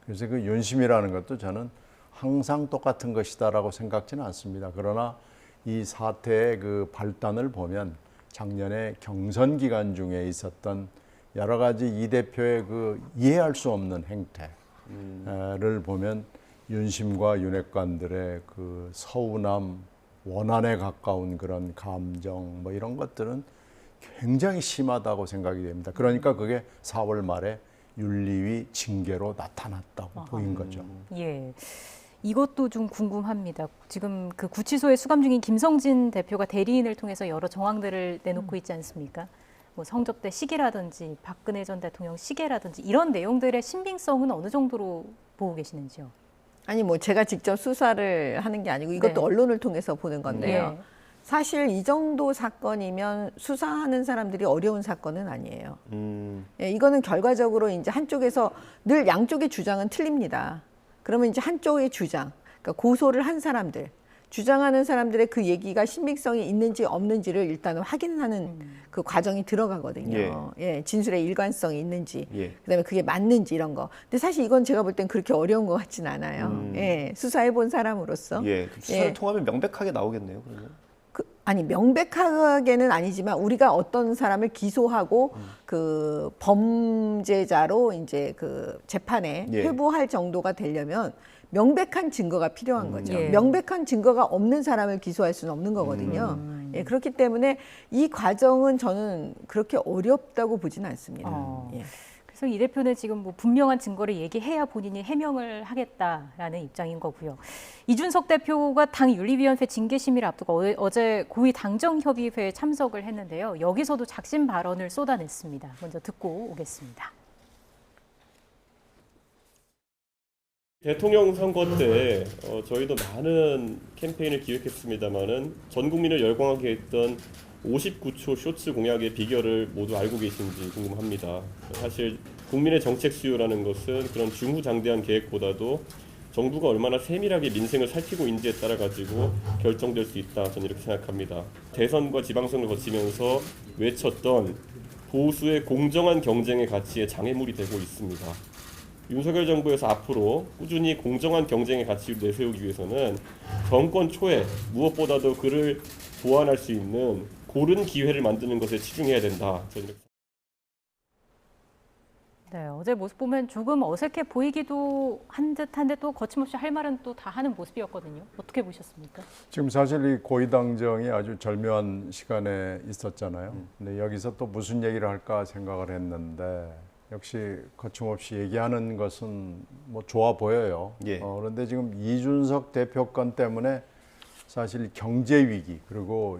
그래서 그 윤심이라는 것도 저는 항상 똑같은 것이다라고 생각지는 않습니다. 그러나 이 사태의 그 발단을 보면 작년에 경선 기간 중에 있었던 여러 가지 이 대표의 그 이해할 수 없는 행태를 보면 윤심과 윤핵관들의 그 서운함, 원한에 가까운 그런 감정 뭐 이런 것들은 굉장히 심하다고 생각이 됩니다. 그러니까 그게 4월 말에 윤리위 징계로 나타났다고 보인 거죠. 예. 이것도 좀 궁금합니다. 지금 그 구치소에 수감 중인 김성진 대표가 대리인을 통해서 여러 정황들을 내놓고 있지 않습니까? 뭐 성접대 시기라든지 박근혜 전 대통령 시계라든지 이런 내용들의 신빙성은 어느 정도로 보고 계시는지요? 아니 뭐 제가 직접 수사를 하는 게 아니고 이것도 네. 언론을 통해서 보는 건데요. 네. 사실 이 정도 사건이면 수사하는 사람들이 어려운 사건은 아니에요. 예, 이거는 결과적으로 이제 한쪽에서 늘 양쪽의 주장은 틀립니다. 그러면 이제 한쪽의 주장, 그러니까 고소를 한 사람들, 주장하는 사람들의 그 얘기가 신빙성이 있는지 없는지를 일단은 확인하는 그 과정이 들어가거든요. 예, 진술의 일관성이 있는지, 그다음에 그게 맞는지 이런 거. 근데 사실 이건 제가 볼 땐 그렇게 어려운 것 같진 않아요. 예, 수사해 본 사람으로서. 수사를 통하면 명백하게 나오겠네요. 그러면. 아니 명백하게는 아니지만 우리가 어떤 사람을 기소하고 그 범죄자로 이제 그 재판에 회부할 정도가 되려면 명백한 증거가 필요한 거죠. 명백한 증거가 없는 사람을 기소할 수는 없는 거거든요. 예, 그렇기 때문에 이 과정은 저는 그렇게 어렵다고 보지는 않습니다. 예. 그래서 이 대표는 지금 뭐 분명한 증거를 얘기해야 본인이 해명을 하겠다라는 입장인 거고요. 이준석 대표가 당 윤리위원회 징계 심의를 앞두고 어제 고위 당정협의회에 참석을 했는데요. 여기서도 작심 발언을 쏟아냈습니다. 먼저 듣고 오겠습니다. 대통령 선거 때 저희도 많은 캠페인을 기획했습니다마는 전 국민을 열광하게 했던 59초 쇼츠 공약의 비결을 모두 알고 계신지 궁금합니다. 사실 국민의 정책 수요라는 것은 그런 중후장대한 계획보다도 정부가 얼마나 세밀하게 민생을 살피고 있는지에 따라 가지고 결정될 수 있다. 저는 이렇게 생각합니다. 대선과 지방선거를 거치면서 외쳤던 보수의 공정한 경쟁의 가치에 장애물이 되고 있습니다. 윤석열 정부에서 앞으로 꾸준히 공정한 경쟁의 가치를 내세우기 위해서는 정권 초에 무엇보다도 그를 보완할 수 있는 고른 기회를 만드는 것에 치중해야 된다. 저는 네, 어제 모습 보면 조금 어색해 보이기도 한 듯한데 또 거침없이 할 말은 또 다 하는 모습이었거든요. 어떻게 보셨습니까? 지금 사실 이 고위당정이 아주 절묘한 시간에 있었잖아요. 근데 여기서 또 무슨 얘기를 할까 생각을 했는데 역시 거침없이 얘기하는 것은 뭐 좋아 보여요. 그런데 지금 이준석 대표 건 때문에 사실 경제 위기 그리고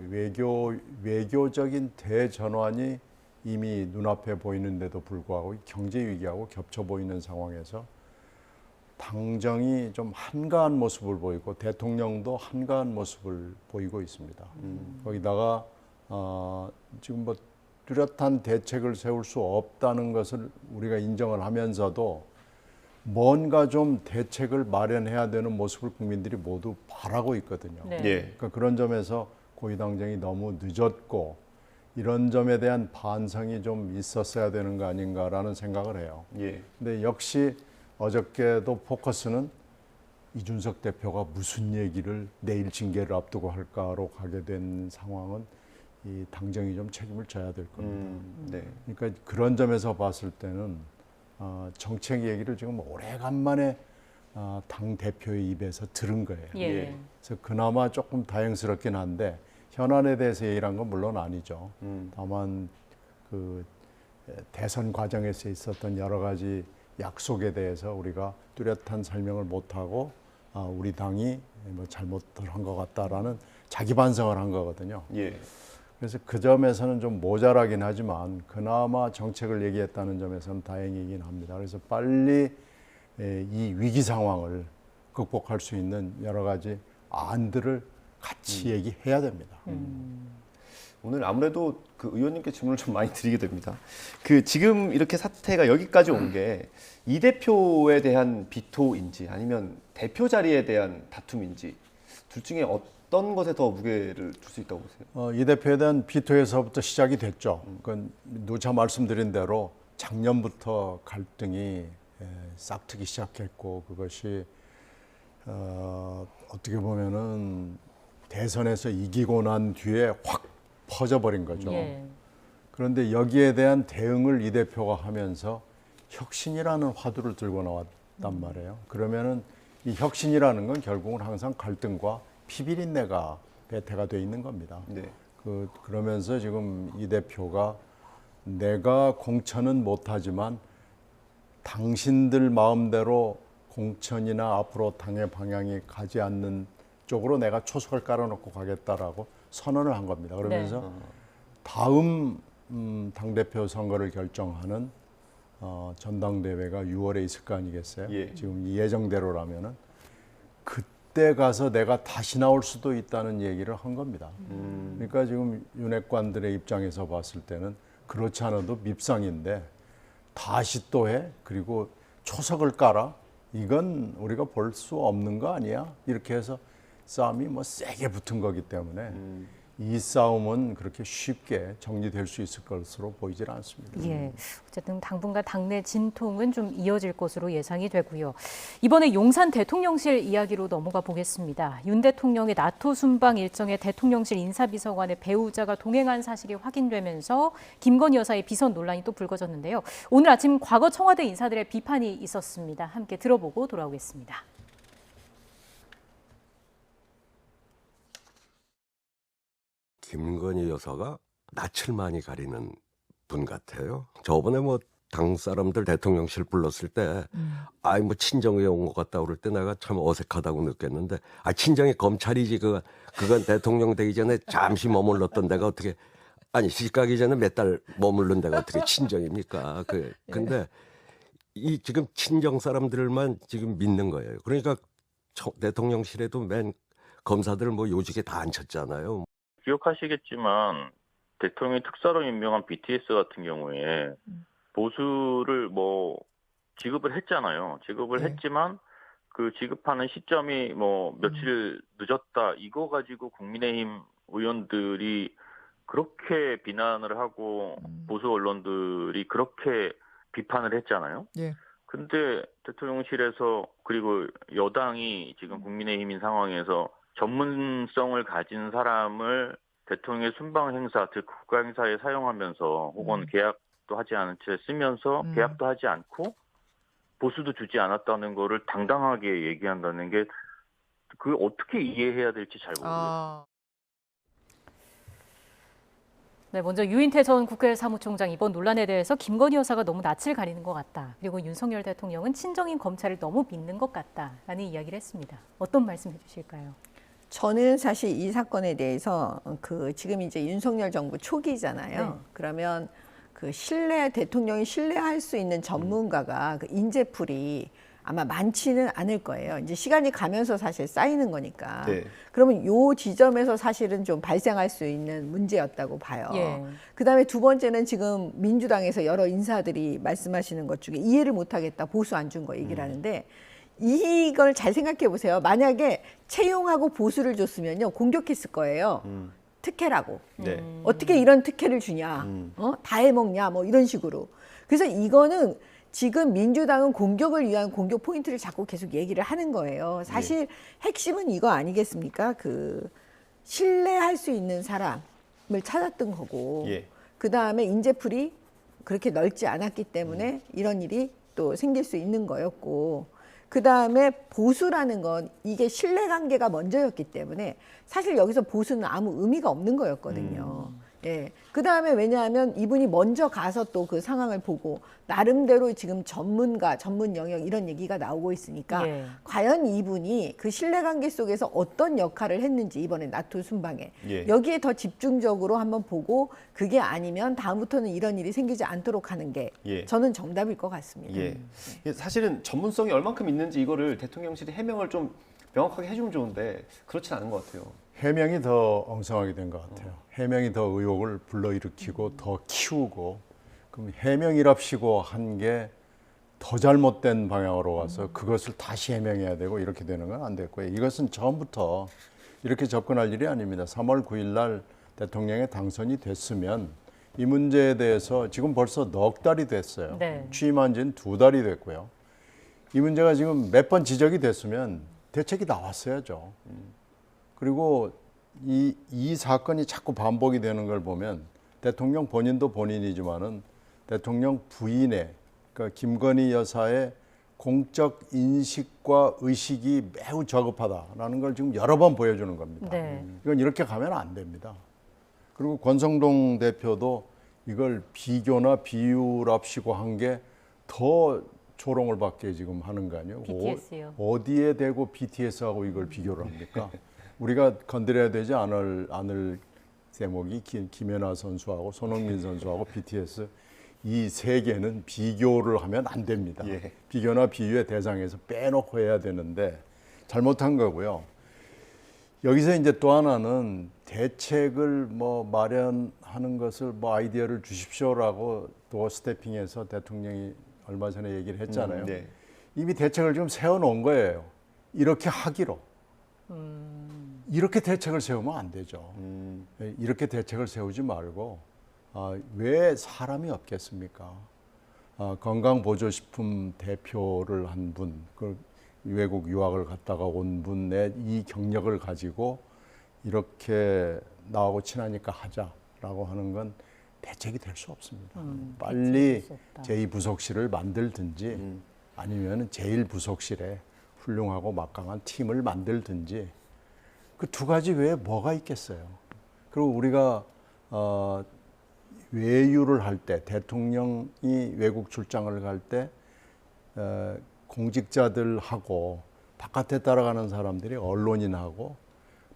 외교적인 대전환이 이미 눈앞에 보이는데도 불구하고 경제 위기하고 겹쳐 보이는 상황에서 당정이 좀 한가한 모습을 보이고 대통령도 한가한 모습을 보이고 있습니다. 거기다가 지금 뭐 뚜렷한 대책을 세울 수 없다는 것을 우리가 인정을 하면서도 뭔가 좀 대책을 마련해야 되는 모습을 국민들이 모두 바라고 있거든요. 그러니까 그런 점에서 고위당정이 너무 늦었고 이런 점에 대한 반성이 좀 있었어야 되는 거 아닌가라는 생각을 해요. 근데 역시 어저께도 포커스는 이준석 대표가 무슨 얘기를 내일 징계를 앞두고 할까로 가게 된 상황은 이 당정이 좀 책임을 져야 될 겁니다. 그러니까 그런 점에서 봤을 때는 정책 얘기를 지금 오래간만에 당 대표의 입에서 들은 거예요. 그래서 그나마 조금 다행스럽긴 한데 현안에 대해서 얘기를 한 건 물론 아니죠. 다만 그 대선 과정에서 있었던 여러 가지 약속에 대해서 우리가 뚜렷한 설명을 못하고 우리 당이 뭐 잘못을 한 것 같다라는 자기 반성을 한 거거든요. 그래서 그 점에서는 좀 모자라긴 하지만 그나마 정책을 얘기했다는 점에서는 다행이긴 합니다. 그래서 빨리 이 위기 상황을 극복할 수 있는 여러 가지 안들을 같이 얘기해야 됩니다. 오늘 아무래도 그 의원님께 질문을 좀 많이 드리게 됩니다. 그 지금 이렇게 사태가 여기까지 온 게 이 대표에 대한 비토인지 아니면 대표 자리에 대한 다툼인지 둘 중에 어떤 것에 더 무게를 줄 수 있다고 보세요? 이 대표에 대한 비토에서부터 시작이 됐죠. 그건 누차 말씀드린 대로 작년부터 갈등이 싹트기 시작했고 그것이 어떻게 보면은 대선에서 이기고 난 뒤에 확 퍼져버린 거죠. 예. 그런데 여기에 대한 대응을 이 대표가 하면서 혁신이라는 화두를 들고 나왔단 말이에요. 그러면은 이 혁신이라는 건 결국은 항상 갈등과 피비린내가 배태가 돼 있는 겁니다. 네. 그러면서 지금 이 대표가 내가 공천은 못하지만 당신들 마음대로 공천이나 앞으로 당의 방향이 가지 않는 쪽으로 내가 초석을 깔아놓고 가겠다라고 선언을 한 겁니다. 그러면서 네. 다음 당대표 선거를 결정하는 전당대회가 6월에 있을 거 아니겠어요? 예. 지금 예정대로라면은 그때 가서 내가 다시 나올 수도 있다는 얘기를 한 겁니다. 그러니까 지금 윤핵관들의 입장에서 봤을 때는 그렇지 않아도 밉상인데 다시 또 해? 그리고 초석을 깔아? 이건 우리가 볼 수 없는 거 아니야? 이렇게 해서 싸움이 뭐 세게 붙은 거기 때문에 이 싸움은 그렇게 쉽게 정리될 수 있을 것으로 보이질 않습니다. 예, 어쨌든 당분간 당내 진통은 좀 이어질 것으로 예상이 되고요. 이번에 용산 대통령실 이야기로 넘어가 보겠습니다. 윤 대통령의 나토 순방 일정에 대통령실 인사비서관의 배우자가 동행한 사실이 확인되면서 김건희 여사의 비선 논란이 또 불거졌는데요. 오늘 아침 과거 청와대 인사들의 비판이 있었습니다. 함께 들어보고 돌아오겠습니다. 김건희 여사가 낯을 많이 가리는 분 같아요. 저번에 뭐 당 사람들 대통령실 불렀을 때, 아이 뭐 친정에 온 것 같다 그럴 때 내가 참 어색하다고 느꼈는데, 친정이 검찰이지 그건 대통령 되기 전에 잠시 머물렀던 데가 어떻게, 아니 시집가기 전에 몇 달 머물른 데가 어떻게 친정입니까? 근데 이 지금 친정 사람들만 지금 믿는 거예요. 그러니까 대통령실에도 맨 검사들 뭐 요직에 다 앉혔잖아요. 기억하시겠지만 대통령이 특사로 임명한 BTS 같은 경우에 보수를 뭐 지급을 했잖아요. 지급을 했지만 그 지급하는 시점이 뭐 며칠 늦었다 이거 가지고 국민의힘 의원들이 그렇게 비난을 하고 보수 언론들이 그렇게 비판을 했잖아요. 예. 근데 대통령실에서 그리고 여당이 지금 국민의힘인 상황에서 전문성을 가진 사람을 대통령의 순방 행사, 즉 국가 행사에 사용하면서 혹은 계약도 하지 않은 채 쓰면서 계약도 하지 않고 보수도 주지 않았다는 거를 당당하게 얘기한다는 게 그 어떻게 이해해야 될지 잘 모르겠어요. 네, 먼저 유인태 전 국회 사무총장 이번 논란에 대해서 김건희 여사가 너무 낯을 가리는 것 같다. 그리고 윤석열 대통령은 친정인 검찰을 너무 믿는 것 같다라는 이야기를 했습니다. 어떤 말씀 해주실까요? 저는 사실 이 사건에 대해서 지금 이제 윤석열 정부 초기잖아요. 네. 그러면 대통령이 신뢰할 수 있는 전문가가 인재풀이 아마 많지는 않을 거예요. 이제 시간이 가면서 사실 쌓이는 거니까. 네. 그러면 요 지점에서 사실은 좀 발생할 수 있는 문제였다고 봐요. 예. 그다음에 두 번째는 지금 민주당에서 여러 인사들이 말씀하시는 것 중에 이해를 못하겠다, 보수 안 준 거 얘기를 하는데 이걸 잘 생각해 보세요. 만약에 채용하고 보수를 줬으면요 공격했을 거예요. 특혜라고. 네. 어떻게 이런 특혜를 주냐? 다 해먹냐? 뭐 이런 식으로. 그래서 이거는 지금 민주당은 공격을 위한 공격 포인트를 자꾸 계속 얘기를 하는 거예요. 사실 핵심은 이거 아니겠습니까? 신뢰할 수 있는 사람을 찾았던 거고, 그 다음에 인재풀이 그렇게 넓지 않았기 때문에 이런 일이 또 생길 수 있는 거였고, 그 다음에 보수라는 건 이게 신뢰관계가 먼저였기 때문에 사실 여기서 보수는 아무 의미가 없는 거였거든요. 예. 그 다음에 왜냐하면 이분이 먼저 가서 또 그 상황을 보고 나름대로 지금 전문가, 전문 영역 이런 얘기가 나오고 있으니까 예. 과연 이분이 그 신뢰관계 속에서 어떤 역할을 했는지 이번에 나토 순방에 여기에 더 집중적으로 한번 보고 그게 아니면 다음부터는 이런 일이 생기지 않도록 하는 게 저는 정답일 것 같습니다. 사실은 전문성이 얼만큼 있는지 이거를 대통령실이 해명을 좀 명확하게 해주면 좋은데 그렇진 않은 것 같아요. 해명이 더 엉성하게 된 것 같아요. 해명이 더 의혹을 불러일으키고 더 키우고, 그럼 해명이랍시고 한 게 더 잘못된 방향으로 가서 그것을 다시 해명해야 되고 이렇게 되는 건 안 됐고요. 이것은 처음부터 이렇게 접근할 일이 아닙니다. 3월 9일 날 대통령에 당선이 됐으면 이 문제에 대해서 지금 벌써 넉 달이 됐어요. 네. 취임한 지는 2달이 됐고요. 이 문제가 지금 몇 번 지적이 됐으면 대책이 나왔어야죠. 그리고 이 사건이 자꾸 반복이 되는 걸 보면 대통령 본인도 본인이지만은 대통령 부인의, 그러니까 김건희 여사의 공적 인식과 의식이 매우 저급하다라는 걸 지금 여러 번 보여주는 겁니다. 네. 이건 이렇게 가면 안 됩니다. 그리고 권성동 대표도 이걸 비교나 비유랍시고 한 게 더 조롱을 받게 지금 하는 거 아니에요? BTS요. 어디에 대고 BTS하고 이걸 비교를 합니까? 우리가 건드려야 되지 않을 대목이 김연아 선수하고 손흥민 선수하고 BTS 이 세 개는 비교를 하면 안 됩니다. 예. 비교나 비유의 대상에서 빼놓고 해야 되는데 잘못한 거고요. 여기서 이제 또 하나는 대책을 뭐 마련하는 것을 뭐 아이디어를 주십시오라고 도어스태핑해서 대통령이 얼마 전에 얘기를 했잖아요. 네. 이미 대책을 지금 세워놓은 거예요. 이렇게 하기로. 이렇게 대책을 세우면 안 되죠. 이렇게 대책을 세우지 말고 왜 사람이 없겠습니까? 건강보조식품 대표를 한 분, 그 외국 유학을 갔다가 온 분의 이 경력을 가지고 이렇게 나하고 친하니까 하자라고 하는 건 대책이 될 수 없습니다. 빨리 제2부속실을 만들든지 아니면 제1부속실에 훌륭하고 막강한 팀을 만들든지 그 두 가지 외에 뭐가 있겠어요. 그리고 우리가 외유를 할 때 대통령이 외국 출장을 갈 때 공직자들하고 바깥에 따라가는 사람들이 언론인하고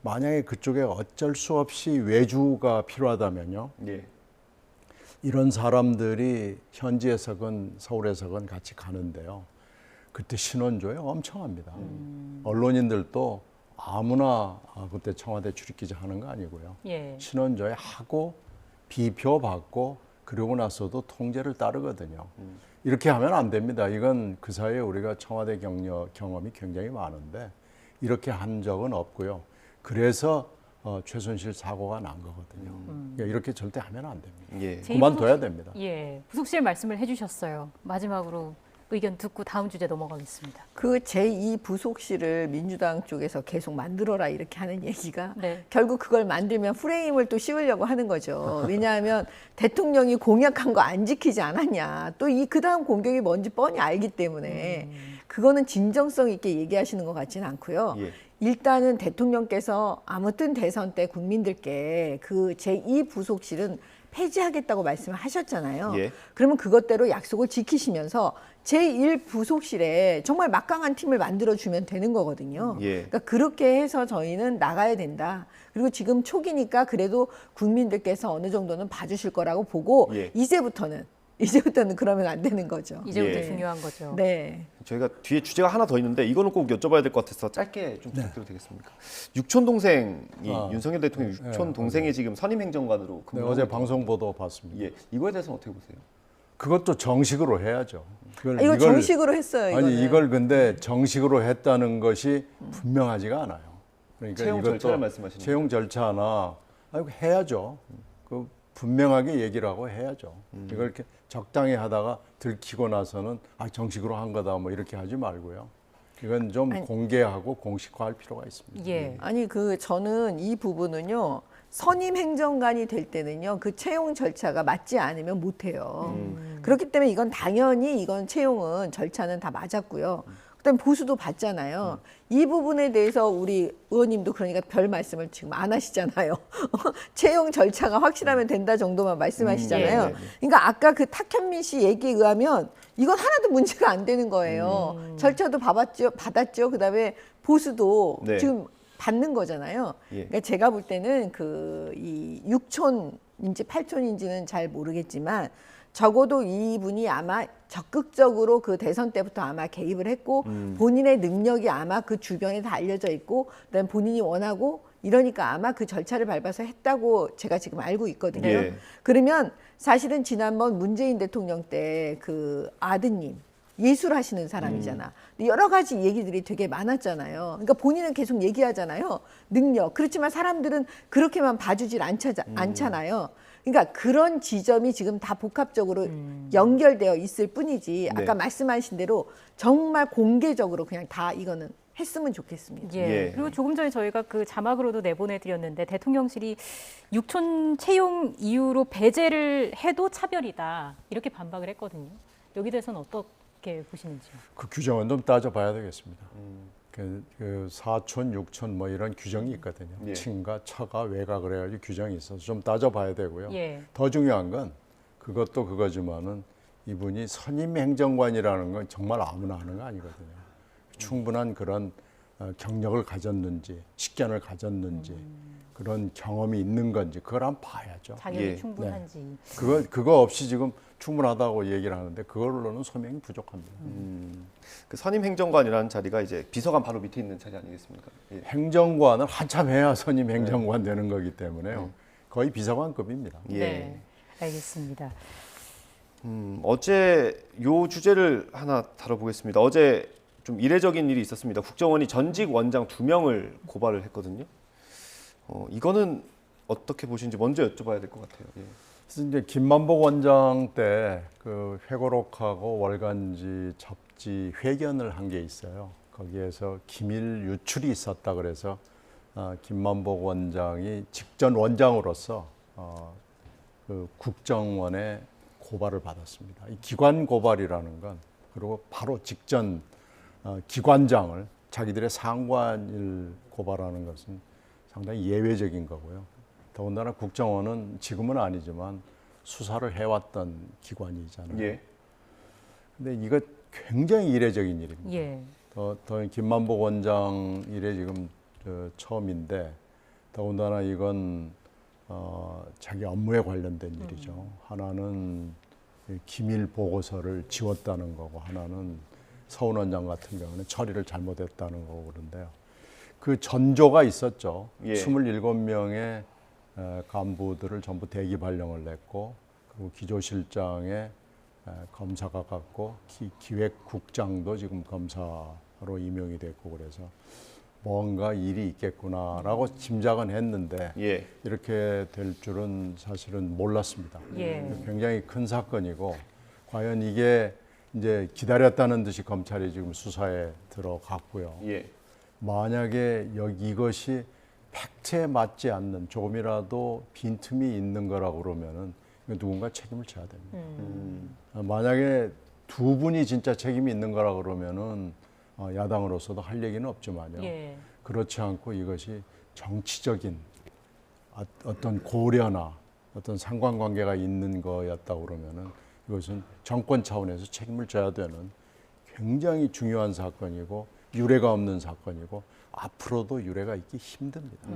만약에 그쪽에 어쩔 수 없이 외주가 필요하다면요. 예. 이런 사람들이 현지에서건 서울에서건 같이 가는데요. 그때 신원 조회 엄청 합니다. 언론인들도 아무나 그때 청와대 출입기자 하는 거 아니고요. 예. 신원 조회하고 비표 받고 그러고 나서도 통제를 따르거든요. 이렇게 하면 안 됩니다. 이건 그 사이에 우리가 청와대 경험이 굉장히 많은데 이렇게 한 적은 없고요. 그래서 최순실 사고가 난 거거든요. 그러니까 이렇게 절대 하면 안 됩니다. 예. 그만둬야 됩니다. 예, 부속실 말씀을 해주셨어요. 마지막으로 의견 듣고 다음 주제 넘어가겠습니다. 그 제2부속실을 민주당 쪽에서 계속 만들어라 이렇게 하는 얘기가 네. 결국 그걸 만들면 프레임을 또 씌우려고 하는 거죠. 왜냐하면 대통령이 공약한 거 안 지키지 않았냐. 또 그 다음 공격이 뭔지 뻔히 알기 때문에 그거는 진정성 있게 얘기하시는 것 같지는 않고요. 예. 일단은 대통령께서 아무튼 대선 때 국민들께 그 제2부속실은 폐지하겠다고 말씀을 하셨잖아요. 예. 그러면 그것대로 약속을 지키시면서 제1부속실에 정말 막강한 팀을 만들어주면 되는 거거든요. 예. 그러니까 그렇게 해서 저희는 나가야 된다. 그리고 지금 초기니까 그래도 국민들께서 어느 정도는 봐주실 거라고 보고 예. 이제부터는 그러면 안 되는 거죠. 이제부터 예. 중요한 거죠. 네. 저희가 뒤에 주제가 하나 더 있는데 이거는 꼭 여쭤봐야 될 것 같아서 짧게 좀 부탁드려도 되겠습니까? 육촌 동생이 윤석열 대통령 육촌 동생이 지금 선임 행정관으로 네, 어제 방송 보도 봤습니다. 예, 이거에 대해서는 어떻게 보세요? 그것도 정식으로 해야죠. 이거 정식으로 했어요. 이거는. 아니 이걸 근데 정식으로 했다는 것이 분명하지가 않아요. 그러니까 채용 이것도 절차를 말씀하시는 채용 절차나 해야죠. 그 분명하게 얘기를 하고 해야죠. 이걸 이렇게 적당히 하다가 들키고 나서는 정식으로 한 거다 뭐 이렇게 하지 말고요. 이건 좀 공개하고 공식화할 필요가 있습니다. 예. 아니 저는 이 부분은요. 선임 행정관이 될 때는요. 그 채용 절차가 맞지 않으면 못 해요. 그렇기 때문에 이건 당연히 이건 채용은 절차는 다 맞았고요. 그다음에 보수도 받잖아요. 이 부분에 대해서 우리 의원님도 그러니까 별 말씀을 지금 안 하시잖아요. 채용 절차가 확실하면 된다 정도만 말씀하시잖아요. 그러니까 아까 그 탁현민 씨 얘기에 의하면 이건 하나도 문제가 안 되는 거예요. 절차도 받았죠. 그다음에 보수도 네. 지금 받는 거잖아요. 예. 그러니까 제가 볼 때는 이 6촌인지 8촌인지는 잘 모르겠지만 적어도 이분이 아마 적극적으로 그 대선 때부터 아마 개입을 했고 본인의 능력이 아마 그 주변에 다 알려져 있고 그다음에 본인이 원하고 이러니까 아마 그 절차를 밟아서 했다고 제가 지금 알고 있거든요. 예. 그러면 사실은 지난번 문재인 대통령 때 그 아드님 예술하시는 사람이잖아. 근데 여러 가지 얘기들이 되게 많았잖아요. 그러니까 본인은 계속 얘기하잖아요. 능력. 그렇지만 사람들은 그렇게만 봐주질 않잖아요. 그러니까 그런 지점이 지금 다 복합적으로 연결되어 있을 뿐이지 아까 말씀하신 대로 정말 공개적으로 그냥 다 이거는 했으면 좋겠습니다. 예. 그리고 조금 전에 저희가 그 자막으로도 내보내드렸는데 대통령실이 육촌 채용 이유로 배제를 해도 차별이다 이렇게 반박을 했거든요. 여기 대해서는 어떻게 보시는지요? 그 규정은 좀 따져봐야 되겠습니다. 그 사촌, 육촌 뭐 이런 규정이 있거든요. 예. 친가, 처가, 외가 그래가지고 규정이 있어서 좀 따져봐야 되고요. 예. 더 중요한 건 그것도 그거지만은 이분이 선임 행정관이라는 건 정말 아무나 하는 거 아니거든요. 충분한 그런 경력을 가졌는지, 식견을 가졌는지, 그런 경험이 있는 건지 그걸 한번 봐야죠. 자격이 충분한지. 그거 없이 지금 충분하다고 얘기를 하는데 그걸로는 소명이 부족합니다. 그 선임 행정관이라는 자리가 이제 비서관 바로 밑에 있는 자리 아니겠습니까? 예. 행정관은 한참 해야 선임 행정관 되는 거기 때문에요. 거의 비서관급입니다. 예. 네, 알겠습니다. 어제 요 주제를 하나 다뤄보겠습니다. 어제 좀 이례적인 일이 있었습니다. 국정원이 전직 원장 2명을 고발을 했거든요. 이거는 어떻게 보시는지 먼저 여쭤봐야 될 것 같아요. 예. 그래서 이제 김만복 원장 때 그 회고록하고 월간지 잡지 회견을 한 게 있어요. 거기에서 기밀 유출이 있었다 그래서 김만복 원장이 직전 원장으로서 그 국정원에 고발을 받았습니다. 이 기관 고발이라는 건 그리고 바로 직전 기관장을 자기들의 상관을 고발하는 것은 상당히 예외적인 거고요. 더군다나 국정원은 지금은 아니지만 수사를 해왔던 기관이잖아요. 예. 근데 이거 굉장히 이례적인 일입니다. 예. 더 김만복 원장 일에 지금 처음인데 더군다나 이건 자기 업무에 관련된 일이죠. 하나는 기밀 보고서를 지웠다는 거고 하나는 서훈 원장 같은 경우는 처리를 잘못했다는 거고 그런데요. 그 전조가 있었죠. 예. 27명의 간부들을 전부 대기 발령을 냈고 그리고 기조실장에 검사가 갔고 기획국장도 지금 검사로 임용이 됐고 그래서 뭔가 일이 있겠구나라고 짐작은 했는데 예. 이렇게 될 줄은 사실은 몰랐습니다. 예. 굉장히 큰 사건이고 과연 이게 이제 기다렸다는 듯이 검찰이 지금 수사에 들어갔고요. 예. 만약에 이것이 팩트에 맞지 않는 조금이라도 빈틈이 있는 거라고 그러면은 누군가 책임을 져야 됩니다. 만약에 두 분이 진짜 책임이 있는 거라 그러면은 야당으로서도 할 얘기는 없지만요. 예. 그렇지 않고 이것이 정치적인 어떤 고려나 어떤 상관관계가 있는 거였다고 그러면은 이것은 정권 차원에서 책임을 져야 되는 굉장히 중요한 사건이고 유례가 없는 사건이고 앞으로도 유례가 있기 힘듭니다.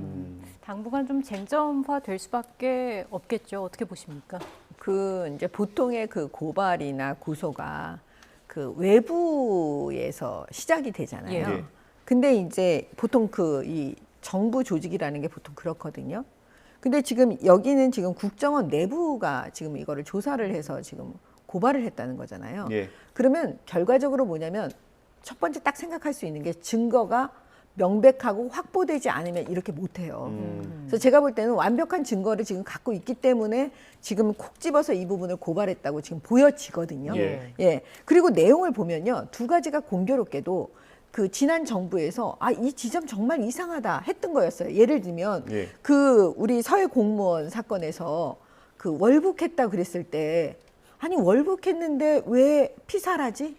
당분간 좀 쟁점화 될 수밖에 없겠죠. 어떻게 보십니까? 그 이제 보통의 그 고발이나 고소가 그 외부에서 시작이 되잖아요. 예. 근데 이제 보통 그 이 정부 조직이라는 게 보통 그렇거든요. 근데 지금 여기는 지금 국정원 내부가 지금 이거를 조사를 해서 지금 고발을 했다는 거잖아요. 예. 그러면 결과적으로 뭐냐면 첫 번째 딱 생각할 수 있는 게 증거가 명백하고 확보되지 않으면 이렇게 못해요. 그래서 제가 볼 때는 완벽한 증거를 지금 갖고 있기 때문에 지금 콕 집어서 이 부분을 고발했다고 지금 보여지거든요. 예. 예. 그리고 내용을 보면요. 두 가지가 공교롭게도 그 지난 정부에서 이 지점 정말 이상하다 했던 거였어요. 예를 들면 예. 그 우리 서해 공무원 사건에서 그 월북했다 그랬을 때 아니 월북했는데 왜 피살하지?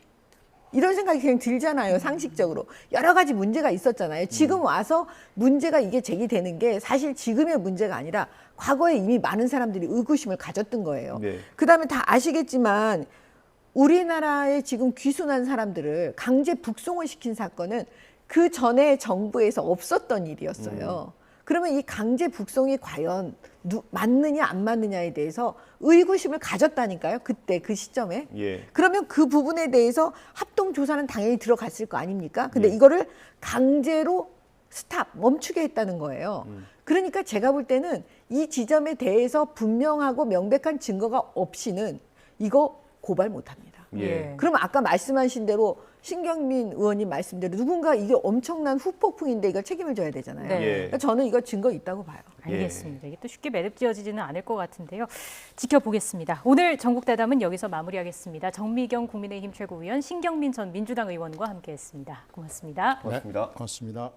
이런 생각이 그냥 들잖아요. 상식적으로. 여러 가지 문제가 있었잖아요. 지금 와서 문제가 이게 제기되는 게 사실 지금의 문제가 아니라 과거에 이미 많은 사람들이 의구심을 가졌던 거예요. 네. 그다음에 다 아시겠지만 우리나라에 지금 귀순한 사람들을 강제 북송을 시킨 사건은 그 전에 정부에서 없었던 일이었어요. 그러면 이 강제 북송이 과연 맞느냐 안 맞느냐에 대해서 의구심을 가졌다니까요. 그때 그 시점에. 예. 그러면 그 부분에 대해서 합동 조사는 당연히 들어갔을 거 아닙니까? 근데 이거를 강제로 스탑, 멈추게 했다는 거예요. 그러니까 제가 볼 때는 이 지점에 대해서 분명하고 명백한 증거가 없이는 이거 고발 못합니다. 예. 그럼 아까 말씀하신 대로 신경민 의원님 말씀대로 누군가 이게 엄청난 후폭풍인데 이걸 책임을 져야 되잖아요. 네. 그러니까 저는 이거 증거 있다고 봐요. 알겠습니다. 이게 또 쉽게 매듭지어지지는 않을 것 같은데요. 지켜보겠습니다. 오늘 전국 대담은 여기서 마무리하겠습니다. 정미경 국민의힘 최고위원, 신경민 전 민주당 의원과 함께했습니다. 고맙습니다. 고맙습니다. 고맙습니다.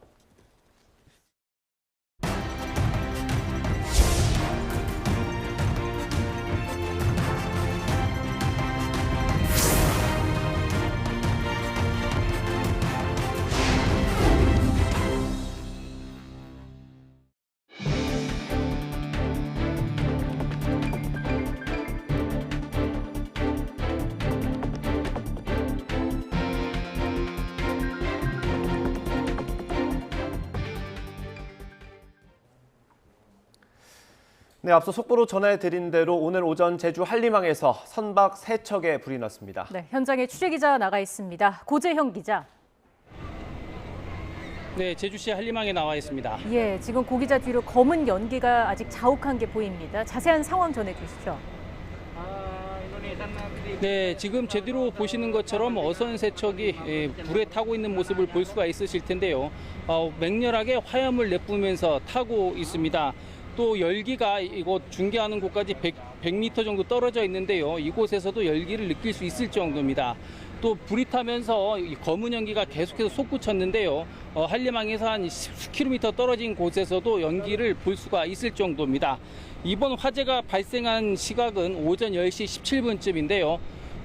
네, 앞서 속보로 전해드린 대로 오늘 오전 제주 한림항에서 선박 3척에 불이 났습니다. 네, 현장에 취재기자 나가 있습니다. 고재형 기자. 네, 제주시 한림항에 나와 있습니다. 예, 지금 고 기자 뒤로 검은 연기가 아직 자욱한 게 보입니다. 자세한 상황 전해주시죠. 네, 지금 제대로 보시는 것처럼 어선 세척이 불에 타고 있는 모습을 볼 수가 있으실 텐데요. 맹렬하게 화염을 내뿜으면서 타고 있습니다. 또 열기가 이곳 중계하는 곳까지 100m 정도 떨어져 있는데요. 이곳에서도 열기를 느낄 수 있을 정도입니다. 또 불이 타면서 검은 연기가 계속해서 솟구쳤는데요. 한림항에서 한 10km 떨어진 곳에서도 연기를 볼 수가 있을 정도입니다. 이번 화재가 발생한 시각은 오전 10시 17분쯤인데요.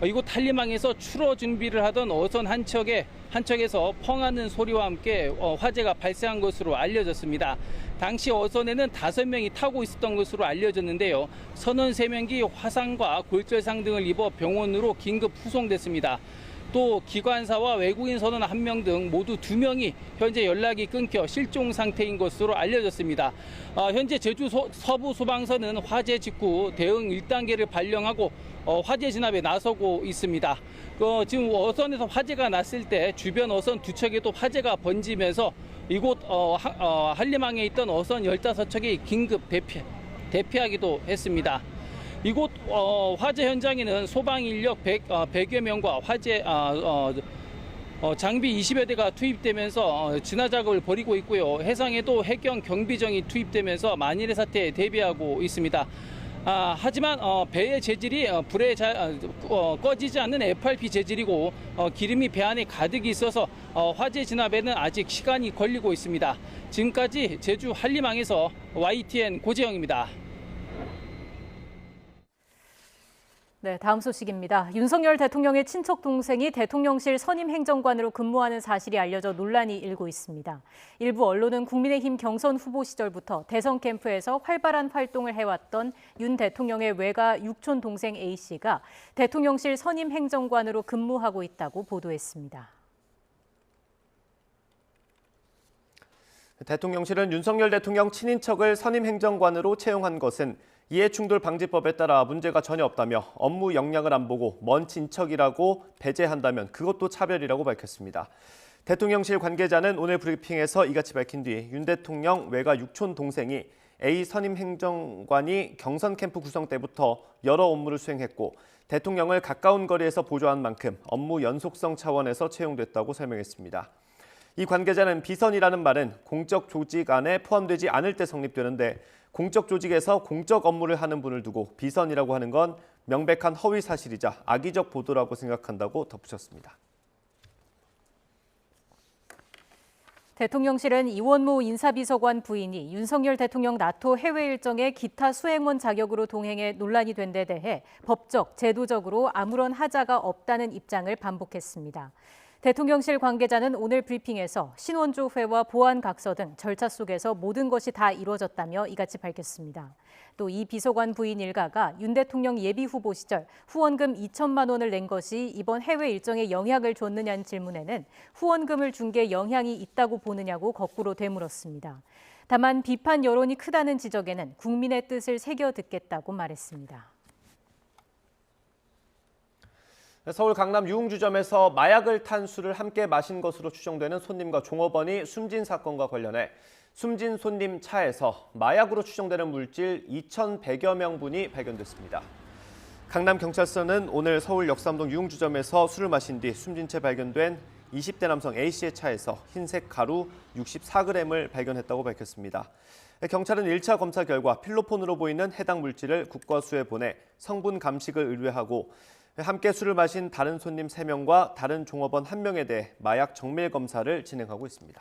이곳 한림항에서 출어 준비를 하던 어선 한 척에서 펑하는 소리와 함께 화재가 발생한 것으로 알려졌습니다. 당시 어선에는 5명이 타고 있었던 것으로 알려졌는데요. 선원 3명이 화상과 골절상 등을 입어 병원으로 긴급 후송됐습니다. 또 기관사와 외국인 선원 1명 등 모두 2명이 현재 연락이 끊겨 실종 상태인 것으로 알려졌습니다. 현재 제주 서부 소방서는 화재 직후 대응 1단계를 발령하고 화재 진압에 나서고 있습니다. 지금 어선에서 화재가 났을 때 주변 어선 2척에도 화재가 번지면서 이곳 한림항에 있던 어선 15척이 긴급 대피하기도 했습니다. 이곳 화재 현장에는 소방 인력 100여 명과 화재 장비 20여 대가 투입되면서 진화 작업을 벌이고 있고요. 해상에도 해경 경비정이 투입되면서 만일의 사태에 대비하고 있습니다. 하지만 배의 재질이 불에 꺼지지 않는 FRP 재질이고 기름이 배 안에 가득 있어서 화재 진압에는 아직 시간이 걸리고 있습니다. 지금까지 제주 한림항에서 YTN 고재영입니다. 네, 다음 소식입니다. 윤석열 대통령의 친척 동생이 대통령실 선임 행정관으로 근무하는 사실이 알려져 논란이 일고 있습니다. 일부 언론은 국민의힘 경선 후보 시절부터 대선 캠프에서 활발한 활동을 해왔던 윤 대통령의 외가 육촌 동생 A씨가 대통령실 선임 행정관으로 근무하고 있다고 보도했습니다. 대통령실은 윤석열 대통령 친인척을 선임 행정관으로 채용한 것은 이해충돌방지법에 따라 문제가 전혀 없다며 업무 역량을 안 보고 먼 친척이라고 배제한다면 그것도 차별이라고 밝혔습니다. 대통령실 관계자는 오늘 브리핑에서 이같이 밝힌 뒤 윤 대통령 외가 육촌 동생이 A 선임 행정관이 경선 캠프 구성 때부터 여러 업무를 수행했고 대통령을 가까운 거리에서 보조한 만큼 업무 연속성 차원에서 채용됐다고 설명했습니다. 이 관계자는 비선이라는 말은 공적 조직 안에 포함되지 않을 때 성립되는데 공적 조직에서 공적 업무를 하는 분을 두고 비선이라고 하는 건 명백한 허위 사실이자 악의적 보도라고 생각한다고 덧붙였습니다. 대통령실은 이원모 인사비서관 부인이 윤석열 대통령 나토 해외 일정에 기타 수행원 자격으로 동행해 논란이 된 데 대해 법적, 제도적으로 아무런 하자가 없다는 입장을 반복했습니다. 대통령실 관계자는 오늘 브리핑에서 신원조회와 보안각서 등 절차 속에서 모든 것이 다 이루어졌다며 이같이 밝혔습니다. 또 이 비서관 부인 일가가 윤 대통령 예비후보 시절 후원금 2천만 원을 낸 것이 이번 해외 일정에 영향을 줬느냐는 질문에는 후원금을 준 게 영향이 있다고 보느냐고 거꾸로 되물었습니다. 다만 비판 여론이 크다는 지적에는 국민의 뜻을 새겨 듣겠다고 말했습니다. 서울 강남 유흥주점에서 마약을 탄 술을 함께 마신 것으로 추정되는 손님과 종업원이 숨진 사건과 관련해 숨진 손님 차에서 마약으로 추정되는 물질 2,100여 명분이 발견됐습니다. 강남경찰서는 오늘 서울 역삼동 유흥주점에서 술을 마신 뒤 숨진 채 발견된 20대 남성 A씨의 차에서 흰색 가루 64g을 발견했다고 밝혔습니다. 경찰은 1차 검사 결과 필로폰으로 보이는 해당 물질을 국과수에 보내 성분 감식을 의뢰하고 함께 술을 마신 다른 손님 3명과 다른 종업원 1명에 대해 마약 정밀 검사를 진행하고 있습니다.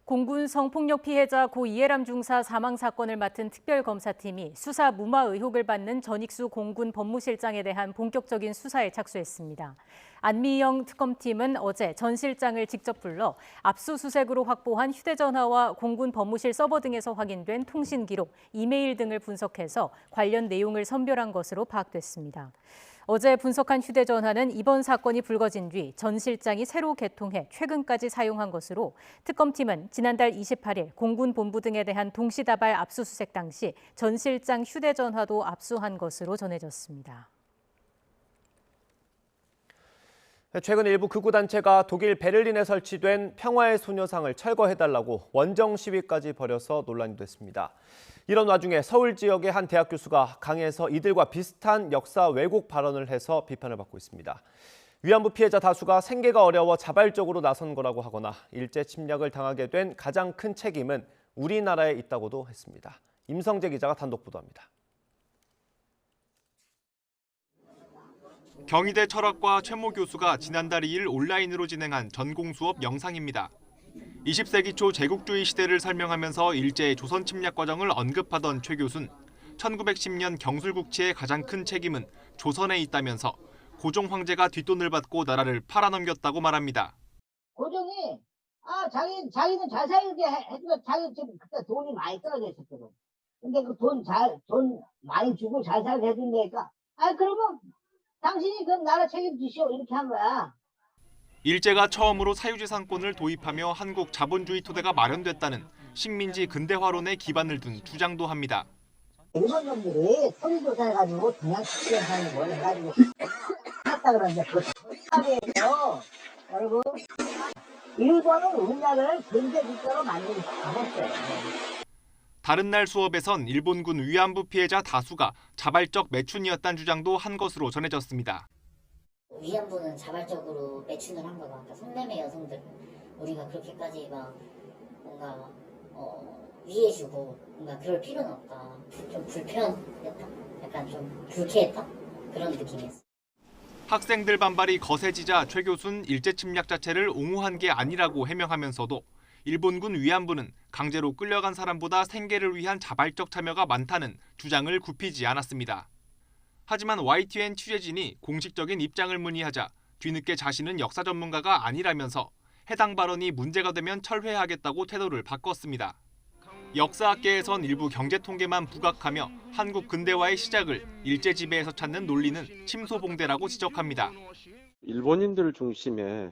공군 성폭력 피해자 고 이해람 중사 사망 사건을 맡은 특별검사팀이 수사 무마 의혹을 받는 전익수 공군 법무실장에 대한 본격적인 수사에 착수했습니다. 안미영 특검팀은 어제 전 실장을 직접 불러 압수수색으로 확보한 휴대전화와 공군 법무실 서버 등에서 확인된 통신 기록, 이메일 등을 분석해서 관련 내용을 선별한 것으로 파악됐습니다. 어제 분석한 휴대전화는 이번 사건이 불거진 뒤 전 실장이 새로 개통해 최근까지 사용한 것으로 특검팀은 지난달 28일 공군 본부 등에 대한 동시다발 압수수색 당시 전 실장 휴대전화도 압수한 것으로 전해졌습니다. 최근 일부 극우단체가 독일 베를린에 설치된 평화의 소녀상을 철거해달라고 원정 시위까지 벌여서 논란이 됐습니다. 이런 와중에 서울 지역의 한 대학 교수가 강의에서 이들과 비슷한 역사 왜곡 발언을 해서 비판을 받고 있습니다. 위안부 피해자 다수가 생계가 어려워 자발적으로 나선 거라고 하거나 일제 침략을 당하게 된 가장 큰 책임은 우리나라에 있다고도 했습니다. 임성재 기자가 단독 보도합니다. 경희대 철학과 최모 교수가 지난달 2일 온라인으로 진행한 전공 수업 영상입니다. 20세기 초 제국주의 시대를 설명하면서 일제의 조선 침략 과정을 언급하던 최 교수는 1910년 경술국치의 가장 큰 책임은 조선에 있다면서 고종 황제가 뒷돈을 받고 나라를 팔아넘겼다고 말합니다. 고종이 자기는 잘 살게 해주고 자기 지금 그때 돈이 많이 떨어져 있었거든. 근데 그 돈 많이 주고 잘 살게 해준다니까 그러면 당신이 그 나라 책임지시오 이렇게 한 거야. 일제가 처음으로 사유지상권을 도입하며 한국 자본주의 토대가 마련됐다는 식민지 근대화론에 기반을 둔 주장도 합니다. 일본 놈들이 토지조사해가지고 그냥 시행하는 걸 해가지고 했다 그러는데 그 사례에서 여러분 일본은 우리나라를 경제 국가로 만들지 않았어요. 다른 날 수업에선 일본군 위안부 피해자 다수가 자발적 매춘이었다는 주장도 한 것으로 전해졌습니다. 위안부는 자발적으로 매춘을 한 거다. 그러니까 성매매 여성들 우리가 그렇게까지 막 뭔가 위해주고 뭔가 그럴 필요는 없다. 좀 불편했다. 약간 좀 불쾌했다. 그런 느낌이었어. 학생들 반발이 거세지자 최 교수는 일제 침략 자체를 옹호한 게 아니라고 해명하면서도 일본군 위안부는 강제로 끌려간 사람보다 생계를 위한 자발적 참여가 많다는 주장을 굽히지 않았습니다. 하지만 YTN 취재진이 공식적인 입장을 문의하자 뒤늦게 자신은 역사 전문가가 아니라면서 해당 발언이 문제가 되면 철회하겠다고 태도를 바꿨습니다. 역사학계에선 일부 경제통계만 부각하며 한국 근대화의 시작을 일제 지배에서 찾는 논리는 침소봉대라고 지적합니다. 일본인들 중심의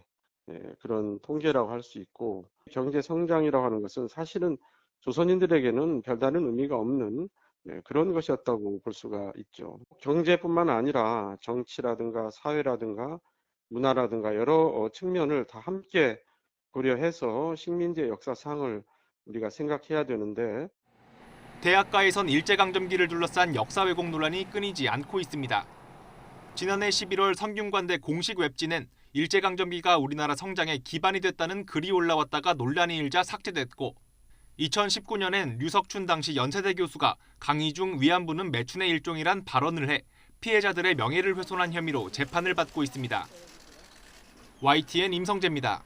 그런 통계라고 할 수 있고 경제 성장이라고 하는 것은 사실은 조선인들에게는 별다른 의미가 없는 그런 것이었다고 볼 수가 있죠. 경제뿐만 아니라 정치라든가 사회라든가 문화라든가 여러 측면을 다 함께 고려해서 식민지의 역사상을 우리가 생각해야 되는데 대학가에선 일제강점기를 둘러싼 역사 왜곡 논란이 끊이지 않고 있습니다. 지난해 11월 성균관대 공식 웹진엔 일제강점기가 우리나라 성장의 기반이 됐다는 글이 올라왔다가 논란이 일자 삭제됐고 2019년엔 류석춘 당시 연세대 교수가 강의 중 위안부는 매춘의 일종이란 발언을 해 피해자들의 명예를 훼손한 혐의로 재판을 받고 있습니다. YTN 임성재입니다.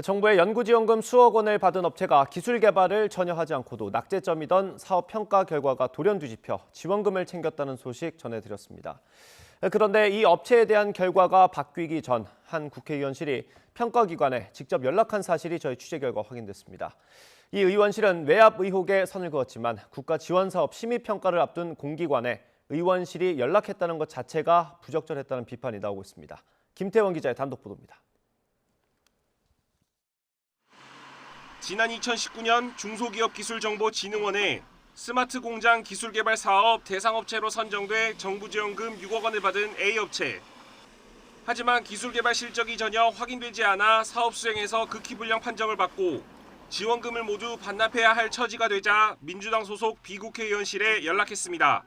정부의 연구지원금 수억 원을 받은 업체가 기술 개발을 전혀 하지 않고도 낙제점이던 사업 평가 결과가 돌연 뒤집혀 지원금을 챙겼다는 소식 전해드렸습니다. 그런데 이 업체에 대한 결과가 바뀌기 전 한 국회의원실이 평가기관에 직접 연락한 사실이 저희 취재 결과 확인됐습니다. 이 의원실은 외압 의혹에 선을 그었지만 국가지원사업 심의평가를 앞둔 공기관에 의원실이 연락했다는 것 자체가 부적절했다는 비판이 나오고 있습니다. 김태원 기자의 단독 보도입니다. 지난 2019년 중소기업기술정보진흥원에 스마트 공장 기술개발 사업 대상업체로 선정돼 정부 지원금 6억 원을 받은 A업체. 하지만 기술개발 실적이 전혀 확인되지 않아 사업 수행에서 극히불량 판정을 받고 지원금을 모두 반납해야 할 처지가 되자 민주당 소속 비국회의원실에 연락했습니다.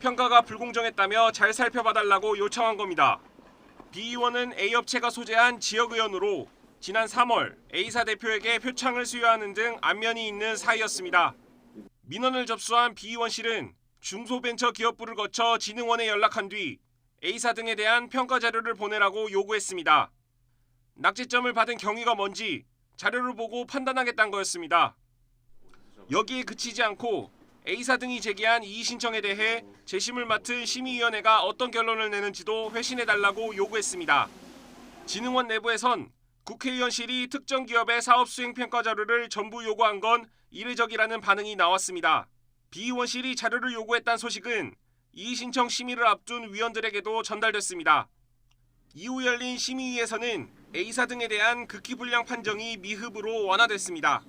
평가가 불공정했다며 잘 살펴봐달라고 요청한 겁니다. 비 의원은 A업체가 소재한 지역의원으로 지난 3월 A사 대표에게 표창을 수여하는 등 안면이 있는 사이였습니다. 민원을 접수한 비 의원실은 중소벤처기업부를 거쳐 진흥원에 연락한 뒤 A사 등에 대한 평가 자료를 보내라고 요구했습니다. 낙제점을 받은 경위가 뭔지 자료를 보고 판단하겠다는 거였습니다. 여기에 그치지 않고 A사 등이 제기한 이의 신청에 대해 재심을 맡은 심의위원회가 어떤 결론을 내는지도 회신해달라고 요구했습니다. 진흥원 내부에선 국회의원실이 특정 기업의 사업 수행 평가 자료를 전부 요구한 건 이례적이라는 반응이 나왔습니다. 비 의원실이 자료를 요구했다는 소식은 이의 신청 심의를 앞둔 위원들에게도 전달됐습니다. 이후 열린 심의위에서는 A사 등에 대한 극히불량 판정이 미흡으로 완화됐습니다.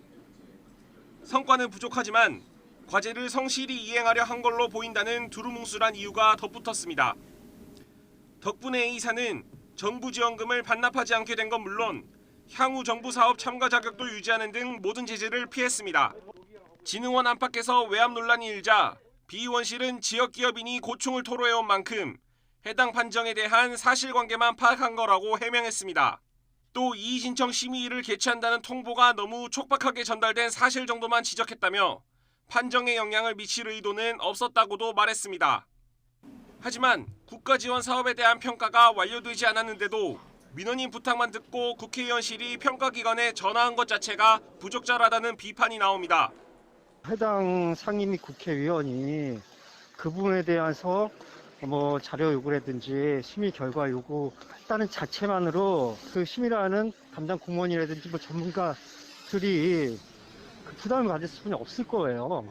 성과는 부족하지만 과제를 성실히 이행하려 한 걸로 보인다는 두루뭉술한 이유가 덧붙었습니다. 덕분에 A사는 정부 지원금을 반납하지 않게 된 건 물론 향후 정부 사업 참가 자격도 유지하는 등 모든 제재를 피했습니다. 진흥원 안팎에서 외압 논란이 일자 비 의원실은 지역기업인이 고충을 토로해온 만큼 해당 판정에 대한 사실관계만 파악한 거라고 해명했습니다. 또 이의 신청 심의를 개최한다는 통보가 너무 촉박하게 전달된 사실 정도만 지적했다며 판정에 영향을 미칠 의도는 없었다고도 말했습니다. 하지만 국가지원 사업에 대한 평가가 완료되지 않았는데도 민원인 부탁만 듣고 국회의원실이 평가기관에 전화한 것 자체가 부적절하다는 비판이 나옵니다. 해당 상임 및 국회의원이 그 부분에 대해서 자료 요구라든지 심의 결과 요구했다는 자체만으로 그 심의라는 담당 공무원이라든지 전문가들이 그 부담을 가질 수는 없을 거예요.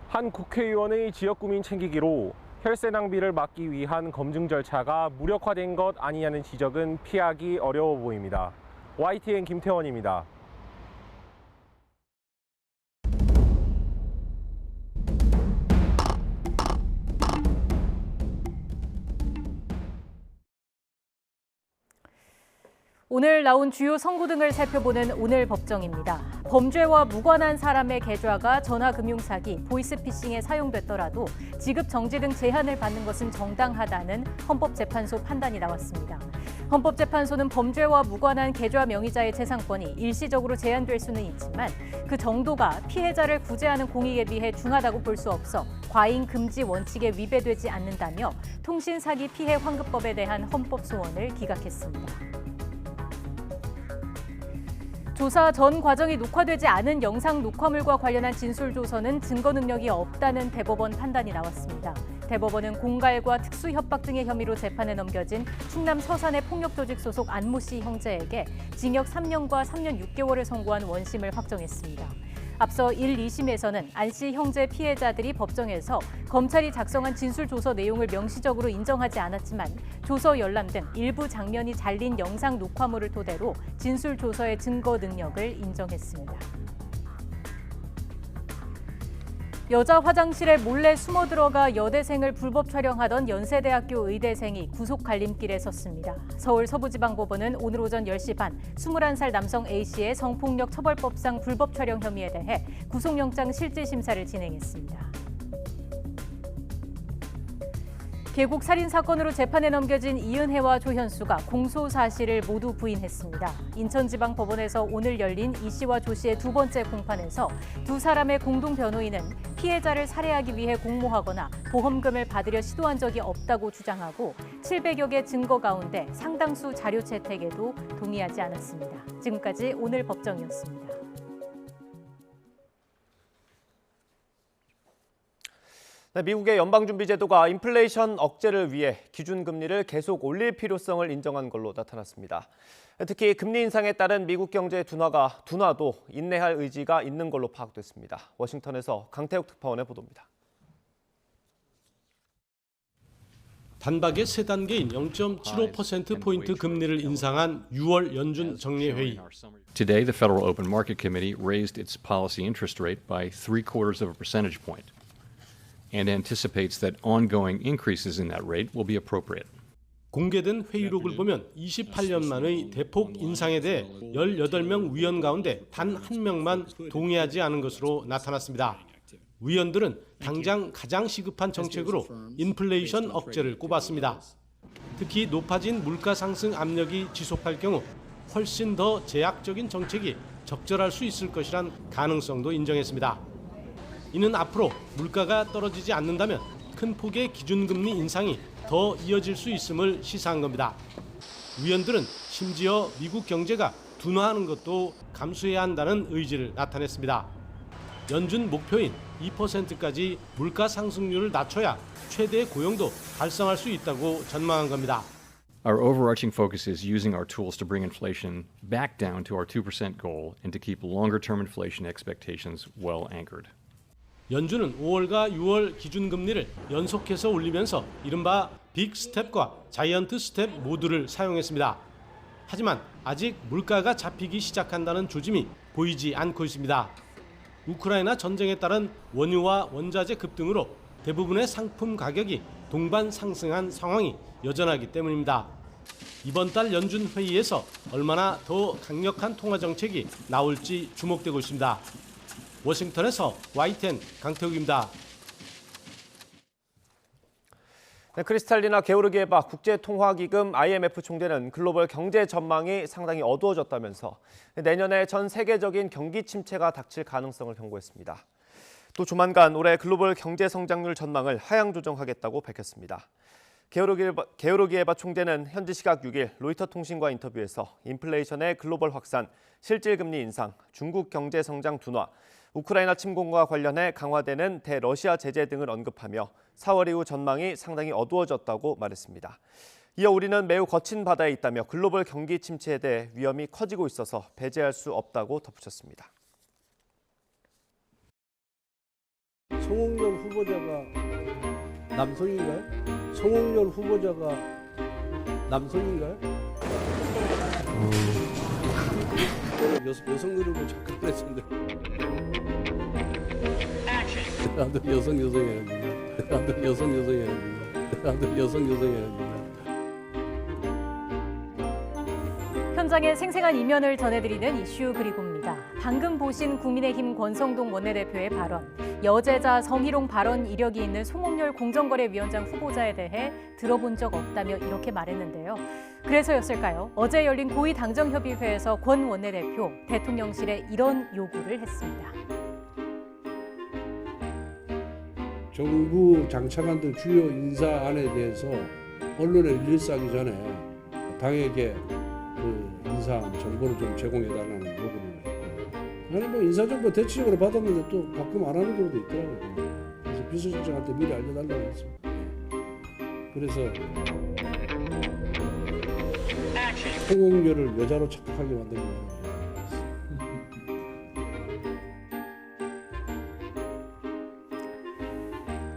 한 국회의원의 지역구민 챙기기로 혈세 낭비를 막기 위한 검증 절차가 무력화된 것 아니냐는 지적은 피하기 어려워 보입니다. YTN 김태원입니다. 오늘 나온 주요 선고 등을 살펴보는 오늘 법정입니다. 범죄와 무관한 사람의 계좌가 전화금융사기, 보이스피싱에 사용됐더라도 지급 정지 등 제한을 받는 것은 정당하다는 헌법재판소 판단이 나왔습니다. 헌법재판소는 범죄와 무관한 계좌 명의자의 재산권이 일시적으로 제한될 수는 있지만 그 정도가 피해자를 구제하는 공익에 비해 중하다고 볼 수 없어 과잉 금지 원칙에 위배되지 않는다며 통신사기 피해 환급법에 대한 헌법 소원을 기각했습니다. 조사 전 과정이 녹화되지 않은 영상 녹화물과 관련한 진술 조서는 증거 능력이 없다는 대법원 판단이 나왔습니다. 대법원은 공갈과 특수협박 등의 혐의로 재판에 넘겨진 충남 서산의 폭력조직 소속 안모 씨 형제에게 징역 3년과 3년 6개월을 선고한 원심을 확정했습니다. 앞서 1, 2심에서는 안 씨 형제 피해자들이 법정에서 검찰이 작성한 진술조서 내용을 명시적으로 인정하지 않았지만 조서 열람 등 일부 장면이 잘린 영상 녹화물을 토대로 진술조서의 증거 능력을 인정했습니다. 여자 화장실에 몰래 숨어 들어가 여대생을 불법 촬영하던 연세대학교 의대생이 구속 갈림길에 섰습니다. 서울 서부지방법원은 오늘 오전 10시 반 21살 남성 A씨의 성폭력 처벌법상 불법 촬영 혐의에 대해 구속영장 실질심사를 진행했습니다. 계곡 살인 사건으로 재판에 넘겨진 이은혜와 조현수가 공소 사실을 모두 부인했습니다. 인천지방법원에서 오늘 열린 이 씨와 조 씨의 두 번째 공판에서 두 사람의 공동 변호인은 피해자를 살해하기 위해 공모하거나 보험금을 받으려 시도한 적이 없다고 주장하고 700여 개 증거 가운데 상당수 자료 채택에도 동의하지 않았습니다. 지금까지 오늘 법정이었습니다. 미국의 연방준비제도가 인플레이션 억제를 위해 기준금리를 계속 올릴 필요성을 인정한 걸로 나타났습니다. 특히 금리 인상에 따른 미국 경제의 둔화도 인내할 의지가 있는 걸로 파악됐습니다. 워싱턴에서 강태욱 특파원의 보도입니다. 단박에 세 단계인 0.75%포인트 금리를 인상한 6월 연준 정례회의. Today, the Federal Open Market Committee raised its policy interest rate by 0.75 percentage point and anticipates that ongoing increases in that rate will be appropriate. 공개된 회의록을 보면 28년 만의 대폭 인상에 대해 18명 위원 가운데 단 한 명만 동의하지 않은 것으로 나타났습니다. 위원들은 당장 가장 시급한 정책으로 인플레이션 억제를 꼽았습니다. 특히 높아진 물가 상승 압력이 지속할 경우 훨씬 더 제약적인 정책이 적절할 수 있을 것이란 가능성도 인정했습니다. 이는 앞으로 물가가 떨어지지 않는다면 큰 폭의 기준금리 인상이 더 이어질 수 있음을 시사한 겁니다. 위원들은 심지어 미국 경제가 둔화하는 것도 감수해야 한다는 의지를 나타냈습니다. 연준 목표인 2%까지 물가 상승률을 낮춰야 최대 고용도 달성할 수 있다고 전망한 겁니다. Our overarching focus is using our tools to bring inflation back down to our 2% goal and to keep longer-term inflation expectations well anchored. 연준은 5월과 6월 기준금리를 연속해서 올리면서 이른바 빅 스텝과 자이언트 스텝 모두를 사용했습니다. 하지만 아직 물가가 잡히기 시작한다는 조짐이 보이지 않고 있습니다. 우크라이나 전쟁에 따른 원유와 원자재 급등으로 대부분의 상품 가격이 동반 상승한 상황이 여전하기 때문입니다. 이번 달 연준 회의에서 얼마나 더 강력한 통화 정책이 나올지 주목되고 있습니다. 워싱턴에서 YTN 강태욱입니다. 네, 크리스탈리나 게오르기에바 국제통화기금 IMF 총재는 글로벌 경제 전망이 상당히 어두워졌다면서 내년에 전 세계적인 경기 침체가 닥칠 가능성을 경고했습니다. 또 조만간 올해 글로벌 경제 성장률 전망을 하향 조정하겠다고 밝혔습니다. 게오르기에바 총재는 현지 시각 6일 로이터 통신과 인터뷰에서 인플레이션의 글로벌 확산, 실질금리 인상, 중국 경제 성장 둔화, 우크라이나 침공과 관련해 강화되는 대러시아 제재 등을 언급하며 4월 이후 전망이 상당히 어두워졌다고 말했습니다. 이어 우리는 매우 거친 바다에 있다며 글로벌 경기 침체에 대해 위험이 커지고 있어서 배제할 수 없다고 덧붙였습니다. 송홍열 후보자가 남성인가요? 송홍열 후보자가 남성인가요? 여성 그룹을 잠깐 했었는데 나도 여성이라는 나도 여성이라는 현장의 생생한 이면을 전해드리는 이슈 그리고입니다. 방금 보신 국민의힘 권성동 원내대표의 발언, 여제자 성희롱 발언 이력이 있는 송홍열 공정거래위원장 후보자에 대해 들어본 적 없다며 이렇게 말했는데요. 그래서였을까요? 어제 열린 고위당정협의회에서 권 원내대표, 대통령실에 이런 요구를 했습니다. 정부 장차관 등 주요 인사안에 대해서 언론에 릴리스하기 전에 당에게 그 인사안 정보를 좀 제공해달라는 요구를 했고, 아니 뭐 인사정보 대체적으로 받았는데 또 가끔 안 하는 경우도 있더라고요. 그래서 비서실장한테 미리 알려달라고 했습니다. 그래서 송홍열을 여자로 착각하게 만들고 있습니다.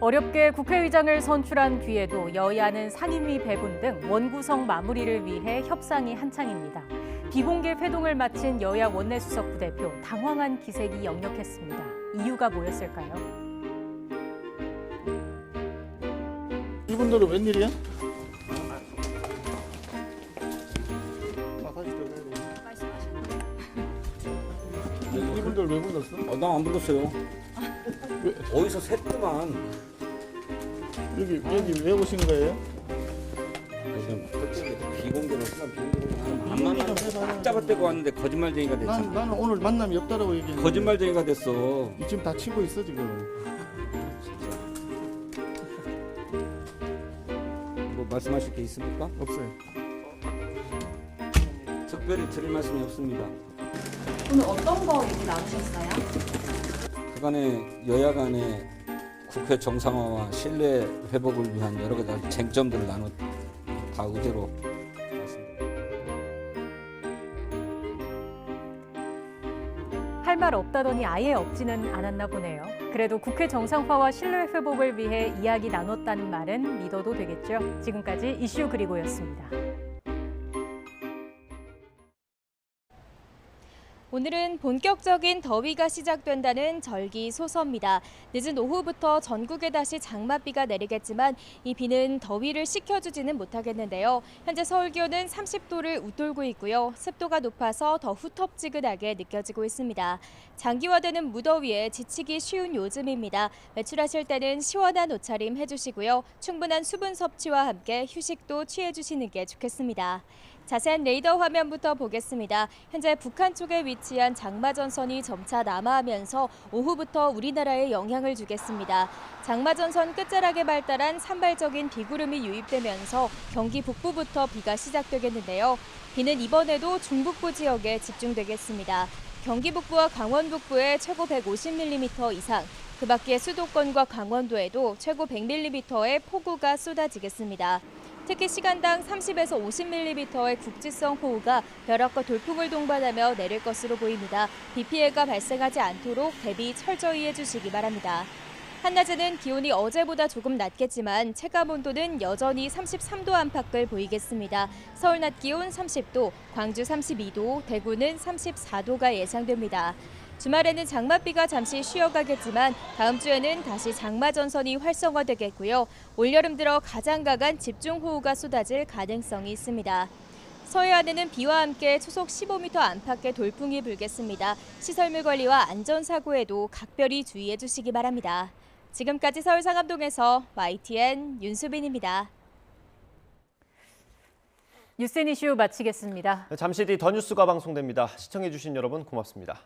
어렵게 국회의장을 선출한 뒤에도 여야는 상임위 배분 등 원구성 마무리를 위해 협상이 한창입니다. 비공개 회동을 마친 여야 원내수석 부대표, 당황한 기색이 역력했습니다. 이유가 뭐였을까요? 이분들은 웬일이야? 이분들 왜 불렀어? 나 안 불렀어요. 어디서 샜더만. 여기 왜 오신 거예요? 비공개로 쓰면 비공개로 안 만나면 딱 잡아떼고 왔는데 거짓말쟁이가 됐잖아. 나는 오늘 만남이 없다라고 얘기했는데 거짓말쟁이가 됐어. 지금 다 치고 있어 지금. 뭐 말씀하실 게 있습니까? 없어요. 특별히 드릴 말씀이 없습니다. 오늘 어떤 거 얘기 나누셨어요? 그간의 여야 간의 국회 정상화와 신뢰 회복을 위한 여러 가지 쟁점들을 다 의제로 할 말 할 없다더니 아예 없지는 않았나 보네요. 그래도 국회 정상화와 신뢰 회복을 위해 이야기 나눴다는 말은 믿어도 되겠죠. 지금까지 이슈 그리고였습니다. 오늘은 본격적인 더위가 시작된다는 절기소서입니다. 늦은 오후부터 전국에 다시 장맛비가 내리겠지만 이 비는 더위를 식혀주지는 못하겠는데요. 현재 서울 기온은 30도를 웃돌고 있고요. 습도가 높아서 더 후텁지근하게 느껴지고 있습니다. 장기화되는 무더위에 지치기 쉬운 요즘입니다. 외출하실 때는 시원한 옷차림 해주시고요. 충분한 수분 섭취와 함께 휴식도 취해주시는 게 좋겠습니다. 자세한 레이더 화면부터 보겠습니다. 현재 북한 쪽에 위치한 장마전선이 점차 남하하면서 오후부터 우리나라에 영향을 주겠습니다. 장마전선 끝자락에 발달한 산발적인 비구름이 유입되면서 경기 북부부터 비가 시작되겠는데요. 비는 이번에도 중북부 지역에 집중되겠습니다. 경기 북부와 강원 북부에 최고 150mm 이상, 그 밖에 수도권과 강원도에도 최고 100mm의 폭우가 쏟아지겠습니다. 특히 시간당 30에서 50mm의 국지성 호우가 벼락과 돌풍을 동반하며 내릴 것으로 보입니다. 비 피해가 발생하지 않도록 대비 철저히 해주시기 바랍니다. 한낮에는 기온이 어제보다 조금 낮겠지만 체감온도는 여전히 33도 안팎을 보이겠습니다. 서울 낮 기온 30도, 광주 32도, 대구는 34도가 예상됩니다. 주말에는 장맛비가 잠시 쉬어가겠지만 다음 주에는 다시 장마전선이 활성화되겠고요. 올여름 들어 가장 강한 집중호우가 쏟아질 가능성이 있습니다. 서해안에는 비와 함께 초속 15m 안팎의 돌풍이 불겠습니다. 시설물 관리와 안전사고에도 각별히 주의해 주시기 바랍니다. 지금까지 서울 상암동에서 YTN 윤수빈입니다. 뉴스앤이슈 마치겠습니다. 잠시 뒤 더 뉴스가 방송됩니다. 시청해주신 여러분 고맙습니다.